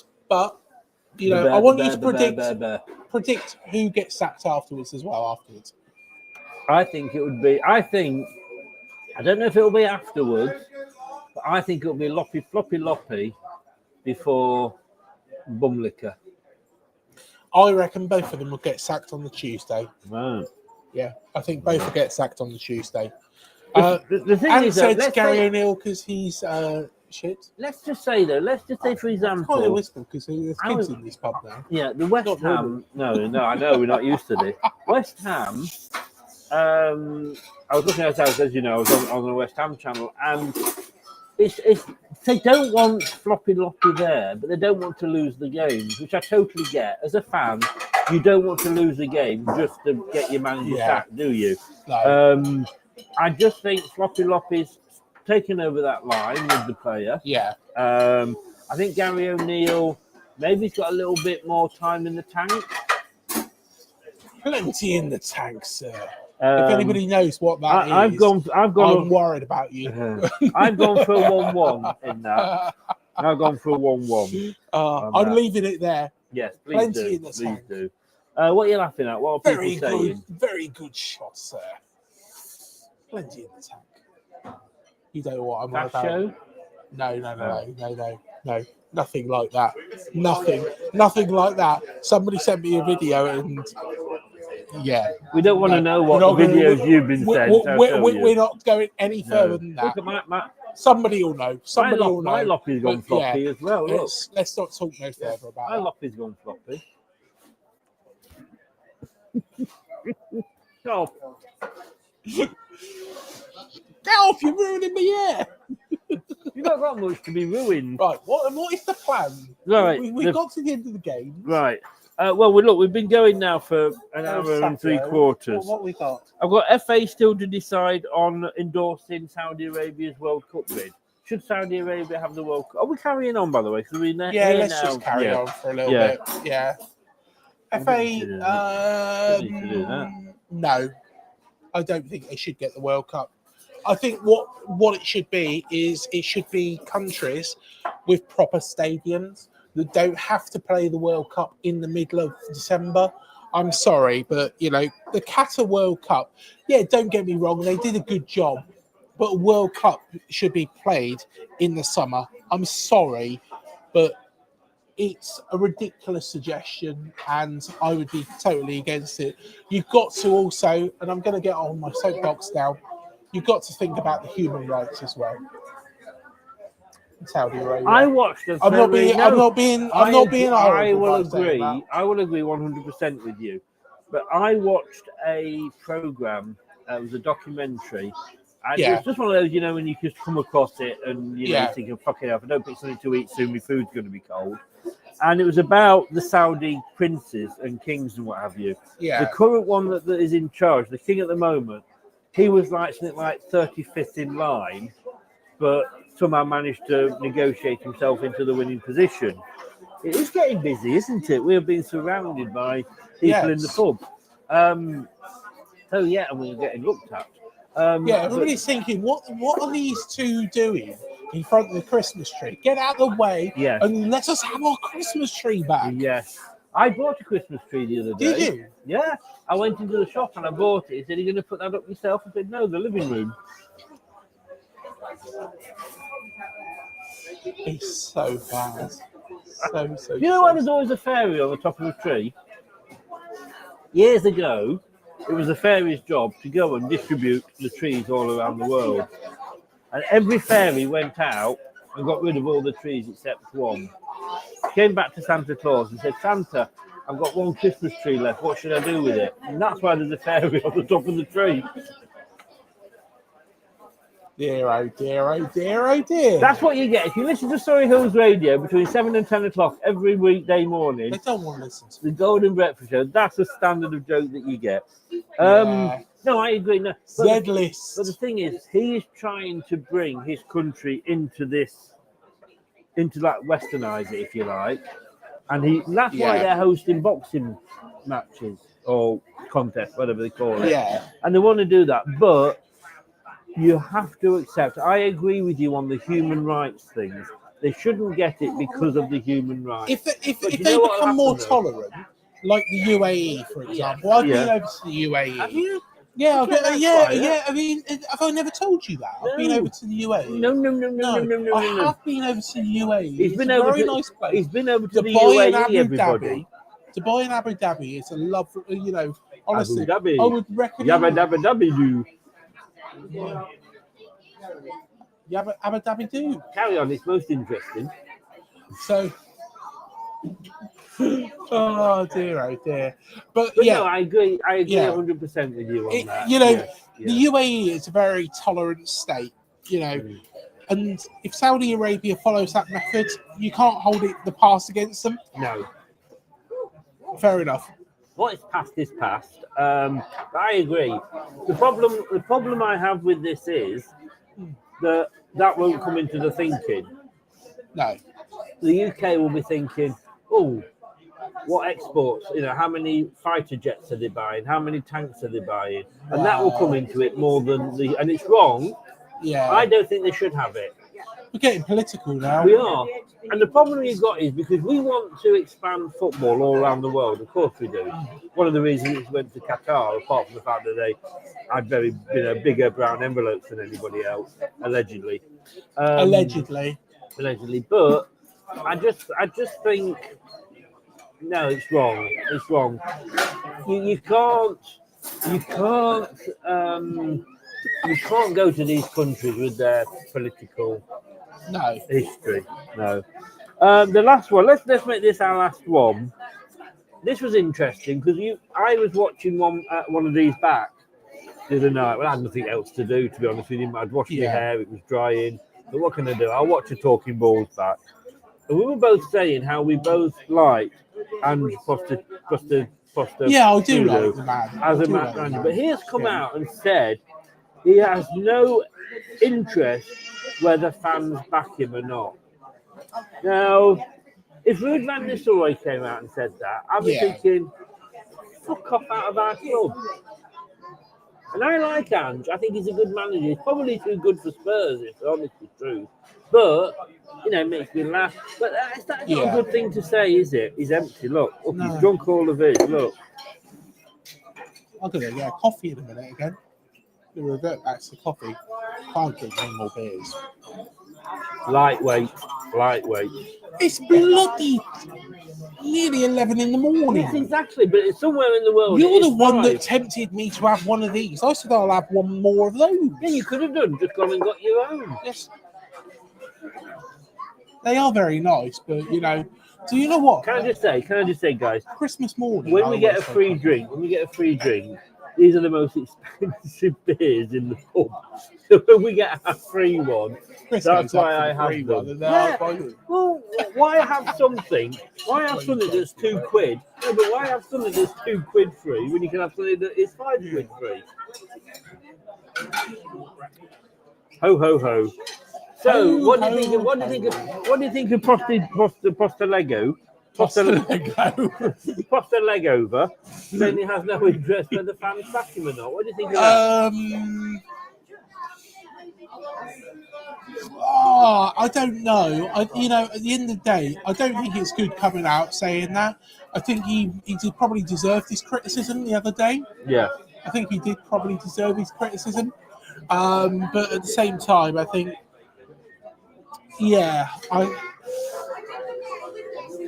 Speaker 3: you know, I want you to predict who gets sacked afterwards as well.
Speaker 2: I think it would be. I don't know if it will be afterwards, but I think it will be Loppy before Bumlicker.
Speaker 3: I reckon both of them will get sacked on the Tuesday.
Speaker 2: Wow.
Speaker 3: Yeah, I think both will get sacked on the Tuesday.
Speaker 2: The thing is,
Speaker 3: said Gary O'Neill because he's shit.
Speaker 2: Let's just say, for example,
Speaker 3: I can't whisper because there's kids in this pub now.
Speaker 2: Yeah, the West Ham. No, I know we're not used to this. West Ham. I was looking at ourselves, as you know, I was on the West Ham channel, and it's they don't want Floppy Loppy there, but they don't want to lose the games, which I totally get. As a fan, you don't want to lose a game just to get your manager sacked, do you?
Speaker 3: No.
Speaker 2: I just think Floppy Loppy's taken over that line with the player.
Speaker 3: Yeah.
Speaker 2: I think Gary O'Neill, maybe he's got a little bit more time in the tank.
Speaker 3: Plenty in the tank, sir. If anybody knows what that
Speaker 2: is,
Speaker 3: I'm worried about you.
Speaker 2: I've gone for a 1-1 in that. I've gone for a 1-1.
Speaker 3: I'm leaving it there.
Speaker 2: Yes, please
Speaker 3: Plenty
Speaker 2: do.
Speaker 3: in the tank.
Speaker 2: Do. What are you laughing at? What are people saying?
Speaker 3: Very good shot, sir. Plenty in the tank. You know what I'm on about?
Speaker 2: Show?
Speaker 3: No. Nothing like that. Nothing like that. Somebody sent me a video and
Speaker 2: we don't want to know what the videos you've been sent.
Speaker 3: We're not going any further than that.
Speaker 2: Look at
Speaker 3: somebody will know.
Speaker 2: My Loppy's gone floppy as well.
Speaker 3: Let's not talk no further about
Speaker 2: my Loppy's gone floppy. Stop.
Speaker 3: Get off, you're ruining my hair.
Speaker 2: You've not got much to be ruined.
Speaker 3: Right, what is the plan?
Speaker 2: Right.
Speaker 3: We got to the end of the game.
Speaker 2: Right. We've been going now for an hour and 3/4.
Speaker 3: What we got?
Speaker 2: I've got FA still to decide on endorsing Saudi Arabia's World Cup bid. Should Saudi Arabia have the World Cup? Are we carrying on, by the way?
Speaker 3: Let's just carry on for a little bit. Yeah. FA, no. I don't think they should get the World Cup. I think what it should be is it should be countries with proper stadiums that don't have to play the World Cup in the middle of December. I'm sorry, but, the Qatar World Cup, don't get me wrong, they did a good job, but a World Cup should be played in the summer. I'm sorry, but it's a ridiculous suggestion, and I would be totally against it. You've got to also, and I'm going to get on my soapbox now, you've got to think about the human rights as well. Saudi Arabia.
Speaker 2: I watched a
Speaker 3: I'm not being
Speaker 2: I will agree 100% with you. But I watched a program, it was a documentary, And
Speaker 3: Yeah.
Speaker 2: it's just one of those, you know, when you just come across it and, you know,
Speaker 3: Yeah.
Speaker 2: you're thinking, fucking hell, if I don't pick something to eat soon, my food's going to be cold. And it was about the Saudi princes and kings and what have you.
Speaker 3: Yeah.
Speaker 2: The current one that is in charge, the king at the moment, he was like something like 35th in line, but somehow managed to negotiate himself into the winning position. It is getting busy, isn't it? We have been surrounded by people in the
Speaker 3: Yes.
Speaker 2: pub. So yeah, and we're getting looked at.
Speaker 3: Yeah, everybody's thinking, what are these two doing in front of the Christmas tree? Get out of the way
Speaker 2: Yes.
Speaker 3: and let us have our Christmas tree back.
Speaker 2: Yes. I bought a Christmas tree the other day.
Speaker 3: Did you?
Speaker 2: Yeah. I went into the shop and I bought it. He said, "Are you going to put that up yourself?" I said, "No, the living room."
Speaker 3: It's so bad. So
Speaker 2: Do you know why there's always a fairy on the top of a tree? Years ago, it was the fairy's job to go and distribute the trees all around the world. And every fairy went out and got rid of all the trees except one. Came back to Santa Claus and said, "Santa, I've got one Christmas tree left. What should I do with it?" And that's why there's a fairy on the top of the tree.
Speaker 3: Dear, oh dear, oh dear, oh dear.
Speaker 2: That's what you get. If you listen to Surrey Hills Radio between 7 and 10 o'clock every weekday morning,
Speaker 3: They don't want to listen to
Speaker 2: the Golden Breakfast Show, that's the standard of joke that you get.
Speaker 3: Yeah.
Speaker 2: No, I agree. No,
Speaker 3: Z-list.
Speaker 2: but the thing is, he is trying to bring his country into that westernize it, if you like. And that's why they're hosting boxing matches or contests, whatever they call it.
Speaker 3: Yeah.
Speaker 2: And they want to do that. But you have to accept, I agree with you on the human rights things. They shouldn't get it because of the human rights.
Speaker 3: If
Speaker 2: But
Speaker 3: they
Speaker 2: what
Speaker 3: become more
Speaker 2: happened,
Speaker 3: tolerant, like the UAE, for example, I've been over to the UAE.
Speaker 2: Have you?
Speaker 3: Yeah,
Speaker 2: Okay,
Speaker 3: yeah. I mean, have I never told you that? I've been
Speaker 2: No.
Speaker 3: over to the UAE.
Speaker 2: No.
Speaker 3: I have been over to the UAE.
Speaker 2: He's
Speaker 3: It's
Speaker 2: been
Speaker 3: a
Speaker 2: over
Speaker 3: very
Speaker 2: to,
Speaker 3: nice place.
Speaker 2: He's been over to the
Speaker 3: Dubai and
Speaker 2: UAE,
Speaker 3: Abu
Speaker 2: everybody.
Speaker 3: Dhabi. Dubai and Abu Dhabi is a lovely, you know, honestly,
Speaker 2: Abu Dhabi.
Speaker 3: I would recommend.
Speaker 2: Yabba dabba dabby doo.
Speaker 3: Abu Dhabi do.
Speaker 2: Carry on, it's most interesting.
Speaker 3: So, oh dear. But
Speaker 2: But
Speaker 3: yeah,
Speaker 2: no, I agree
Speaker 3: Yeah.
Speaker 2: 100% with you on that.
Speaker 3: you know,
Speaker 2: Yes.
Speaker 3: the UAE is a very tolerant state, you know, and if Saudi Arabia follows that method, you can't hold it the past against them.
Speaker 2: No.
Speaker 3: Fair enough.
Speaker 2: What is past is past. I agree. The problem I have with this is that won't come into the thinking.
Speaker 3: No.
Speaker 2: The UK will be thinking, oh, what exports? You know, how many fighter jets are they buying? How many tanks are they buying? And that will come into it more than and it's wrong.
Speaker 3: Yeah.
Speaker 2: I don't think they should have it.
Speaker 3: We're getting political now.
Speaker 2: We are. And the problem you've got is because we want to expand football all around the world. Of course we do. One of the reasons it went to Qatar, apart from the fact that they had bigger brown envelopes than anybody else, allegedly.
Speaker 3: Allegedly.
Speaker 2: But I just think no, it's wrong. It's wrong. You can't go to these countries with their political history. No. The last one. Let's make this our last one. This was interesting because I was watching one of these back the other night. Well, I had nothing else to do, to be honest with you. I'd washed my hair; it was drying. But what can I do? I'll watch a Talking Balls back. And we were both saying how we both liked and Foster.
Speaker 3: Yeah, I do like the man.
Speaker 2: As a match manager, but he has come out and said he has no interest whether fans back him or not. Now, if Ruud van Nistelrooy came out and said that, I'd be thinking, fuck off out of our club. And I like Ange. I think he's a good manager. He's probably too good for Spurs, if the honest is true. But, you know, it makes me laugh. But that's not a good thing to say, is it? He's empty. Look, he's drunk all of his. Look.
Speaker 3: I'm going to get a coffee in a minute again. We'll revert back to coffee. Can't drink any more beers.
Speaker 2: Lightweight.
Speaker 3: It's bloody nearly 11 in the morning.
Speaker 2: Yes, exactly, but it's somewhere in the world.
Speaker 3: You're the one that tempted me to have one of these. I said I'll have one more of those.
Speaker 2: Yeah, you could have done. Just gone and got your own.
Speaker 3: Yes. They are very nice, but, you know, do you know what?
Speaker 2: Can I just say, guys?
Speaker 3: Christmas morning.
Speaker 2: When we get a free drink, these are the most expensive beers in the pub. So when we get a free one,
Speaker 3: Chris
Speaker 2: that's
Speaker 3: goes up
Speaker 2: why
Speaker 3: for
Speaker 2: I
Speaker 3: the
Speaker 2: have
Speaker 3: free
Speaker 2: them.
Speaker 3: one, and
Speaker 2: Yeah.
Speaker 3: I-
Speaker 2: Well, why have something? Why have something that's £2? No, but why have something that's £2 free when you can have something that is £5 free? Ho ho ho! So,
Speaker 3: Ho,
Speaker 2: what do you
Speaker 3: ho,
Speaker 2: think? What do you think? What do you think of Postolego? Posta leg over, saying he has no interest whether the fans back him or not. What do you think of that?
Speaker 3: I don't know. At the end of the day, I don't think it's good coming out saying that. I think he probably deserved his criticism the other day.
Speaker 2: Yeah.
Speaker 3: I think he did probably deserve his criticism. But at the same time, I think, I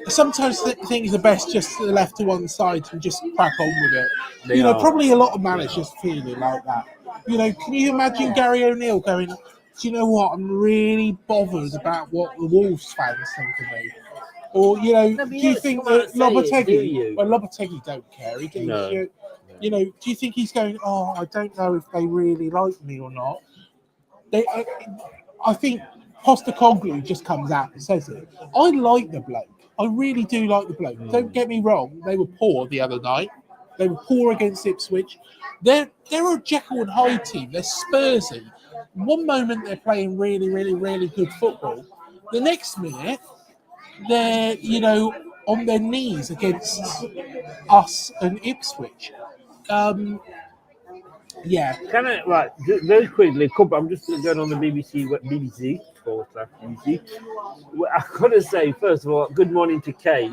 Speaker 3: sometimes things are best just left to one side and just crack on with it.
Speaker 2: They are.
Speaker 3: Probably a lot of managers feeling like that. Can you imagine Gary O'Neill going, do you know what? I'm really bothered about what the Wolves fans think of me. Or, do you think that Lopetegui, well, Lopetegui don't care. Do you think he's going, I don't know if they really like me or not? I think Postecoglou just comes out and says it. I like the bloke. I really do like the bloke. Don't get me wrong. They were poor the other night. They were poor against Ipswich. They're a Jekyll and Hyde team. They're Spursy. One moment they're playing really, really, really good football. The next minute they're, on their knees against us and Ipswich. Yeah.
Speaker 2: Can I very quickly? I'm just going on the BBC. Well, I've got to say, first of all, good morning to Kate.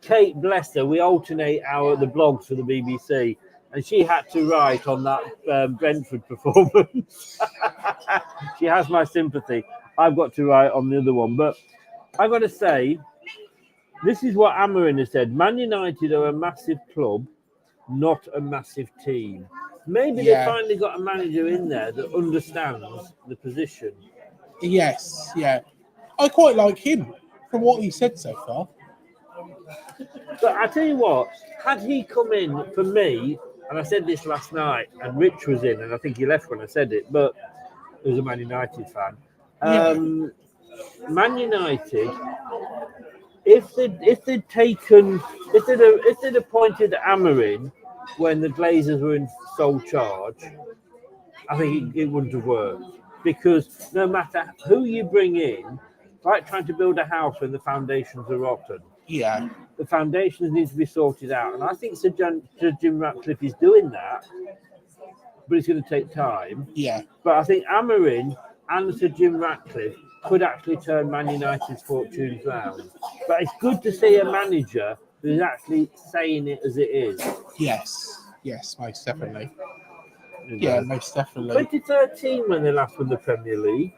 Speaker 2: Kate, bless her, we alternate the blogs for the BBC, and she had to write on that Brentford performance. She has my sympathy. I've got to write on the other one, but I've got to say, this is what Amarin has said. Man United are a massive club, not a massive team. Maybe they finally got a manager in there that understands the position.
Speaker 3: Yes, yeah. I quite like him from what he said so far.
Speaker 2: But I tell you what, had he come in for me, and I said this last night, and Rich was in, and I think he left when I said it, but he was a Man United fan. Man United, if they'd appointed Amarin when the Glazers were in sole charge, I think it wouldn't have worked. Because no matter who you bring in, like trying to build a house when the foundations are rotten.
Speaker 3: Yeah.
Speaker 2: The foundations need to be sorted out. And I think Sir Jim Ratcliffe is doing that, but it's going to take time.
Speaker 3: Yeah.
Speaker 2: But I think Amarin and Sir Jim Ratcliffe could actually turn Man United's fortunes round. But it's good to see a manager who's actually saying it as it is.
Speaker 3: Yes, most definitely. Yeah, most definitely.
Speaker 2: 2013 when they last won the Premier League.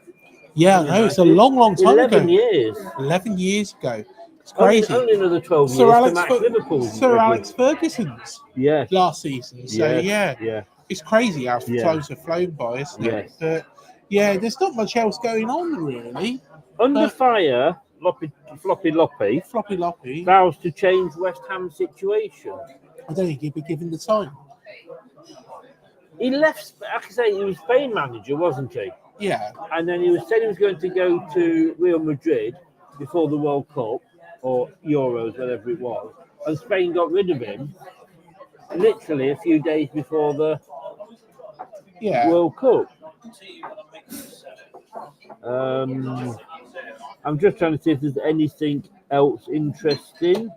Speaker 3: Yeah, no, it's a long time
Speaker 2: 11
Speaker 3: ago.
Speaker 2: years.
Speaker 3: 11 years ago. It's crazy.
Speaker 2: Only another 12 years to match Liverpool.
Speaker 3: Sir Alex Ferguson's last season. So, it's crazy how close have flown by, isn't it? But, there's not much else going on, really.
Speaker 2: Under fire, Floppy Loppy vows to change West Ham's situation.
Speaker 3: I don't think he'd be given the time.
Speaker 2: He left, like I say, he was Spain manager, wasn't he?
Speaker 3: Yeah.
Speaker 2: And then he said he was going to go to Real Madrid before the World Cup, or Euros, whatever it was. And Spain got rid of him literally a few days before the World Cup. I'm just trying to see if there's anything else interesting.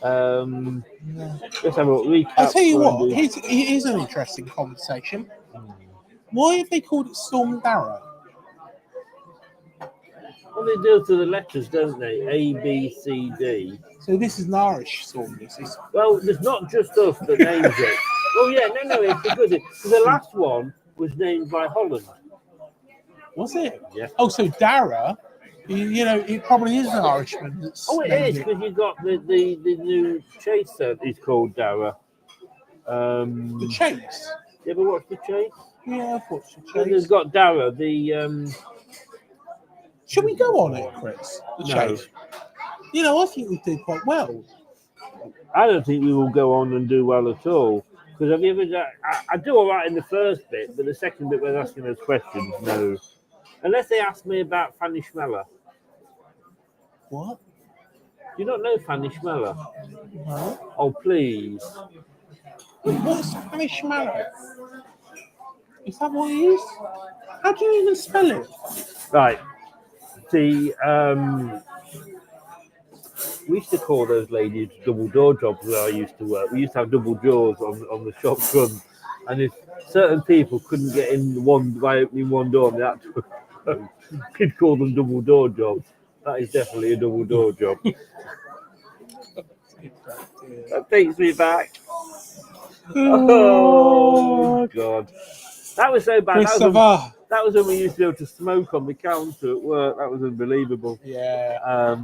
Speaker 2: Let's have a recap.
Speaker 3: I'll tell you what, it is an interesting conversation. Why have they called it Storm Darrow?
Speaker 2: Well, they do to the letters, don't they? A, B, C, D.
Speaker 3: So this is an Irish storm, this is.
Speaker 2: Well, there's not just us that names it. Oh, yeah, no, it's because the last one was named by Holland.
Speaker 3: Was it?
Speaker 2: Yeah.
Speaker 3: Oh, so Dara, it probably is an Irishman.
Speaker 2: It is, because you've got the new chaser, he's called Dara.
Speaker 3: The Chase?
Speaker 2: You ever watched The Chase?
Speaker 3: Yeah, I've watched The Chase.
Speaker 2: And there's got Dara, the...
Speaker 3: Should we go on it, Chris? The Chase? I think we did quite well.
Speaker 2: I don't think we will go on and do well at all. Because have you ever? I do all right in the first bit, but the second bit when asking those questions, no. Unless they ask me about Fanny Schmeller.
Speaker 3: What?
Speaker 2: Do you not know Fanny Schmeller?
Speaker 3: No.
Speaker 2: Oh, please.
Speaker 3: What's Spanish mallow? Is that what it is? How do you even spell it?
Speaker 2: Right. We used to call those ladies double door jobs where I used to work. We used to have double doors on the shop front, and if certain people couldn't get in one by opening one door, they had to we'd call them double door jobs. That is definitely a double door job. That takes me back. Oh God, that was so bad. That was when we used to be able to smoke on the counter at work. That was unbelievable.
Speaker 3: Yeah.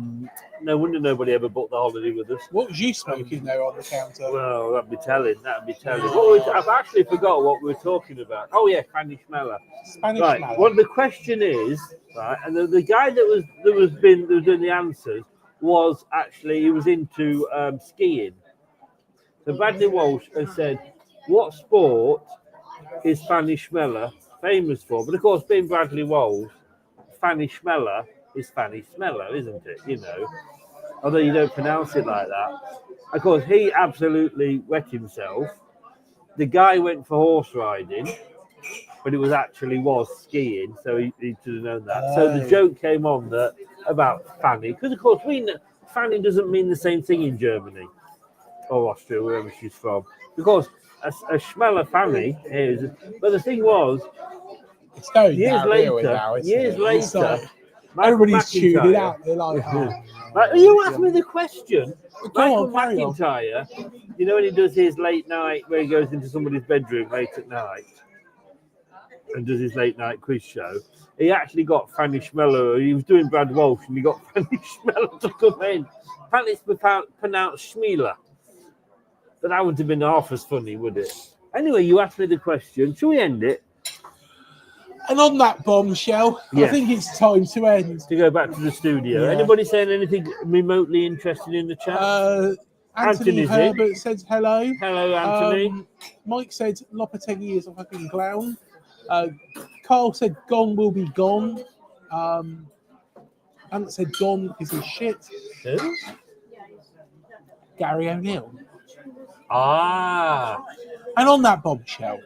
Speaker 2: No wonder nobody ever booked the holiday with us.
Speaker 3: What was you smoking there on the counter?
Speaker 2: Well, that'd be telling. I've actually forgot what we were talking about. Oh yeah, Fanny Schmeller.
Speaker 3: Spanish
Speaker 2: Right.
Speaker 3: mallow.
Speaker 2: Well, the question is, right, and the guy that was doing the answers was actually he was into skiing. So Bradley Walsh has said, "What sport is Fanny Schmeller famous for?" But of course, being Bradley Walsh, Fanny Schmeller is Fanny Smeller, isn't it? You know, although you don't pronounce it like that. Of course, he absolutely wet himself. The guy went for horse riding, but it was skiing, so he should have known that. So the joke came on that about Fanny, because of course Fanny doesn't mean the same thing in Germany or Austria, wherever she's from. Because a Schmeller Fanny is, but the thing was,
Speaker 3: it's going
Speaker 2: years later,
Speaker 3: everybody's tuning out. They're like,
Speaker 2: you asked me the question.
Speaker 3: Go
Speaker 2: Michael
Speaker 3: on,
Speaker 2: McIntyre, you know when he does his late night, where he goes into somebody's bedroom late at night and does his late night quiz show, he actually got Fanny Schmeller. He was doing Brad Walsh and he got Fanny Schmeller to come in. Apparently it's pronounced Schmeller. But that wouldn't have been half as funny, would it? Anyway, you asked me the question. Shall we end it?
Speaker 3: And on that bombshell, I think it's time to end.
Speaker 2: To go back to the studio. Yeah. Anybody saying anything remotely interesting in the chat?
Speaker 3: Anthony Herbert said hello.
Speaker 2: Hello, Anthony.
Speaker 3: Mike said Lopetegui is a fucking clown. Carl said Gone will be gone. Ant said Gone is his shit.
Speaker 2: Who?
Speaker 3: Gary O'Neill.
Speaker 2: Ah.
Speaker 3: And on that bombshell,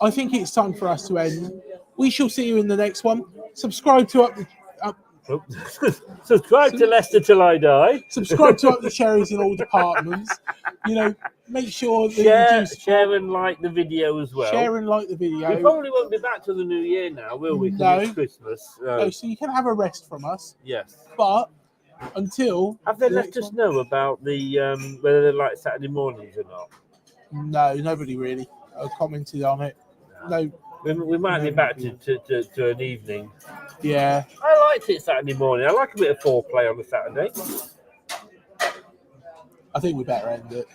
Speaker 3: I think it's time for us to end. We shall see you in the next one. Subscribe to
Speaker 2: Subscribe to Leicester Till I Die.
Speaker 3: Subscribe to Up the Cherries in all departments. You know, make sure that
Speaker 2: share and like the video as well.
Speaker 3: Share and like the video.
Speaker 2: We probably won't be back till the new year now, will we?
Speaker 3: No.
Speaker 2: It's Christmas.
Speaker 3: No, so you can have a rest from us.
Speaker 2: Yes.
Speaker 3: But until
Speaker 2: have they let us know about the whether they like Saturday mornings or not?
Speaker 3: No, nobody really commented on it. No.
Speaker 2: We might be back to an evening.
Speaker 3: Yeah.
Speaker 2: I liked it Saturday morning. I like a bit of foreplay on a Saturday.
Speaker 3: I think we better end it.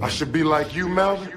Speaker 1: I should be like you, Melvin.